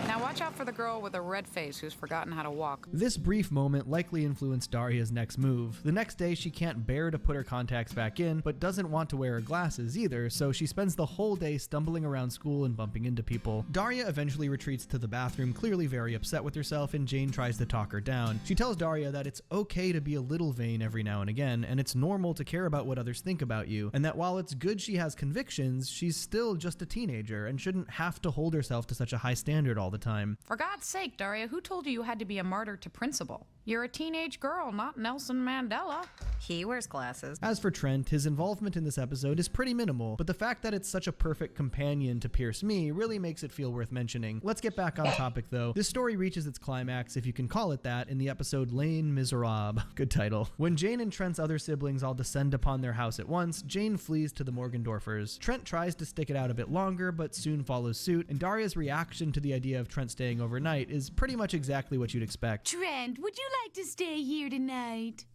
Now watch Watch out for the girl with a red face who's forgotten how to walk. This brief moment likely influenced Daria's next move. The next day, she can't bear to put her contacts back in, but doesn't want to wear her glasses either, so she spends the whole day stumbling around school and bumping into people. Daria eventually retreats to the bathroom, clearly very upset with herself, and Jane tries to talk her down. She tells Daria that it's okay to be a little vain every now and again, and it's normal to care about what others think about you, and that while it's good she has convictions, she's still just a teenager and shouldn't have to hold herself to such a high standard all the time. For God's sake, Daria, who told you had to be a martyr to principle? You're a teenage girl, not Nelson Mandela. He wears glasses. As for Trent, his involvement in this episode is pretty minimal, but the fact that it's such a perfect companion to Pierce Me really makes it feel worth mentioning. Let's get back on topic though. This story reaches its climax, if you can call it that, in the episode Les Miserables. Good title. When Jane and Trent's other siblings all descend upon their house at once, Jane flees to the Morgendorfers. Trent tries to stick it out a bit longer, but soon follows suit, and Daria's reaction to the idea of Trent staying overnight is pretty much exactly what you'd expect. Trent, would you like to stay here tonight?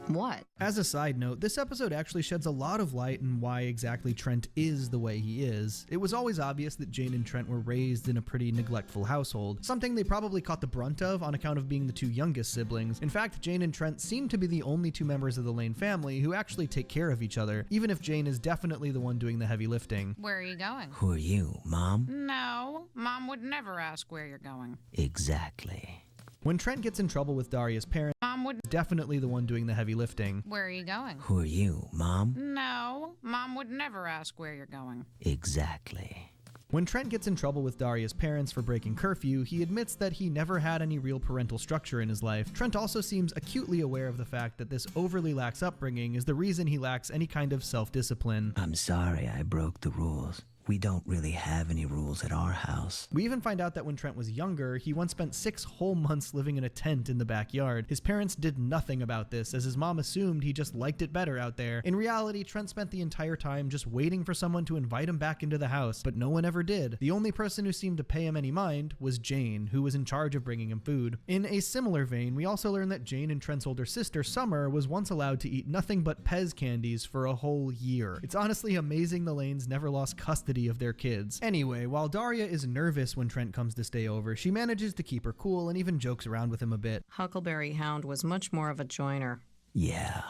What? As a side note, this episode actually sheds a lot of light on why exactly Trent is the way he is. It was always obvious that Jane and Trent were raised in a pretty neglectful household, something they probably caught the brunt of on account of being the two youngest siblings. In fact, Jane and Trent seem to be the only two members of the Lane family who actually take care of each other, even if Jane is definitely the one doing the heavy lifting. Where are you going? Who are you, Mom? No, Mom would never ask where you're going. Exactly. When Trent gets in trouble with Daria's parents, Mom would definitely the one doing the heavy lifting. Where are you going? Who are you, Mom? No, Mom would never ask where you're going. Exactly. When Trent gets in trouble with Daria's parents for breaking curfew, he admits that he never had any real parental structure in his life. Trent also seems acutely aware of the fact that this overly lax upbringing is the reason he lacks any kind of self-discipline. I'm sorry I broke the rules. We don't really have any rules at our house. We even find out that when Trent was younger, he once spent 6 whole months living in a tent in the backyard. His parents did nothing about this, as his mom assumed he just liked it better out there. In reality, Trent spent the entire time just waiting for someone to invite him back into the house, but no one ever did. The only person who seemed to pay him any mind was Jane, who was in charge of bringing him food. In a similar vein, we also learn that Jane and Trent's older sister, Summer, was once allowed to eat nothing but Pez candies for a whole year. It's honestly amazing the Lanes never lost custody of their kids. Anyway, while Daria is nervous when Trent comes to stay over, she manages to keep her cool and even jokes around with him a bit. Huckleberry Hound was much more of a joiner. Yeah,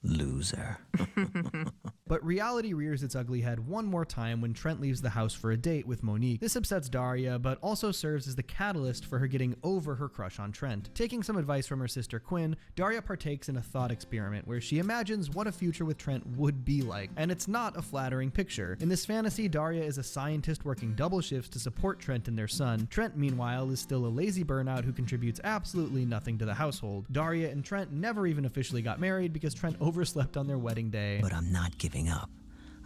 loser. But reality rears its ugly head one more time when Trent leaves the house for a date with Monique. This upsets Daria, but also serves as the catalyst for her getting over her crush on Trent. Taking some advice from her sister Quinn, Daria partakes in a thought experiment where she imagines what a future with Trent would be like, and it's not a flattering picture. In this fantasy, Daria is a scientist working double shifts to support Trent and their son. Trent, meanwhile, is still a lazy burnout who contributes absolutely nothing to the household. Daria and Trent never even officially got married because Trent overslept on their wedding day. But I'm not giving up.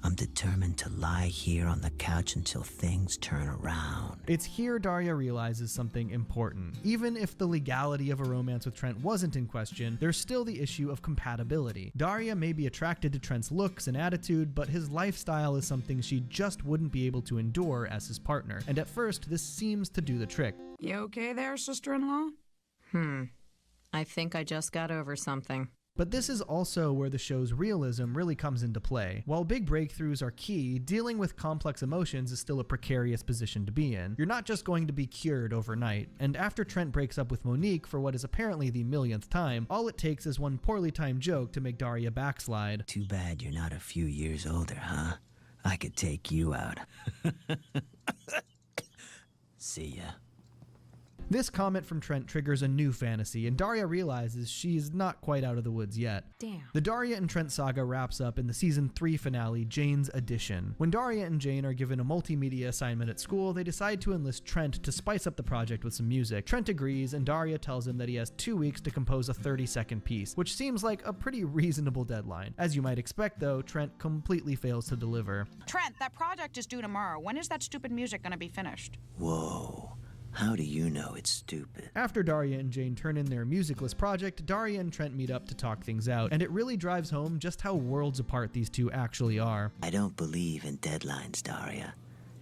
I'm determined to lie here on the couch until things turn around. It's here Daria realizes something important. Even if the legality of a romance with Trent wasn't in question, there's still the issue of compatibility. Daria may be attracted to Trent's looks and attitude, but his lifestyle is something she just wouldn't be able to endure as his partner. And at first, this seems to do the trick. You okay there, sister-in-law? I think I just got over something. But this is also where the show's realism really comes into play. While big breakthroughs are key, dealing with complex emotions is still a precarious position to be in. You're not just going to be cured overnight, and after Trent breaks up with Monique for what is apparently the millionth time, all it takes is one poorly timed joke to make Daria backslide. Too bad you're not a few years older, huh? I could take you out. See ya. This comment from Trent triggers a new fantasy, and Daria realizes she's not quite out of the woods yet. Damn. The Daria and Trent saga wraps up in the season 3 finale, Jane's Edition. When Daria and Jane are given a multimedia assignment at school, they decide to enlist Trent to spice up the project with some music. Trent agrees, and Daria tells him that he has 2 weeks to compose a 30-second piece, which seems like a pretty reasonable deadline. As you might expect, though, Trent completely fails to deliver. Trent, that project is due tomorrow. When is that stupid music gonna be finished? Whoa. How do you know it's stupid? After Daria and Jane turn in their musicless project, Daria and Trent meet up to talk things out, and it really drives home just how worlds apart these two actually are. I don't believe in deadlines, Daria.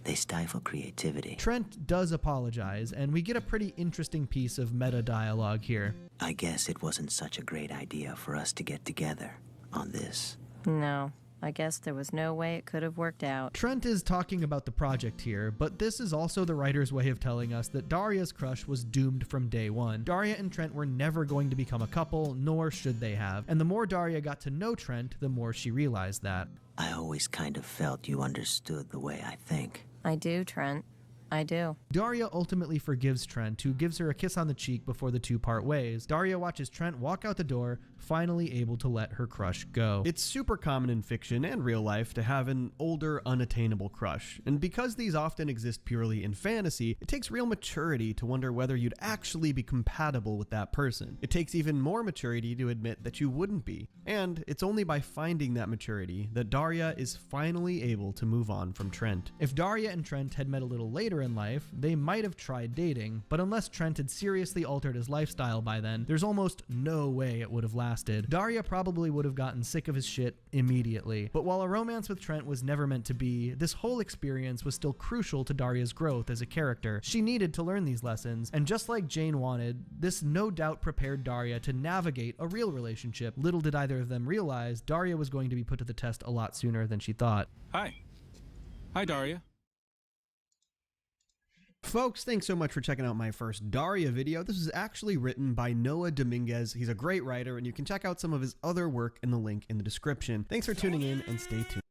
They stifle creativity. Trent does apologize, and we get a pretty interesting piece of meta dialogue here. I guess it wasn't such a great idea for us to get together on this. No, I guess there was no way it could have worked out. Trent is talking about the project here, but this is also the writer's way of telling us that Daria's crush was doomed from day one. Daria and Trent were never going to become a couple, nor should they have. And the more Daria got to know Trent, the more she realized that. I always kind of felt you understood the way I think. I do, Trent. I do. Daria ultimately forgives Trent, who gives her a kiss on the cheek before the two part ways. Daria watches Trent walk out the door, finally able to let her crush go. It's super common in fiction and real life to have an older, unattainable crush, and because these often exist purely in fantasy, it takes real maturity to wonder whether you'd actually be compatible with that person. It takes even more maturity to admit that you wouldn't be, and it's only by finding that maturity that Daria is finally able to move on from Trent. If Daria and Trent had met a little later in life, they might have tried dating, but unless Trent had seriously altered his lifestyle by then, there's almost no way it would have lasted. Daria probably would have gotten sick of his shit immediately. But while a romance with Trent was never meant to be, this whole experience was still crucial to Daria's growth as a character. She needed to learn these lessons, and just like Jane wanted, this no doubt prepared Daria to navigate a real relationship. Little did either of them realize Daria was going to be put to the test a lot sooner than she thought. Hi. Hi, Daria. Folks, thanks so much for checking out my first Daria video. This is actually written by Noah Dominguez. He's a great writer, and you can check out some of his other work in the link in the description. Thanks for tuning in, and stay tuned.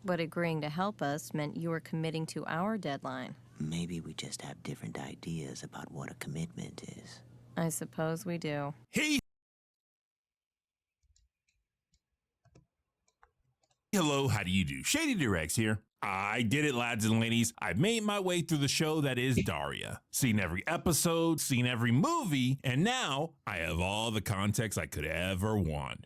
But agreeing to help us meant you were committing to our deadline. Maybe we just have different ideas about what a commitment is. I suppose we do. Hey! Hello, how do you do? Shady Directs here. I did it, lads and ladies. I've made my way through the show that is Daria. Seen every episode, seen every movie, and now I have all the context I could ever want.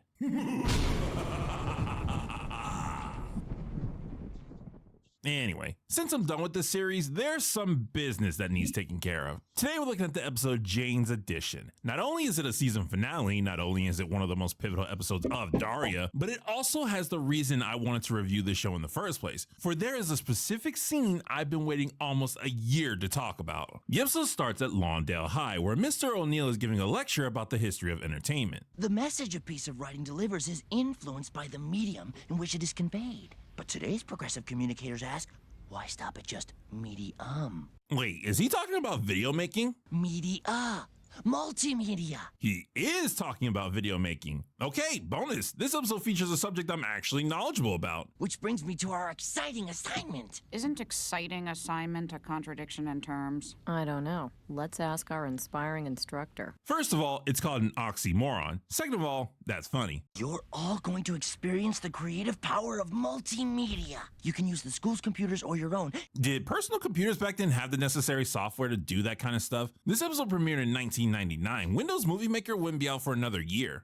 Anyway, since I'm done with this series, there's some business that needs taken care of. Today we're looking at the episode Jane's Addition. Not only is it a season finale, not only is it one of the most pivotal episodes of Daria, but it also has the reason I wanted to review this show in the first place. For there is a specific scene I've been waiting almost a year to talk about. The episode starts at Lawndale High, where Mr. O'Neill is giving a lecture about the history of entertainment. The message a piece of writing delivers is influenced by the medium in which it is conveyed. But today's progressive communicators ask, why stop at just medium? Wait, is he talking about video making? Media. Multimedia. He is talking about video making. Okay, bonus. This episode features a subject I'm actually knowledgeable about. Which brings me to our exciting assignment. Isn't exciting assignment a contradiction in terms? I don't know. Let's ask our inspiring instructor. First of all, it's called an oxymoron. Second of all, that's funny. You're all going to experience the creative power of multimedia. You can use the school's computers or your own. Did personal computers back then have the necessary software to do that kind of stuff? This episode premiered in 1999. Windows Movie Maker wouldn't be out for another year.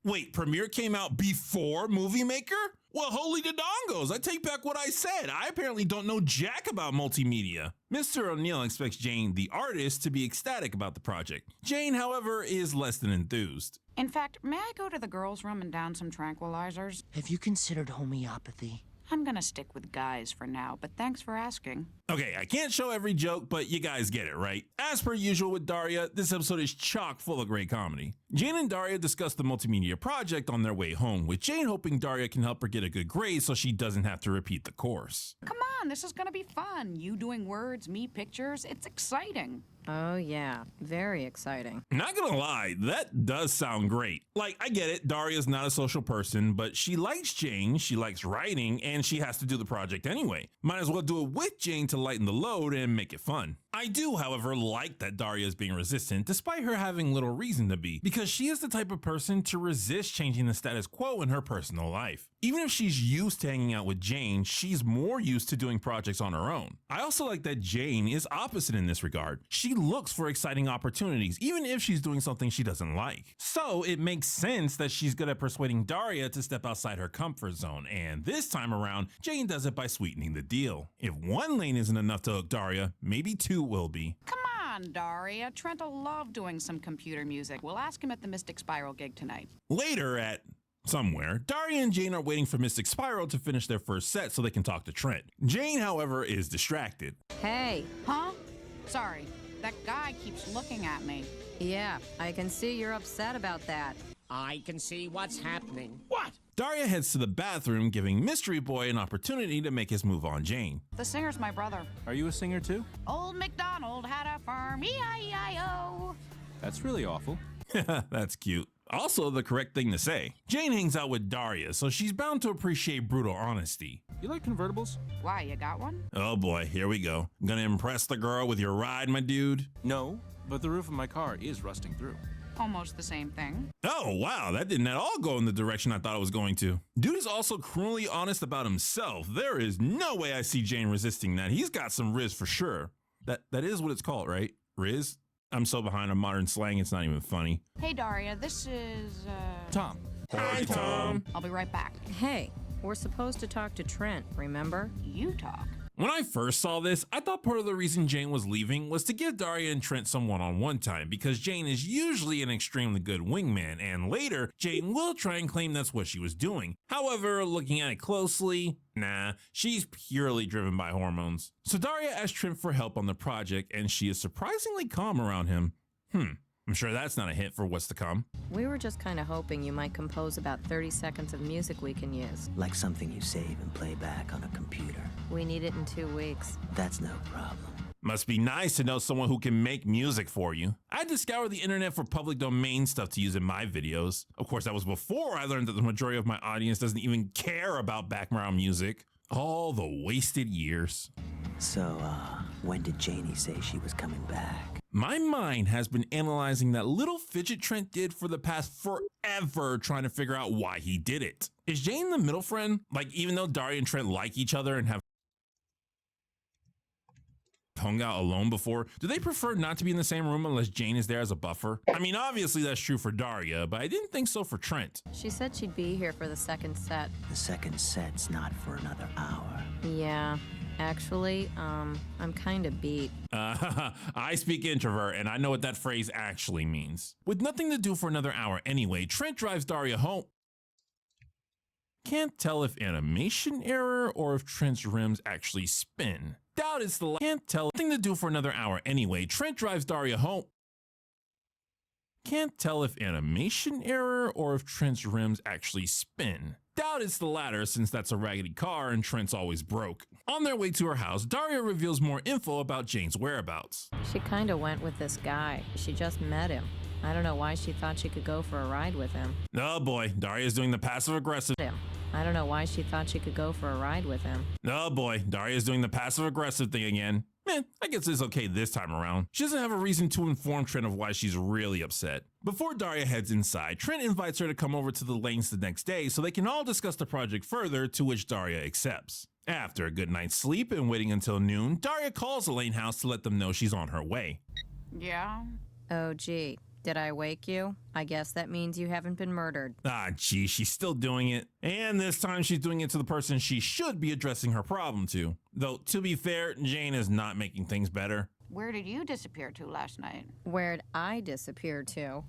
Wait, Premiere came out before Movie Maker? Well, holy dodongos, I take back what I said. I apparently don't know jack about multimedia. Mr. O'Neill expects Jane, the artist, to be ecstatic about the project. Jane, however, is less than enthused. In fact, may I go to the girls' room and down some tranquilizers? Have you considered homeopathy? I'm gonna stick with guys for now, but thanks for asking. Okay, I can't show every joke, but you guys get it, right? As per usual with Daria, this episode is chock full of great comedy. Jane and Daria discuss the multimedia project on their way home, with Jane hoping Daria can help her get a good grade so she doesn't have to repeat the course. Come on, this is gonna be fun. You doing words, me pictures. It's exciting. Oh yeah, very exciting. Not gonna lie, that does sound great. Like, I get it, Daria's not a social person, but she likes Jane, she likes writing, and she has to do the project anyway. Might as well do it with Jane to lighten the load and make it fun. I do, however, like that Daria is being resistant, despite her having little reason to be, because she is the type of person to resist changing the status quo in her personal life. Even if she's used to hanging out with Jane, she's more used to doing projects on her own. I also like that Jane is opposite in this regard. She looks for exciting opportunities, even if she's doing something she doesn't like. So it makes sense that she's good at persuading Daria to step outside her comfort zone, and this time around, Jane does it by sweetening the deal. If one lane isn't enough to hook Daria, maybe two will be. Come on, Daria. Trent'll love doing some computer music. We'll ask him at the Mystic Spiral gig tonight. Later at somewhere, Daria and Jane are waiting for Mystic Spiral to finish their first set so they can talk to Trent. Jane, however, is distracted. Hey. Huh? Sorry. That guy keeps looking at me. Yeah, I can see you're upset about that. I can see what's happening. What? Daria heads to the bathroom, giving Mystery Boy an opportunity to make his move on Jane. The singer's my brother. Are you a singer too? Old MacDonald had a farm, E-I-E-I-O. That's really awful. That's cute. Also the correct thing to say. Jane hangs out with Daria, so she's bound to appreciate brutal honesty. You like convertibles? Why, you got one? Oh boy, here we go. Gonna impress the girl with your ride, my dude? No, but the roof of my car is rusting through. Almost the same thing. Oh wow, that didn't at all go in the direction I thought it was going to. Dude is also cruelly honest about himself. There is no way I see Jane resisting that. He's got some riz for sure. That is what it's called, right? Riz? I'm so behind on modern slang, it's not even funny. Hey, Daria, this is, Tom. Hi, Tom. I'll be right back. Hey, we're supposed to talk to Trent, remember? You talk. When I first saw this, I thought part of the reason Jane was leaving was to give Daria and Trent some one-on-one time, because Jane is usually an extremely good wingman, and later, Jane will try and claim that's what she was doing. However, looking at it closely, nah, she's purely driven by hormones. So Daria asks Trent for help on the project, and she is surprisingly calm around him. I'm sure that's not a hint for what's to come. We were just kind of hoping you might compose about 30 seconds of music we can use. Like something you save and play back on a computer. We need it in 2 weeks. That's no problem. Must be nice to know someone who can make music for you. I had to scour the internet for public domain stuff to use in my videos. Of course, that was before I learned that the majority of my audience doesn't even care about background music. All the wasted years. So, when did Janie say she was coming back? My mind has been analyzing that little fidget Trent did for the past forever, trying to figure out why he did it. Is Jane the middle friend? Like, even though Daria and Trent like each other and have hung out alone before, do they prefer not to be in the same room unless Jane is there as a buffer? I mean, obviously that's true for Daria, but I didn't think so for Trent. She said she'd be here for the second set. The second set's not for another hour. Yeah. Actually, I'm kind of beat. I speak introvert, and I know what that phrase actually means. With nothing to do for another hour anyway, Trent drives Daria home. Can't tell if animation error or if Trent's rims actually spin. Doubt it's the can't tell. Nothing to do for another hour anyway. Trent drives Daria home. Can't tell if animation error or if Trent's rims actually spin. Doubt it's the latter, since that's a raggedy car and Trent's always broke. On their way to her house, Daria reveals more info about Jane's whereabouts. She kinda went with this guy. She just met him. I don't know why she thought she could go for a ride with him. Oh boy, Daria's doing the passive aggressive. I don't know why she thought she could go for a ride with him. Oh boy, Daria's doing the passive aggressive thing again. I guess it's okay this time around. She doesn't have a reason to inform Trent of why she's really upset. Before Daria heads inside, Trent invites her to come over to the lanes the next day so they can all discuss the project further, to which Daria accepts. After a good night's sleep and waiting until noon, Daria calls the Lane house to let them know she's on her way. Yeah? Oh, gee. Did I wake you? I guess that means you haven't been murdered. Ah, gee, she's still doing it. And this time she's doing it to the person she should be addressing her problem to. Though, to be fair, Jane is not making things better. Where did you disappear to last night? Where'd I disappear to?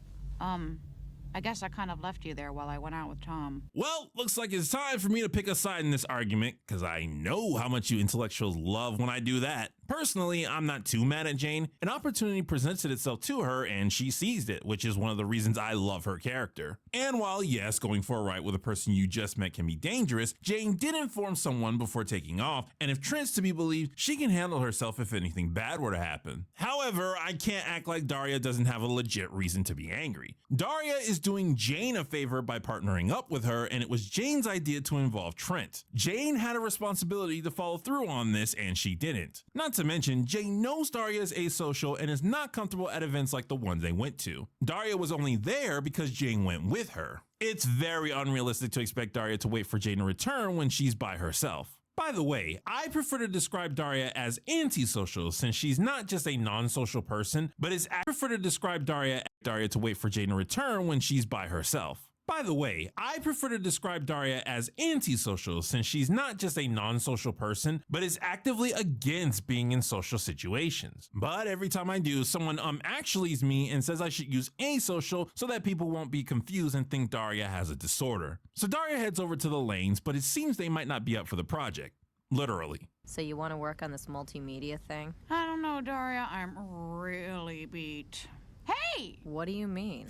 I guess I kind of left you there while I went out with Tom. Well, looks like it's time for me to pick a side in this argument, because I know how much you intellectuals love when I do that. Personally, I'm not too mad at Jane. An opportunity presented itself to her and she seized it, which is one of the reasons I love her character. And while yes, going for a ride with a person you just met can be dangerous, Jane did inform someone before taking off, and if Trent's to be believed, she can handle herself if anything bad were to happen. However, I can't act like Daria doesn't have a legit reason to be angry. Daria is doing Jane a favor by partnering up with her, and it was Jane's idea to involve Trent. Jane had a responsibility to follow through on this, and she didn't. Not to mention, Jane knows Daria is asocial and is not comfortable at events like the ones they went to. Daria was only there because Jane went with her. It's very unrealistic to expect Daria to wait for Jane to return when she's by herself. By the way, I prefer to describe Daria as antisocial, since she's not just a non-social person, but I prefer to describe Daria to wait for Jane to return when she's by herself. By the way, I prefer to describe Daria as antisocial, since she's not just a non-social person, but is actively against being in social situations. But every time I do, someone actuallys me and says I should use asocial so that people won't be confused and think Daria has a disorder. So Daria heads over to the lanes, but it seems they might not be up for the project. Literally. So you want to work on this multimedia thing? I don't know, Daria. I'm really beat. Hey! What do you mean?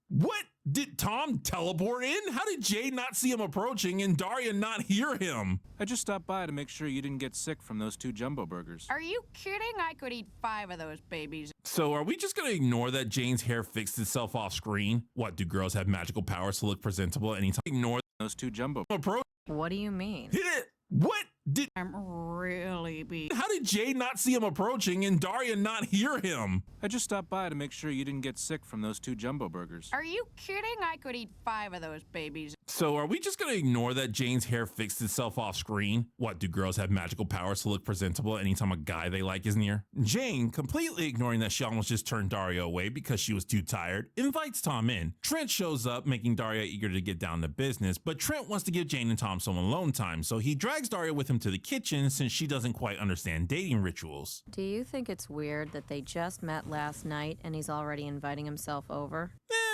What? Did Tom teleport in? How did Jane not see him approaching and Daria not hear him? I just stopped by to make sure you didn't get sick from those 2 jumbo burgers. Are you kidding? I could eat 5 of those babies. So are we just gonna ignore that Jane's hair fixed itself off screen? What, do girls have magical powers to look presentable anytime? Ignore those 2 jumbo approach. What do you mean? Hit it! What did I'm really beat. How did Jane not see him approaching and Daria not hear him? I just stopped by to make sure you didn't get sick from those 2 jumbo burgers. Are you kidding? I could eat 5 of those babies. So are we just gonna ignore that Jane's hair fixed itself off screen? What, do girls have magical powers to look presentable anytime a guy they like is near? Jane, completely ignoring that she almost just turned Daria away because she was too tired, invites Tom in. Trent shows up, making Daria eager to get down to business, but Trent wants to give Jane and Tom some alone time, so he drags Daria with him to the kitchen since she doesn't quite understand dating rituals. Do you think it's weird that they just met last night and he's already inviting himself over?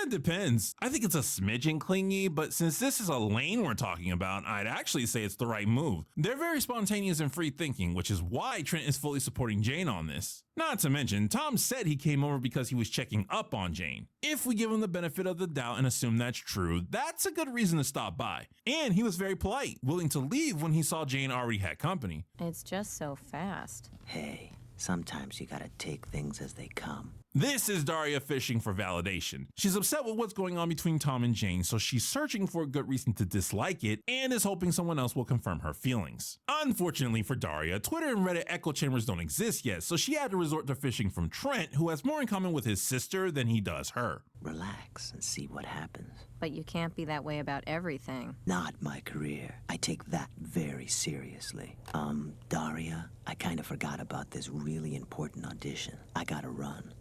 Depends. I think it's a smidgen clingy, but since this is a lane we're talking about, I'd actually say it's the right move. They're very spontaneous and free thinking, which is why Trent is fully supporting Jane on this. Not to mention, Tom said he came over because he was checking up on Jane. If we give him the benefit of the doubt and assume that's true, that's a good reason to stop by. And he was very polite, willing to leave when he saw Jane already had company. It's just so fast. Hey, sometimes you gotta take things as they come. This is Daria fishing for validation. She's upset with what's going on between Tom and Jane, so she's searching for a good reason to dislike it and is hoping someone else will confirm her feelings. Unfortunately for Daria, Twitter and Reddit echo chambers don't exist yet, so she had to resort to fishing from Trent, who has more in common with his sister than he does her. Relax and see what happens. But you can't be that way about everything. Not my career. I take that very seriously. Daria, I kind of forgot about this really important audition. I gotta run.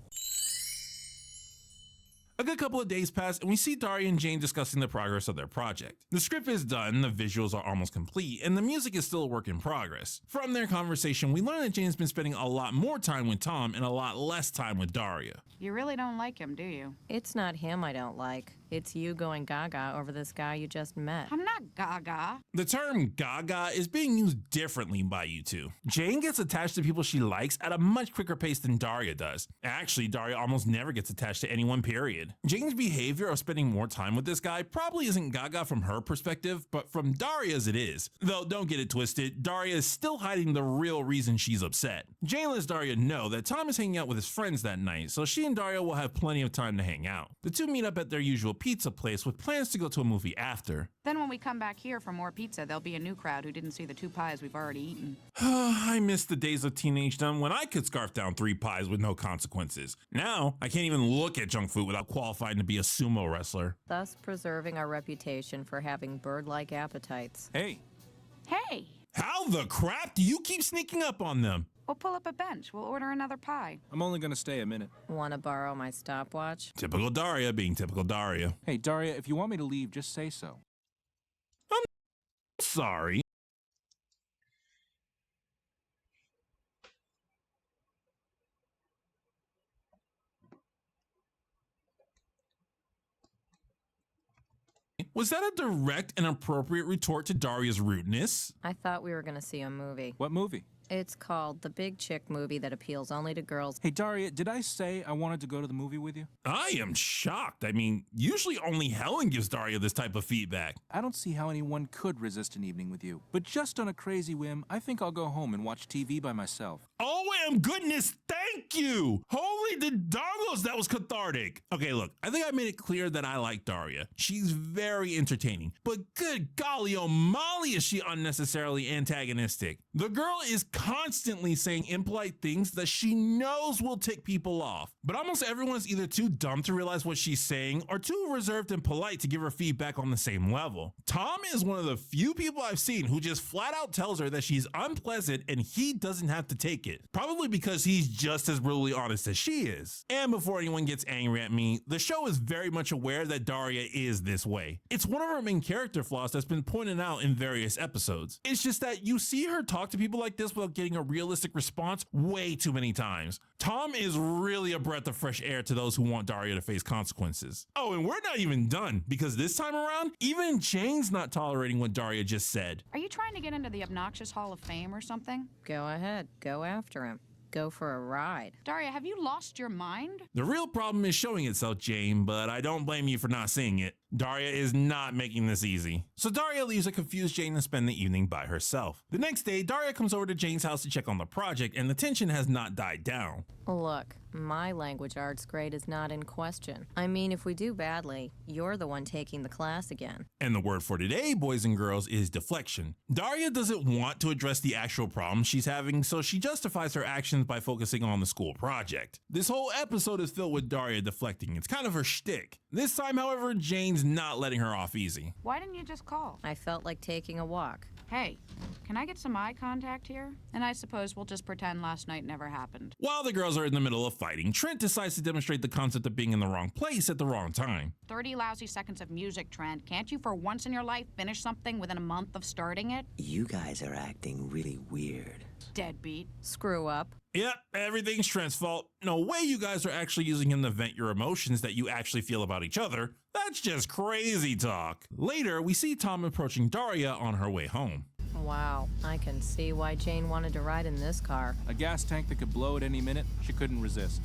A good couple of days pass and we see Daria and Jane discussing the progress of their project. The script is done, the visuals are almost complete, and the music is still a work in progress. From their conversation, we learn that Jane's been spending a lot more time with Tom and a lot less time with Daria. You really don't like him, do you? It's not him I don't like. It's you going gaga over this guy you just met. I'm not gaga. The term gaga is being used differently by you two. Jane gets attached to people she likes at a much quicker pace than Daria does. Actually, Daria almost never gets attached to anyone, period. Jane's behavior of spending more time with this guy probably isn't gaga from her perspective, but from Daria's it is. Though don't get it twisted, Daria is still hiding the real reason she's upset. Jane lets Daria know that Tom is hanging out with his friends that night, so she and Daria will have plenty of time to hang out. The two meet up at their usual pizza place with plans to go to a movie after. Then when we come back here for more pizza, there'll be a new crowd who didn't see the 2 pies we've already eaten. I miss the days of teenagedom when I could scarf down 3 pies with no consequences. Now, I can't even look at junk food without qualifying to be a sumo wrestler. Thus preserving our reputation for having bird-like appetites. Hey. Hey! How the crap do you keep sneaking up on them? We'll pull up a bench. We'll order another pie. I'm only gonna stay a minute. Want to borrow my stopwatch? Typical Daria being typical Daria. Hey, Daria, if you want me to leave, just say so. I'm sorry. Was that a direct and appropriate retort to Daria's rudeness? I thought we were going to see a movie. What movie? It's called The Big Chick Movie that appeals only to girls. Hey, Daria, did I say I wanted to go to the movie with you? I am shocked. I mean, usually only Helen gives Daria this type of feedback. I don't see how anyone could resist an evening with you. But just on a crazy whim, I think I'll go home and watch TV by myself. Oh, goodness, thank you! Holy dongos, that was cathartic. Okay, look, I think I made it clear that I like Daria. She's very entertaining, but good golly, oh Molly, is she unnecessarily antagonistic. The girl is constantly saying impolite things that she knows will tick people off, but almost everyone is either too dumb to realize what she's saying or too reserved and polite to give her feedback on the same level. Tom is one of the few people I've seen who just flat out tells her that she's unpleasant and he doesn't have to take it, probably because he's just as brutally honest as she is. And before anyone gets angry at me, the show is very much aware that Daria is this way. It's one of her main character flaws that's been pointed out in various episodes. It's just that you see her talk to people like this without getting a realistic response way too many times. Tom is really a breath of fresh air to those who want Daria to face consequences. Oh, and we're not even done, because this time around, even Jane's not tolerating what Daria just said. Are you trying to get into the obnoxious Hall of Fame or something? Go ahead. Go after him. go for a ride. Daria, have you lost your mind? The real problem is showing itself, Jane, but I don't blame you for not seeing it. Daria is not making this easy. So Daria leaves a confused Jane to spend the evening by herself. The next day, Daria comes over to Jane's house to check on the project, and the tension has not died down. Look, my language arts grade is not in question. I mean, if we do badly, you're the one taking the class again. And the word for today, boys and girls, is deflection. Daria doesn't want to address the actual problem she's having, so she justifies her actions by focusing on the school project. This whole episode is filled with Daria deflecting. It's kind of her shtick. This time, however, Jane's not letting her off easy. Why didn't you just call? I felt like taking a walk. Hey, can I get some eye contact here? And I suppose we'll just pretend last night never happened. While the girls are in the middle of fighting, Trent decides to demonstrate the concept of being in the wrong place at the wrong time. 30 lousy seconds of music, Trent. Can't you for once in your life finish something within a month of starting it? You guys are acting really weird. Deadbeat. Screw up. Yep, everything's Trent's fault. No way you guys are actually using him to vent your emotions that you actually feel about each other. That's just crazy talk. Later, we see Tom approaching Daria on her way home. Wow, I can see why Jane wanted to ride in this car. A gas tank that could blow at any minute, she couldn't resist.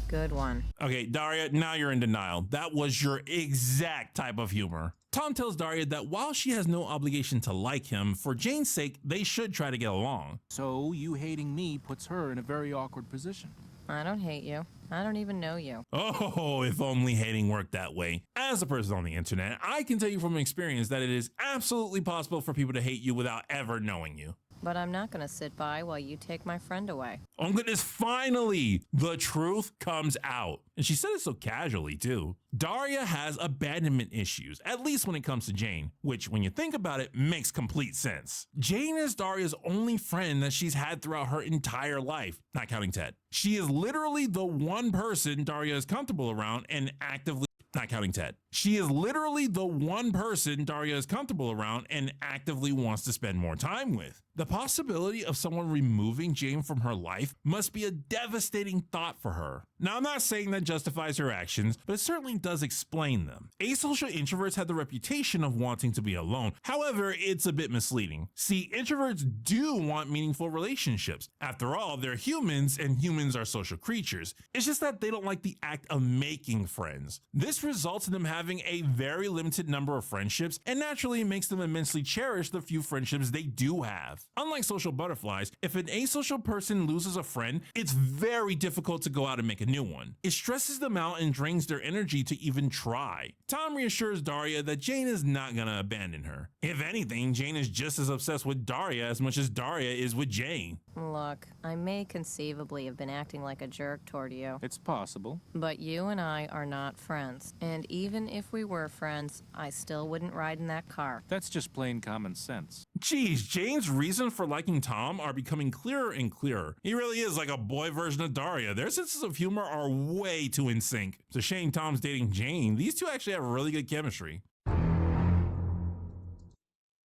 Good one. Okay, Daria, now you're in denial. That was your exact type of humor. Tom tells Daria that while she has no obligation to like him, for Jane's sake, they should try to get along. So you hating me puts her in a very awkward position. I don't hate you. I don't even know you. Oh, if only hating worked that way. As a person on the internet, I can tell you from experience that it is absolutely possible for people to hate you without ever knowing you. But I'm not gonna sit by while you take my friend away. Oh goodness, finally, the truth comes out. And she said it so casually too. Daria has abandonment issues, at least when it comes to Jane, which when you think about it, makes complete sense. Jane is Daria's only friend that she's had throughout her entire life, not counting Ted. She is literally the one person Daria is comfortable around and actively not counting Ted. She is literally the one person Daria is comfortable around and actively wants to spend more time with. The possibility of someone removing Jane from her life must be a devastating thought for her. Now, I'm not saying that justifies her actions, but it certainly does explain them. Asocial introverts have the reputation of wanting to be alone. However, it's a bit misleading. See, introverts do want meaningful relationships. After all, they're humans and humans are social creatures. It's just that they don't like the act of making friends. This results in them having a very limited number of friendships and naturally makes them immensely cherish the few friendships they do have. Unlike social butterflies, if an asocial person loses a friend, it's very difficult to go out and make a new one. It stresses them out and drains their energy to even try. Tom reassures Daria that Jane is not gonna abandon her. If anything, Jane is just as obsessed with Daria as much as Daria is with Jane. Look, I may conceivably have been acting like a jerk toward you. It's possible. But you and I are not friends. And even if we were friends, I still wouldn't ride in that car. That's just plain common sense. Geez, Jane's reasons for liking Tom are becoming clearer and clearer. He really is like a boy version of Daria. Their senses of humor are way too in sync. It's a shame Tom's dating Jane. These two actually have really good chemistry.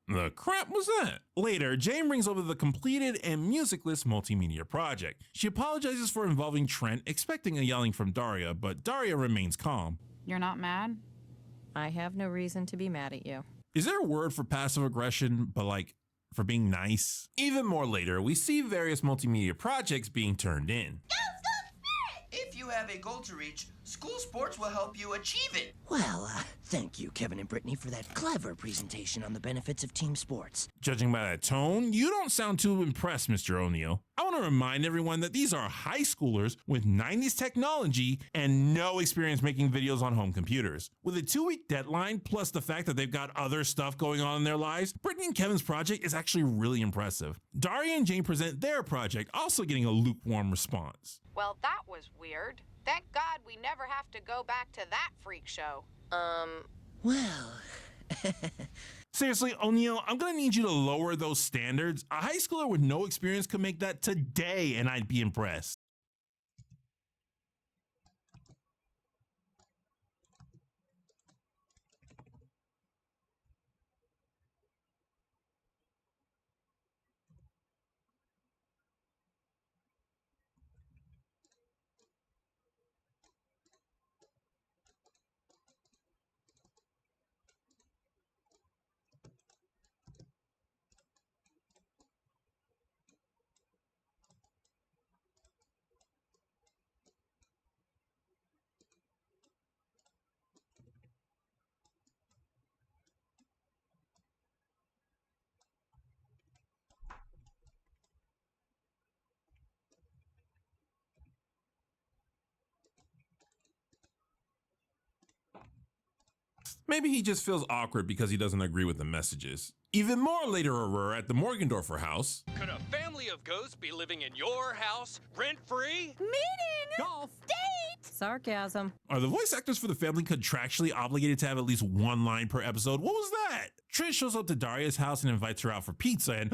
The crap was that? Later, Jane brings over the completed and musicless multimedia project. She apologizes for involving Trent, expecting a yelling from Daria, but Daria remains calm. You're not mad? I have no reason to be mad at you. Is there a word for passive aggression, but like for being nice? Even more later, we see various multimedia projects being turned in. If you have a goal to reach, school sports will help you achieve it. Well, thank you, Kevin and Brittany, for that clever presentation on the benefits of team sports. Judging by that tone, you don't sound too impressed, Mr. O'Neill. I want to remind everyone that these are high schoolers with 90s technology and no experience making videos on home computers. With a 2-week deadline, plus the fact that they've got other stuff going on in their lives, Brittany and Kevin's project is actually really impressive. Daria and Jane present their project, also getting a lukewarm response. Well, that was weird. Thank God we never have to go back to that freak show. Well... Seriously, O'Neill, I'm gonna need you to lower those standards. A high schooler with no experience could make that today and I'd be impressed. Maybe he just feels awkward because he doesn't agree with the messages. Even more later Aurora at the Morgendorfer house. Could a family of ghosts be living in your house rent-free? Meeting! Golf! Date! Sarcasm. Are the voice actors for the family contractually obligated to have at least one line per episode? What was that? Trent shows up to Daria's house and invites her out for pizza and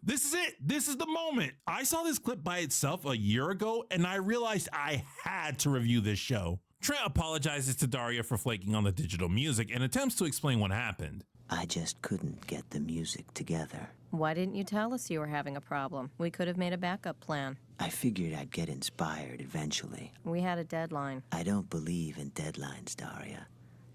this is it. This is the moment. I saw this clip by itself a year ago and I realized I had to review this show. Trent apologizes to Daria for flaking on the digital music and attempts to explain what happened. I just couldn't get the music together. Why didn't you tell us you were having a problem? We could have made a backup plan. I figured I'd get inspired eventually. We had a deadline. I don't believe in deadlines, Daria.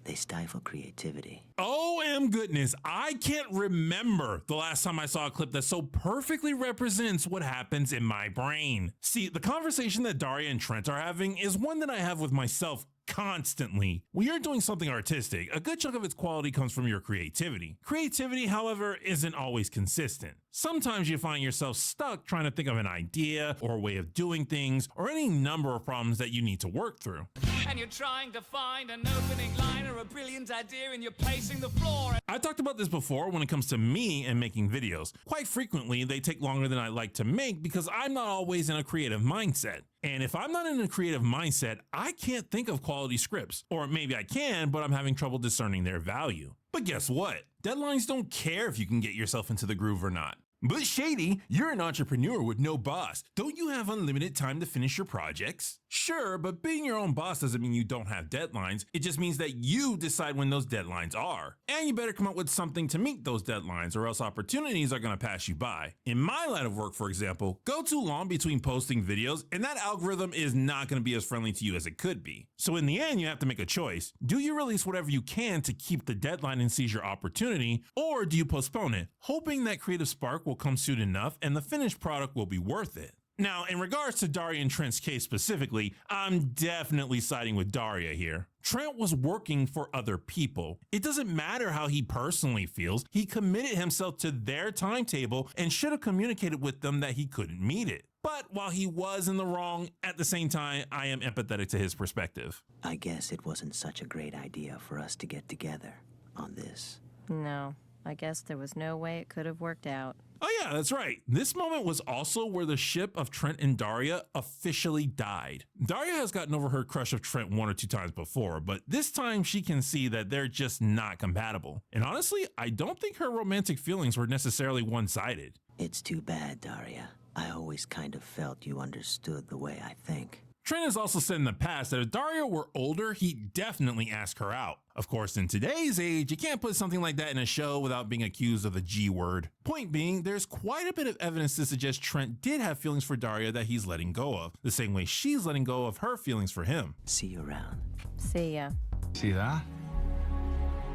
They stifle creativity. OM goodness, I can't remember the last time I saw a clip that so perfectly represents what happens in my brain. See, the conversation that Daria and Trent are having is one that I have with myself constantly. When you're doing something artistic, a good chunk of its quality comes from your creativity. Creativity, however, isn't always consistent. Sometimes you find yourself stuck trying to think of an idea or a way of doing things or any number of problems that you need to work through. And you're trying to find an opening line or a brilliant idea and you're pacing the floor. I talked about this before when it comes to me and making videos. Quite frequently, they take longer than I like to make because I'm not always in a creative mindset. And if I'm not in a creative mindset, I can't think of quality scripts. Or maybe I can, but I'm having trouble discerning their value. But guess what? Deadlines don't care if you can get yourself into the groove or not. But Shady, you're an entrepreneur with no boss. Don't you have unlimited time to finish your projects? Sure, but being your own boss doesn't mean you don't have deadlines. It just means that you decide when those deadlines are. And you better come up with something to meet those deadlines or else opportunities are going to pass you by. In my line of work, for example, go too long between posting videos and that algorithm is not going to be as friendly to you as it could be. So in the end, you have to make a choice. Do you release whatever you can to keep the deadline and seize your opportunity, or do you postpone it, hoping that creative spark will come soon enough and the finished product will be worth it? Now, in regards to Daria and Trent's case specifically, I'm definitely siding with Daria here. Trent was working for other people. It doesn't matter how he personally feels, he committed himself to their timetable and should have communicated with them that he couldn't meet it. But while he was in the wrong, at the same time, I am empathetic to his perspective. I guess it wasn't such a great idea for us to get together on this. No, I guess there was no way it could have worked out. Oh yeah, that's right. This moment was also where the ship of Trent and Daria officially died. Daria has gotten over her crush of Trent one or two times before, but this time she can see that they're just not compatible. And honestly, I don't think her romantic feelings were necessarily one-sided. It's too bad, Daria. I always kind of felt you understood the way I think. Trent has also said in the past that if Daria were older, he'd definitely ask her out. Of course, in today's age, you can't put something like that in a show without being accused of the G word. Point being, there's quite a bit of evidence to suggest Trent did have feelings for Daria that he's letting go of, the same way she's letting go of her feelings for him. See you around. See ya. See that?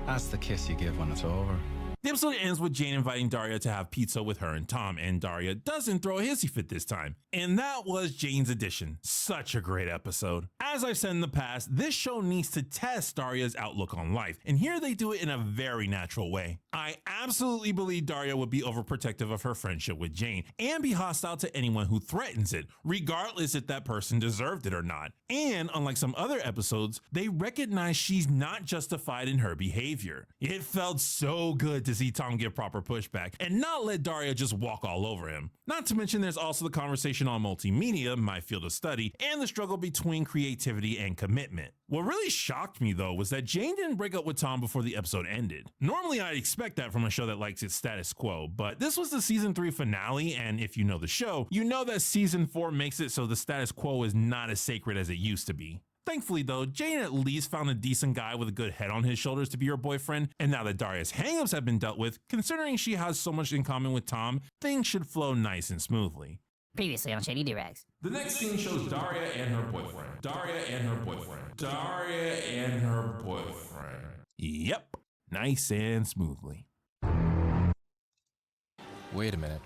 That's the kiss you give when it's over. The episode ends with Jane inviting Daria to have pizza with her and Tom, and Daria doesn't throw a hissy fit this time. And that was Jane's addition. Such a great episode. As I've said in the past, this show needs to test Daria's outlook on life, and here they do it in a very natural way. I absolutely believe Daria would be overprotective of her friendship with Jane, and be hostile to anyone who threatens it, regardless if that person deserved it or not. And unlike some other episodes, they recognize she's not justified in her behavior. It felt so good to see Tom give proper pushback and not let Daria just walk all over him. Not to mention there's also the conversation on multimedia, my field of study, and the struggle between creativity and commitment. What really shocked me though was that Jane didn't break up with Tom before the episode ended. Normally I'd expect that from a show that likes its status quo, but this was the season 3 finale, and if you know the show, you know that season 4 makes it so the status quo is not as sacred as it used to be. Thankfully though, Jane at least found a decent guy with a good head on his shoulders to be her boyfriend, and now that Daria's hangups have been dealt with, considering she has so much in common with Tom, things should flow nice and smoothly. Previously on Shady Durags. The next scene shows Daria and her boyfriend. Daria and her boyfriend. Daria and her boyfriend. Yep, nice and smoothly. Wait a minute.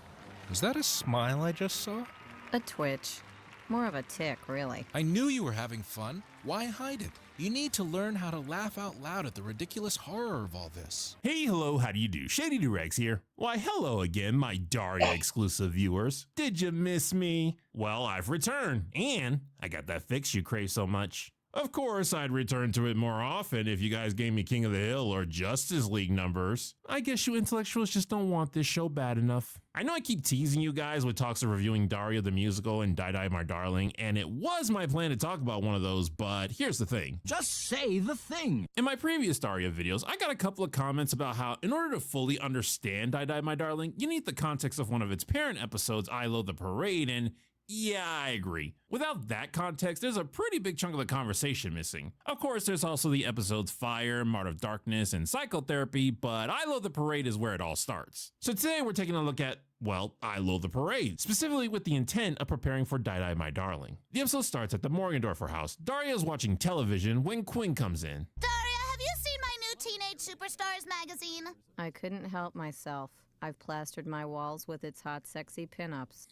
Was that a smile I just saw? A twitch. More of a tick, really. I knew you were having fun. Why hide it? You need to learn how to laugh out loud at the ridiculous horror of all this. Hey, hello, how do you do? Shady Durags here. Why, hello again, my Daria exclusive viewers. Did you miss me? Well, I've returned, and I got that fix you crave so much. Of course, I'd return to it more often if you guys gave me King of the Hill or Justice League numbers. I guess you intellectuals just don't want this show bad enough. I know I keep teasing you guys with talks of reviewing Daria the musical and Die Die My Darling, and it was my plan to talk about one of those, but here's the thing. Just say the thing. In my previous Daria videos, I got a couple of comments about how in order to fully understand Die Die My Darling, you need the context of one of its parent episodes, I Loathe the Parade, and yeah, I agree. Without that context, there's a pretty big chunk of the conversation missing. Of course, there's also the episodes Fire, Mart of Darkness, and Psychotherapy, but I Loathe the Parade is where it all starts. So today we're taking a look at, well, I Loathe the Parade, specifically with the intent of preparing for Die Die My Darling. The episode starts at the Morgendorfer house. Daria is watching television when Quinn comes in. Daria, have you seen my new Teenage Superstars magazine? I couldn't help myself. I've plastered my walls with its hot, sexy pinups.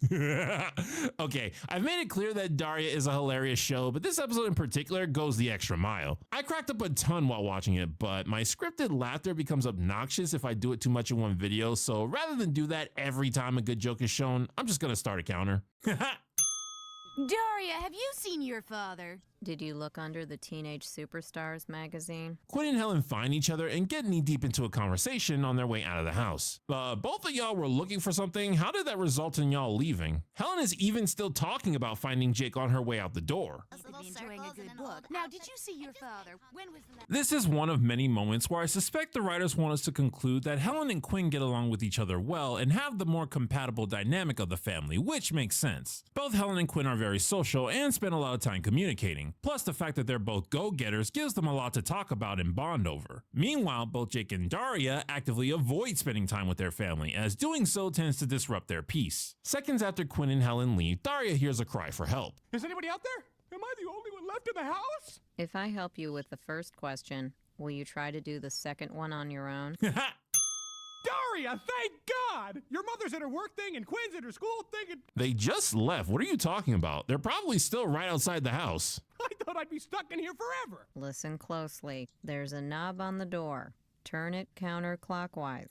Okay, I've made it clear that Daria is a hilarious show, but this episode in particular goes the extra mile. I cracked up a ton while watching it, but my scripted laughter becomes obnoxious if I do it too much in one video, so rather than do that every time a good joke is shown, I'm just gonna start a counter. Daria, have you seen your father? Did you look under the Teenage Superstars magazine? Quinn and Helen find each other and get knee deep into a conversation on their way out of the house. Both of y'all were looking for something. How did that result in y'all leaving? Helen is even still talking about finding Jake on her way out the door. Enjoying a good book. Now, did you see your father? When was the last? This is one of many moments where I suspect the writers want us to conclude that Helen and Quinn get along with each other well and have the more compatible dynamic of the family, which makes sense. Both Helen and Quinn are very social and spend a lot of time communicating. Plus, the fact that they're both go-getters gives them a lot to talk about and bond over. Meanwhile, both Jake and Daria actively avoid spending time with their family, as doing so tends to disrupt their peace. Seconds after Quinn and Helen leave, Daria hears a cry for help. Is anybody out there? Am I the only one left in the house? If I help you with the first question, will you try to do the second one on your own? Daria, thank God! Your mother's at her work thing and Quinn's at her school thing and... They just left. What are you talking about? They're probably still right outside the house. I thought I'd be stuck in here forever. Listen closely. There's a knob on the door. Turn it counterclockwise.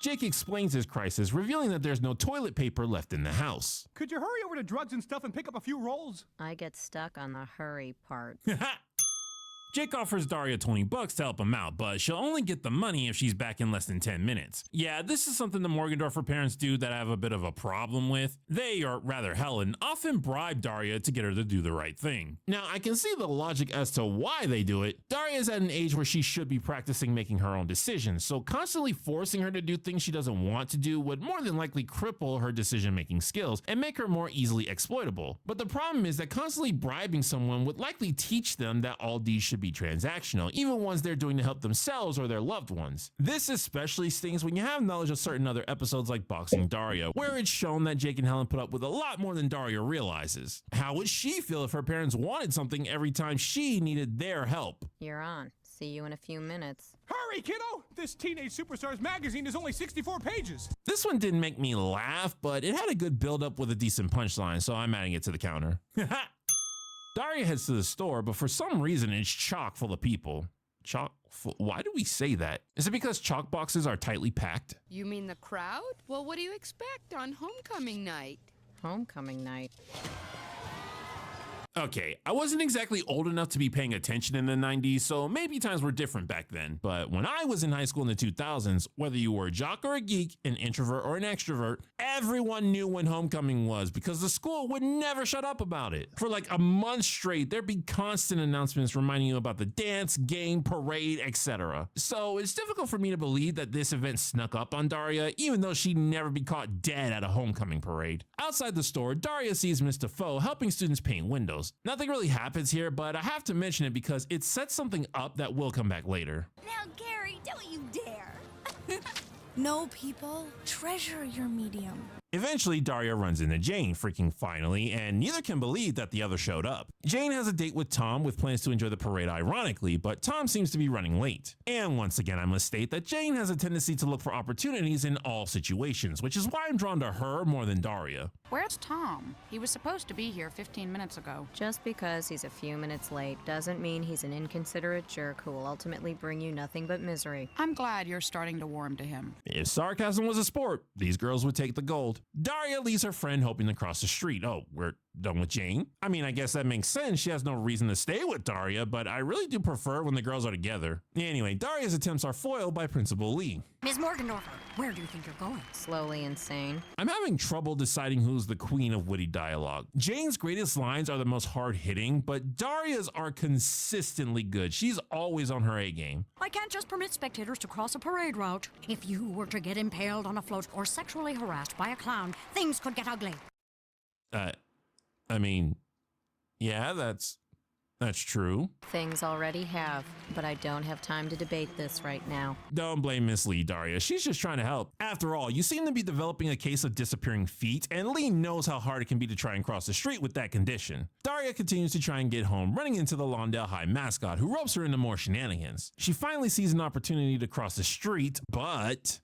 Jake explains his crisis, revealing that there's no toilet paper left in the house. Could you hurry over to Drugs and Stuff and pick up a few rolls? I get stuck on the hurry part. Jake offers Daria $20 to help him out, but she'll only get the money if she's back in less than 10 minutes. Yeah, this is something the Morgendorfer parents do that I have a bit of a problem with. They, or rather Helen, often bribe Daria to get her to do the right thing. Now, I can see the logic as to why they do it. Daria is at an age where she should be practicing making her own decisions, so constantly forcing her to do things she doesn't want to do would more than likely cripple her decision-making skills and make her more easily exploitable. But the problem is that constantly bribing someone would likely teach them that all deeds should be transactional, even ones they're doing to help themselves or their loved ones. This especially stings when you have knowledge of certain other episodes like Boxing Daria, where it's shown that Jake and Helen put up with a lot more than Daria realizes. How would she feel if her parents wanted something every time she needed their help? You're on. See you in a few minutes. Hurry, kiddo! This Teenage Superstars magazine is only 64 pages. This one didn't make me laugh, but it had a good build-up with a decent punchline, so I'm adding it to the counter. Daria heads to the store, but for some reason it's chock full of people. Why do we say that? Is it because chalk boxes are tightly packed? You mean the crowd? Well, what do you expect on homecoming night? Homecoming night. Okay, I wasn't exactly old enough to be paying attention in the 90s, so maybe times were different back then. But when I was in high school in the 2000s, whether you were a jock or a geek, an introvert or an extrovert, everyone knew when homecoming was because the school would never shut up about it. For like a month straight, there'd be constant announcements reminding you about the dance, game, parade, etc. So it's difficult for me to believe that this event snuck up on Daria, even though she'd never be caught dead at a homecoming parade. Outside the store, Daria sees Miss Defoe helping students paint windows. Nothing really happens here, but I have to mention it because it sets something up that will come back later. Now, Gary, don't you dare. No, people, treasure your medium. Eventually, Daria runs into Jane, freaking finally, and neither can believe that the other showed up. Jane has a date with Tom with plans to enjoy the parade ironically, but Tom seems to be running late. And once again, I must state that Jane has a tendency to look for opportunities in all situations, which is why I'm drawn to her more than Daria. Where's Tom? He was supposed to be here 15 minutes ago. Just because he's a few minutes late doesn't mean he's an inconsiderate jerk who will ultimately bring you nothing but misery. I'm glad you're starting to warm to him. If sarcasm was a sport, these girls would take the gold. Daria leaves her friend hoping to cross the street. Oh, we're done with Jane? I mean, I guess that makes sense. She has no reason to stay with Daria, but I really do prefer when the girls are together. Anyway, Daria's attempts are foiled by Principal Lee. Ms. Morgendorfer, where do you think you're going? Slowly insane. I'm having trouble deciding who's the queen of witty dialogue. Jane's greatest lines are the most hard-hitting, but Daria's are consistently good. She's always on her A game. I can't just permit spectators to cross a parade route. If you were to get impaled on a float or sexually harassed by a clown, things could get ugly. I mean, yeah, that's true. Things already have, but I don't have time to debate this right now. Don't blame Miss Lee, Daria. She's just trying to help. After all, you seem to be developing a case of disappearing feet, and Lee knows how hard it can be to try and cross the street with that condition. Daria continues to try and get home, running into the Lawndale High mascot, who ropes her into more shenanigans. She finally sees an opportunity to cross the street, but...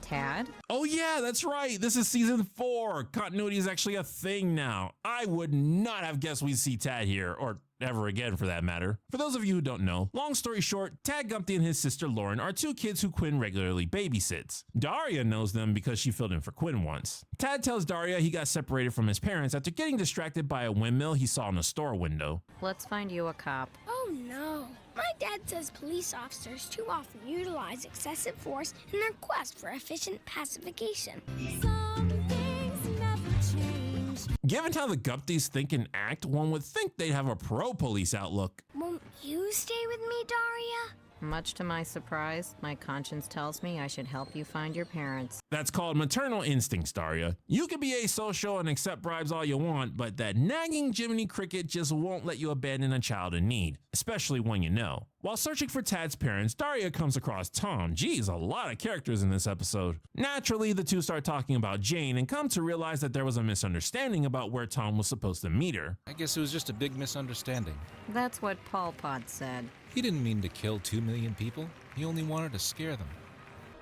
Tad? Oh yeah, that's right. This is season 4. Continuity is actually a thing now. I would not have guessed we'd see Tad here, or ever again for that matter. For those of you who don't know, long story short, Tad Gumpty and his sister Lauren are 2 kids who Quinn regularly babysits. Daria knows them because she filled in for Quinn once. Tad tells Daria he got separated from his parents after getting distracted by a windmill he saw in a store window. Let's find you a cop. Oh no. My dad says police officers too often utilize excessive force in their quest for efficient pacification. Some things never change. Given how the Gumptys think and act, one would think they'd have a pro-police outlook. Won't you stay with me, Daria? Much to my surprise, my conscience tells me I should help you find your parents. That's called maternal instincts, Daria. You can be asocial and accept bribes all you want, but that nagging Jiminy Cricket just won't let you abandon a child in need, especially when you know. While searching for Tad's parents, Daria comes across Tom. Geez, a lot of characters in this episode. Naturally, the two start talking about Jane and come to realize that there was a misunderstanding about where Tom was supposed to meet her. I guess it was just a big misunderstanding. That's what Paul Pod said. He didn't mean to kill 2 million people. He only wanted to scare them.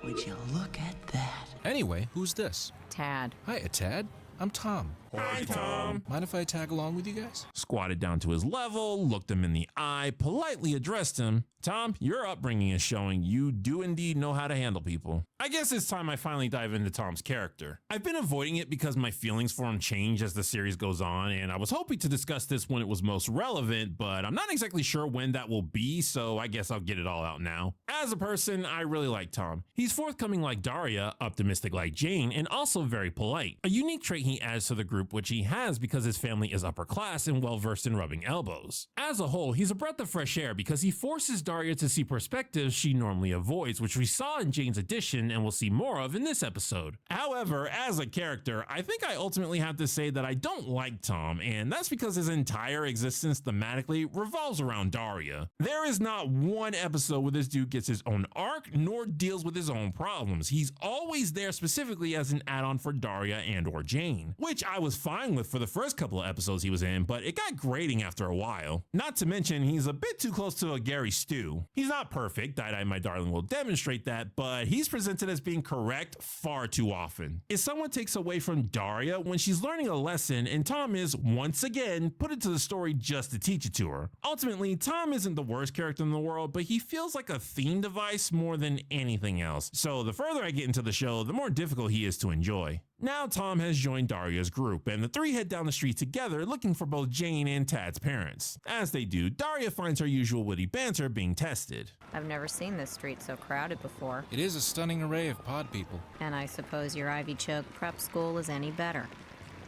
Would you look at that? Anyway, who's this? Tad. Hiya, Tad. I'm Tom. Hi, Tom. Mind if I tag along with you guys? Squatted down to his level, looked him in the eye, politely addressed him. Tom, your upbringing is showing you do indeed know how to handle people. I guess it's time I finally dive into Tom's character. I've been avoiding it because my feelings for him change as the series goes on, and I was hoping to discuss this when it was most relevant, but I'm not exactly sure when that will be, so I guess I'll get it all out now. As a person, I really like Tom. He's forthcoming like Daria, optimistic like Jane, and also very polite. A unique trait he adds to the group, which he has because his family is upper class and well versed in rubbing elbows. As a whole, he's a breath of fresh air because he forces Daria to see perspectives she normally avoids, which we saw in Jane's addition and will see more of in this episode. However, as a character, I think I ultimately have to say that I don't like Tom, and that's because his entire existence thematically revolves around Daria. There is not one episode where this dude gets his own arc nor deals with his own problems. He's always there specifically as an add-on for Daria and or Jane, which I was fine with for the first couple of episodes he was in, but it got grating after a while. Not to mention, he's a bit too close to a Gary Stu. He's not perfect, Die My Darling will demonstrate that, but he's presented as being correct far too often. If someone takes away from Daria when she's learning a lesson, and Tom is, once again, put into the story just to teach it to her. Ultimately, Tom isn't the worst character in the world, but he feels like a theme device more than anything else. So the further I get into the show, the more difficult he is to enjoy. Now Tom has joined Daria's group, and the three head down the street together looking for both Jane and Tad's parents. As they do, Daria finds her usual witty banter being tested. I've never seen this street so crowded before. It is a stunning array of pod people. And I suppose your Ivy Choke prep school is any better.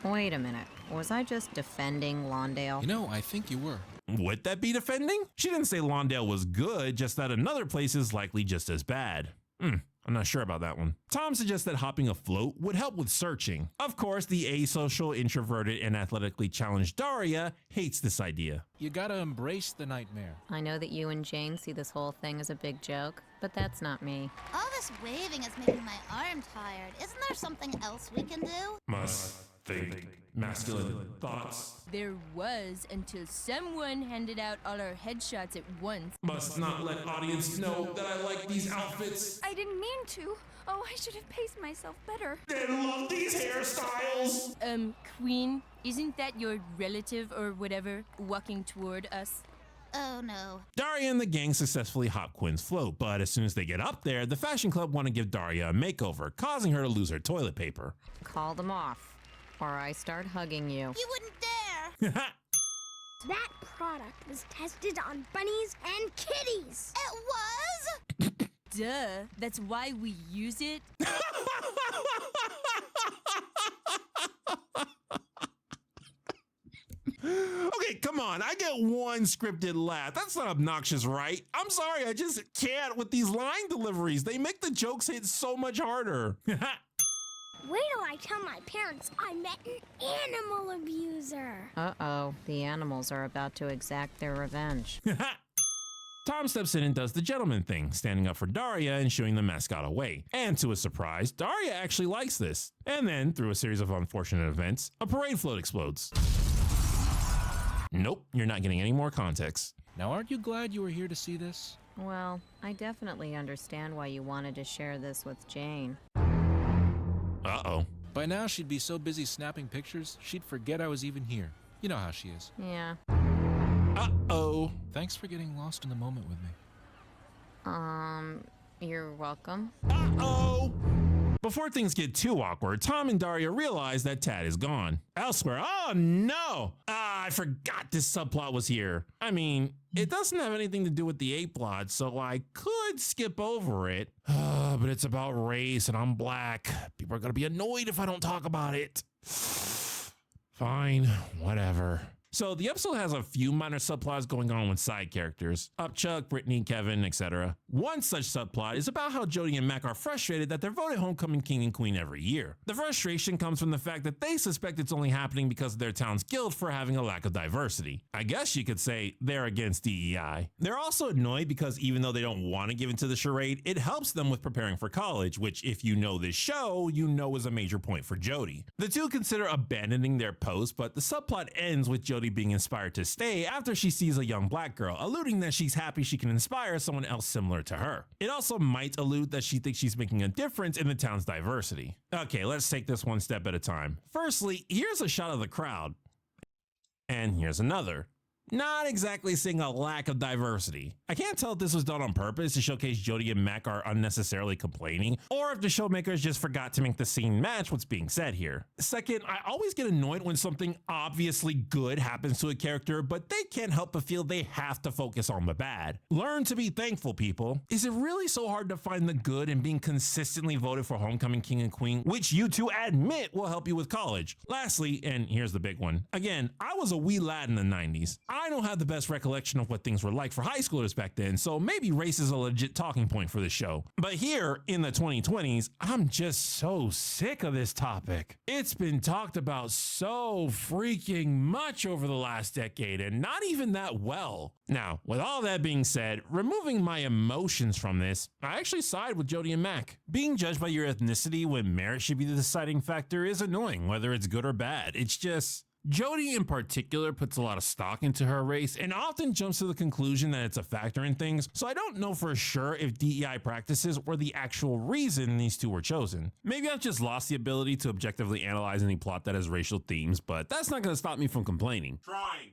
Wait a minute, was I just defending Lawndale? You know, I think you were. Would that be defending? She didn't say Lawndale was good, just that another place is likely just as bad. I'm not sure about that one. Tom suggests that hopping a float would help with searching. Of course, the asocial, introverted, and athletically challenged Daria hates this idea. You gotta embrace the nightmare. I know that you and Jane see this whole thing as a big joke, but that's not me. All this waving is making my arm tired. Isn't there something else we can do? Must think masculine thoughts. There was until someone handed out all our headshots at once. Must not let audience know that I like these outfits. I didn't mean to. Oh, I should have paced myself better. They love these hairstyles. Queen, isn't that your relative or whatever walking toward us? Oh no. Daria and the gang successfully hop Quinn's float, but as soon as they get up there, the fashion club want to give Daria a makeover, causing her to lose her toilet paper. Call them off, or I start hugging you. You wouldn't dare! That product was tested on bunnies and kitties. It was? Duh, that's why we use it. Okay, come on, I get one scripted laugh. That's not obnoxious, right? I'm sorry, I just can't with these line deliveries. They make the jokes hit so much harder. Wait till I tell my parents I met an animal abuser. Uh-oh, the animals are about to exact their revenge. Tom steps in and does the gentleman thing, standing up for Daria and shooing the mascot away. And to his surprise, Daria actually likes this. And then, through a series of unfortunate events, a parade float explodes. Nope, you're not getting any more context. Now, aren't you glad you were here to see this? Well, I definitely understand why you wanted to share this with Jane. Uh-oh. By now, she'd be so busy snapping pictures, she'd forget I was even here. You know how she is. Yeah. Uh-oh. Thanks for getting lost in the moment with me. You're welcome. Uh-oh. Before things get too awkward, Tom and Daria realize that Tad is gone. Elsewhere, oh no! I forgot this subplot was here. I mean, it doesn't have anything to do with the A plot, so I could skip over it. But it's about race and I'm black. People are gonna be annoyed if I don't talk about it. Fine, whatever. So the episode has a few minor subplots going on with side characters, Upchuck, Brittany, Kevin, etc. One such subplot is about how Jody and Mac are frustrated that they're voted homecoming king and queen every year. The frustration comes from the fact that they suspect it's only happening because of their town's guild for having a lack of diversity. I guess you could say they're against DEI. They're also annoyed because even though they don't want to give into the charade, it helps them with preparing for college, which if you know this show, you know is a major point for Jody. The two consider abandoning their post, but the subplot ends with Jody being inspired to stay after she sees a young black girl, alluding that she's happy she can inspire someone else similar to her. It also might allude that she thinks she's making a difference in the town's diversity. Okay, let's take this one step at a time. Firstly, here's a shot of the crowd. And here's another. Not exactly seeing a lack of diversity. I can't tell if this was done on purpose to showcase Jody and Mac are unnecessarily complaining, or if the showmakers just forgot to make the scene match what's being said here. Second, I always get annoyed when something obviously good happens to a character, but they can't help but feel they have to focus on the bad. Learn to be thankful, people. Is it really so hard to find the good in being consistently voted for homecoming king and queen, which you two admit will help you with college? Lastly, and here's the big one. Again, I was a wee lad in the 90s. I don't have the best recollection of what things were like for high schoolers back then, so maybe race is a legit talking point for the show. But here in the 2020s, I'm just so sick of this topic. It's been talked about so freaking much over the last decade, and not even that well. Now, with all that being said, removing my emotions from this, I actually side with Jody and Mac. Being judged by your ethnicity when merit should be the deciding factor is annoying, whether it's good or bad. It's just... Jody in particular puts a lot of stock into her race and often jumps to the conclusion that it's a factor in things, so I don't know for sure if DEI practices were the actual reason these two were chosen. Maybe I've just lost the ability to objectively analyze any plot that has racial themes, but that's not going to stop me from complaining.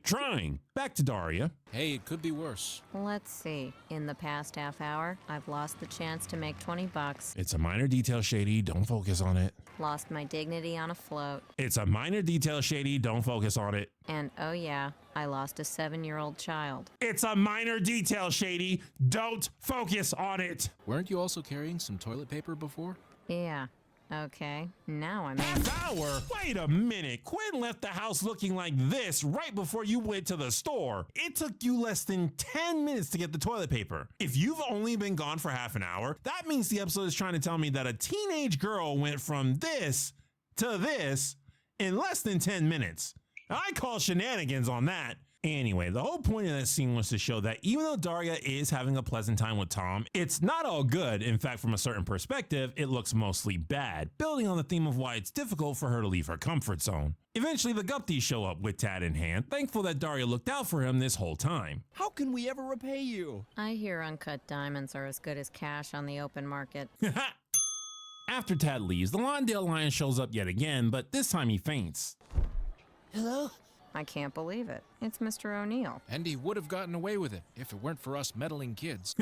Trying. Back to Daria. Hey, it could be worse. Let's see. In the past half hour, I've lost the chance to make $20. It's a minor detail, Shady. Don't focus on it. Lost my dignity on a float. It's a minor detail, Shady. Don't focus on it. And oh yeah, I lost a 7-year-old child. It's a minor detail, Shady. Don't focus on it. Weren't you also carrying some toilet paper before? Yeah. Okay, now I'm in. Half hour? Wait a minute. Quinn left the house looking like this right before you went to the store. It took you less than 10 minutes to get the toilet paper. If you've only been gone for half an hour, that means the episode is trying to tell me that a teenage girl went from this to this in less than 10 minutes. I call shenanigans on that. Anyway, the whole point of that scene was to show that even though Daria is having a pleasant time with Tom, it's not all good. In fact, from a certain perspective, it looks mostly bad, building on the theme of why it's difficult for her to leave her comfort zone. Eventually, the Gupties show up with Tad in hand, thankful that Daria looked out for him this whole time. How can we ever repay you? I hear uncut diamonds are as good as cash on the open market. After Tad leaves, the Lawndale Lion shows up yet again, but this time he faints. Hello? I can't believe it. It's Mr. O'Neill. And he would have gotten away with it if it weren't for us meddling kids.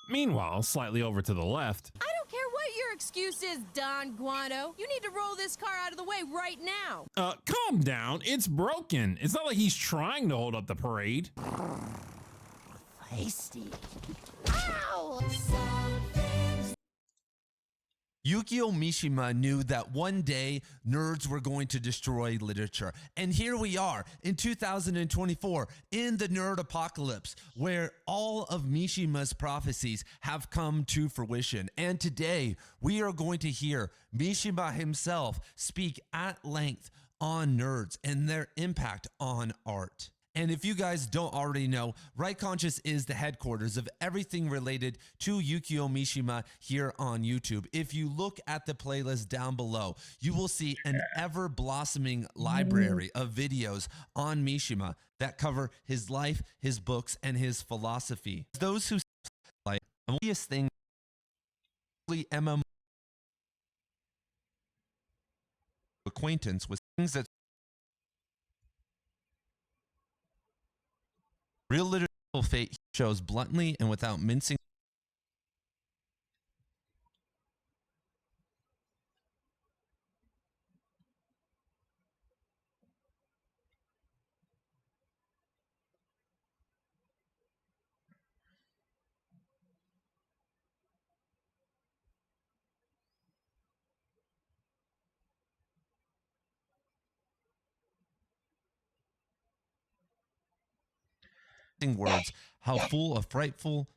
Meanwhile, slightly over to the left. I don't care what your excuse is, Don Guano. You need to roll this car out of the way right now. Calm down. It's broken. It's not like he's trying to hold up the parade. Feisty. Ow! Yukio Mishima knew that one day nerds were going to destroy literature. And here we are in 2024 in the nerd apocalypse, where all of Mishima's prophecies have come to fruition. And today we are going to hear Mishima himself speak at length on nerds and their impact on art. And if you guys don't already know, Right Conscious is the headquarters of everything related to Yukio Mishima here on YouTube. If you look at the playlist down below, you will see an ever-blossoming library of videos on Mishima that cover his life, his books, and his philosophy. Those who like obvious thing, MMO acquaintance with things that real literal fate shows bluntly and without mincing words how full of frightful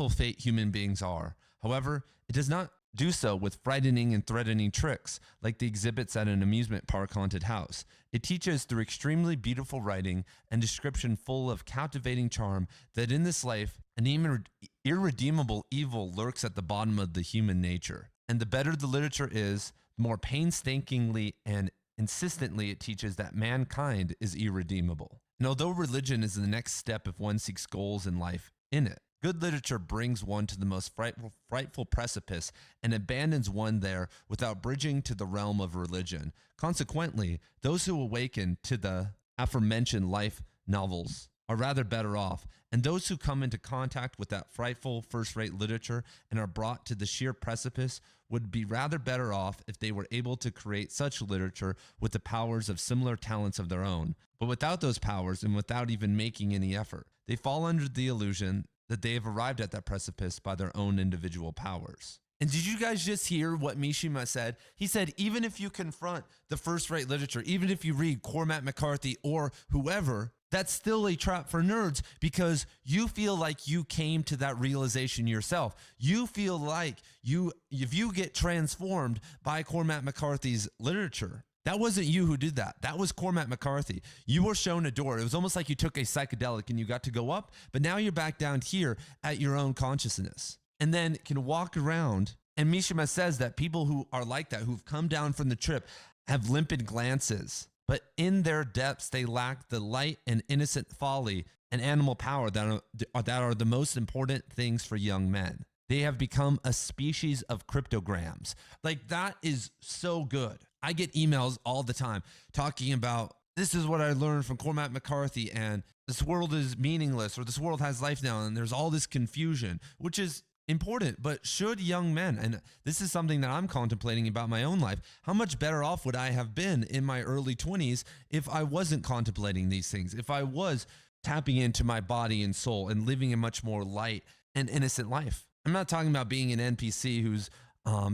fate human beings are. However, it does not do so with frightening and threatening tricks like the exhibits at an amusement park haunted house. It teaches through extremely beautiful writing and description full of captivating charm that in this life an irredeemable evil lurks at the bottom of the human nature. And the better the literature is, the more painstakingly and insistently it teaches that mankind is irredeemable. And although religion is the next step if one seeks goals in life in it, good literature brings one to the most frightful precipice and abandons one there without bridging to the realm of religion. Consequently, those who awaken to the aforementioned life novels are rather better off, and those who come into contact with that frightful first-rate literature and are brought to the sheer precipice would be rather better off if they were able to create such literature with the powers of similar talents of their own. But without those powers and without even making any effort, they fall under the illusion that they have arrived at that precipice by their own individual powers. And did you guys just hear what Mishima said? He said, even if you confront the first-rate literature, even if you read Cormac McCarthy or whoever, that's still a trap for nerds because you feel like you came to that realization yourself. You feel like if you get transformed by Cormac McCarthy's literature, that wasn't you who did that. That was Cormac McCarthy. You were shown a door. It was almost like you took a psychedelic and you got to go up, but now you're back down here at your own consciousness and then can walk around. And Mishima says that people who are like that, who've come down from the trip, have limpid glances. But in their depths, they lack the light and innocent folly and animal power that are the most important things for young men. They have become a species of cryptograms. Like, that is so good. I get emails all the time talking about, this is what I learned from Cormac McCarthy, and this world is meaningless, or this world has life now, and there's all this confusion, which is important. But should young men, and this is something that I'm contemplating about my own life, how much better off would I have been in my early 20s if I wasn't contemplating these things, if I was tapping into my body and soul and living a much more light and innocent life? I'm not talking about being an NPC who's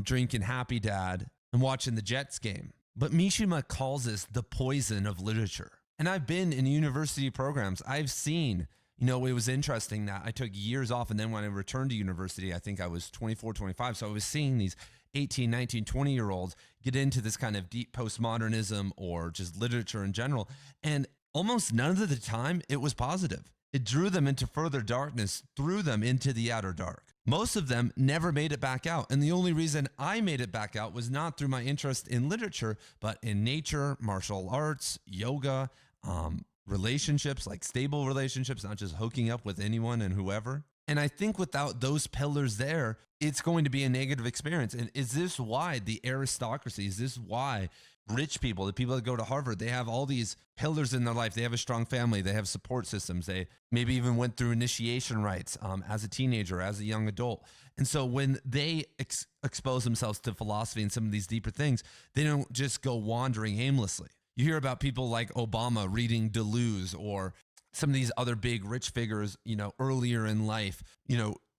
drinking Happy Dad and watching the Jets game, but Mishima calls this the poison of literature. And I've been in university programs. I've seen, it was interesting that I took years off, and then when I returned to university, I think I was 24, 25. So I was seeing these 18, 19, 20-year-olds get into this kind of deep postmodernism or just literature in general. And almost none of the time it was positive. It drew them into further darkness, threw them into the outer dark. Most of them never made it back out. And the only reason I made it back out was not through my interest in literature, but in nature, martial arts, yoga, relationships, like stable relationships, not just hooking up with anyone and whoever. And I think without those pillars there, it's going to be a negative experience. And is this why the aristocracy, is this why rich people, the people that go to Harvard, they have all these pillars in their life. They have a strong family. They have support systems. They maybe even went through initiation rites as a teenager, as a young adult. And so when they expose themselves to philosophy and some of these deeper things, they don't just go wandering aimlessly. You hear about people like Obama reading Deleuze, or some of these other big rich figures, earlier in life,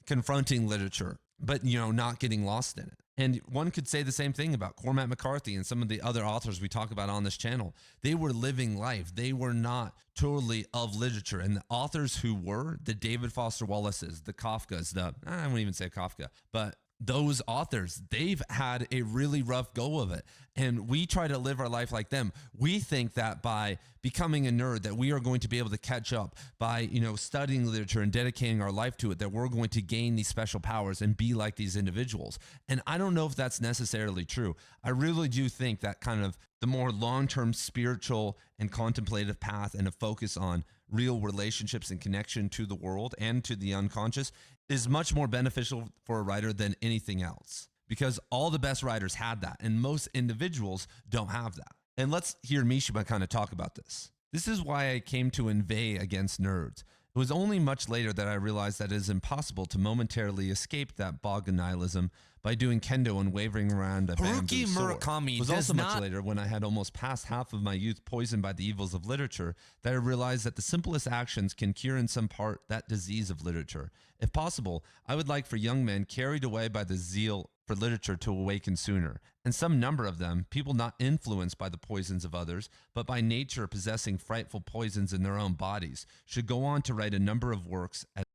confronting literature, but, not getting lost in it. And one could say the same thing about Cormac McCarthy and some of the other authors we talk about on this channel. They were living life. They were not totally of literature. And the authors who were, the David Foster Wallaces, the Kafkas, I won't even say Kafka, but those authors, they've had a really rough go of it. And we try to live our life like them. We think that by becoming a nerd, that we are going to be able to catch up by, studying literature and dedicating our life to it, that we're going to gain these special powers and be like these individuals. And I don't know if that's necessarily true. I really do think that kind of the more long-term spiritual and contemplative path and a focus on real relationships and connection to the world and to the unconscious is much more beneficial for a writer than anything else, because all the best writers had that, and most individuals don't have that. And let's hear Mishima kind of talk about this. This is why I came to inveigh against nerds. It was only much later that I realized that it is impossible to momentarily escape that bog of nihilism by doing kendo and wavering around a bamboo sword. Murakami It was also much later, when I had almost passed half of my youth poisoned by the evils of literature, that I realized that the simplest actions can cure in some part that disease of literature. If possible, I would like for young men carried away by the zeal for literature to awaken sooner, and some number of them, people not influenced by the poisons of others, but by nature possessing frightful poisons in their own bodies, should go on to write a number of works as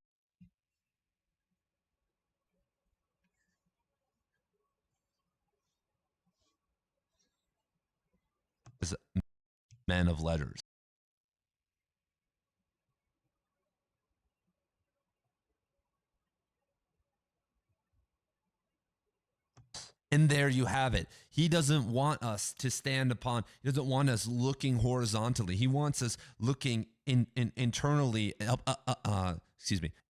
men of letters. And there you have it. He doesn't want us to stand upon, he doesn't want us looking horizontally. He wants us looking internally,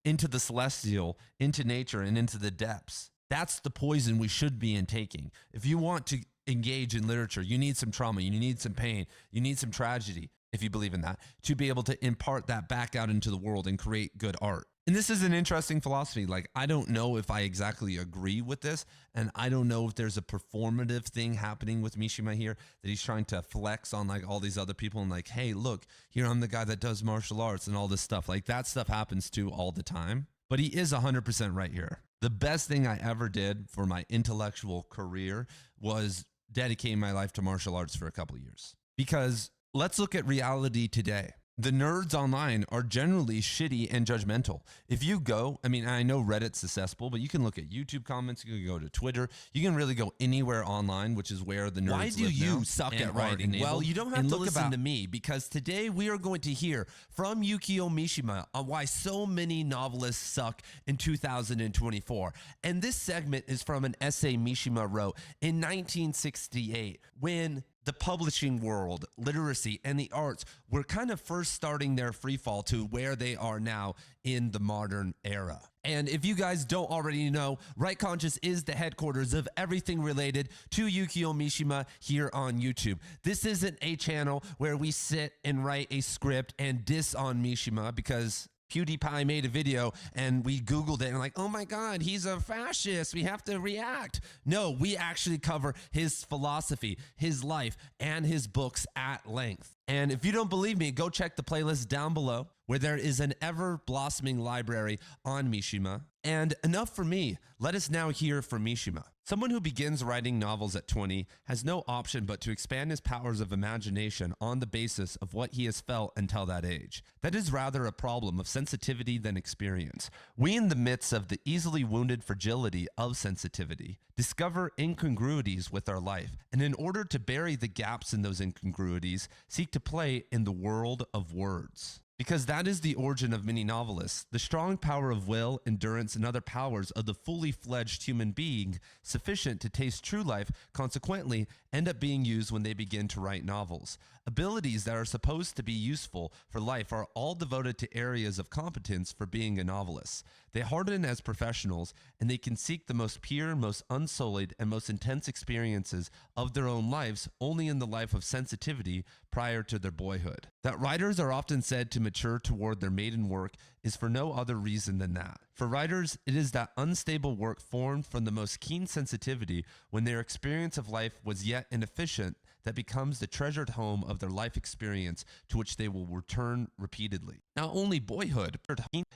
into the celestial, into nature, and into the depths. That's the poison we should be intaking. If you want to engage in literature, you need some trauma, you need some pain, you need some tragedy, if you believe in that, to be able to impart that back out into the world and create good art. And this is an interesting philosophy. Like, I don't know if I exactly agree with this, and I don't know if there's a performative thing happening with Mishima here, that he's trying to flex on like all these other people and like, hey, look, here I'm the guy that does martial arts and all this stuff. Like, that stuff happens too all the time. But he is 100% right here. The best thing I ever did for my intellectual career was dedicating my life to martial arts for a couple of years. Because let's look at reality today. The nerds online are generally shitty and judgmental. If you go, I know Reddit's accessible, but you can look at YouTube comments, you can go to Twitter, you can really go anywhere online, which is where the nerds Why do live you now suck and at are writing? enabled. Well, you don't have And to look listen about- to me, because today we are going to hear from Yukio Mishima on why so many novelists suck in 2024. And this segment is from an essay Mishima wrote in 1968, when the publishing world, literacy, and the arts were kind of first starting their free fall to where they are now in the modern era. And if you guys don't already know, Right Conscious is the headquarters of everything related to Yukio Mishima here on YouTube. This isn't a channel where we sit and write a script and diss on Mishima because PewDiePie made a video and we Googled it and like, oh my God, he's a fascist. We have to react. No, we actually cover his philosophy, his life, and his books at length. And if you don't believe me, go check the playlist down below, where there is an ever-blossoming library on Mishima. And enough for me. Let us now hear from Mishima. Someone who begins writing novels at 20 has no option but to expand his powers of imagination on the basis of what he has felt until that age. That is rather a problem of sensitivity than experience. We, in the midst of the easily wounded fragility of sensitivity, discover incongruities with our life, and in order to bury the gaps in those incongruities, seek to play in the world of words. Because that is the origin of many novelists. The strong power of will, endurance, and other powers of the fully fledged human being, sufficient to taste true life, consequently end up being used when they begin to write novels. Abilities that are supposed to be useful for life are all devoted to areas of competence for being a novelist. They harden as professionals, and they can seek the most pure, most unsullied, and most intense experiences of their own lives only in the life of sensitivity prior to their boyhood. That writers are often said to mature toward their maiden work is for no other reason than that. For writers, it is that unstable work formed from the most keen sensitivity when their experience of life was yet inefficient that becomes the treasured home of their life experience to which they will return repeatedly. Not only boyhood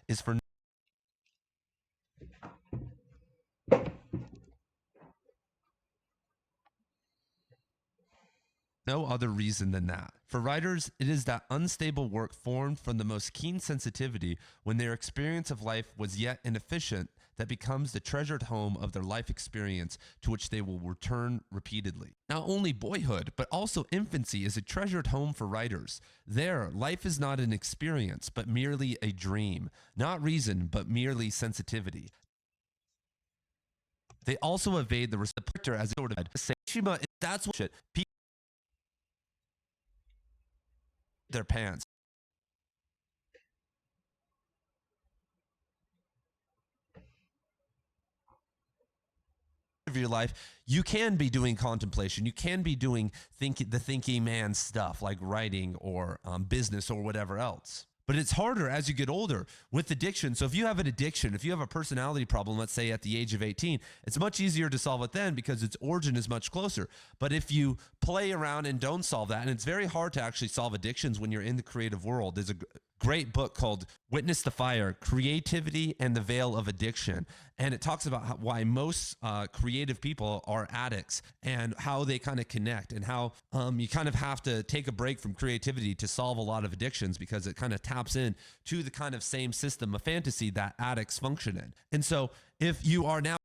is for no other reason than that. For writers, it is that unstable work formed from the most keen sensitivity when their experience of life was yet inefficient that becomes the treasured home of their life experience to which they will return repeatedly. Not only boyhood, but also infancy is a treasured home for writers. There, life is not an experience, but merely a dream. Not reason, but merely sensitivity. They also evade the receptor as sort of say, that's what shit. Their pants. Of your life, you can be doing contemplation. You can be doing the thinking man stuff like writing or business or whatever else. But it's harder as you get older with addiction. So if you have an addiction, if you have a personality problem, let's say at the age of 18, it's much easier to solve it then because its origin is much closer. But if you play around and don't solve that, and it's very hard to actually solve addictions when you're in the creative world. There's a great book called Witness the Fire, Creativity and the Veil of Addiction. And it talks about why most creative people are addicts and how they kind of connect and how you kind of have to take a break from creativity to solve a lot of addictions because it kind of taps in to the kind of same system of fantasy that addicts function in. And so if you are now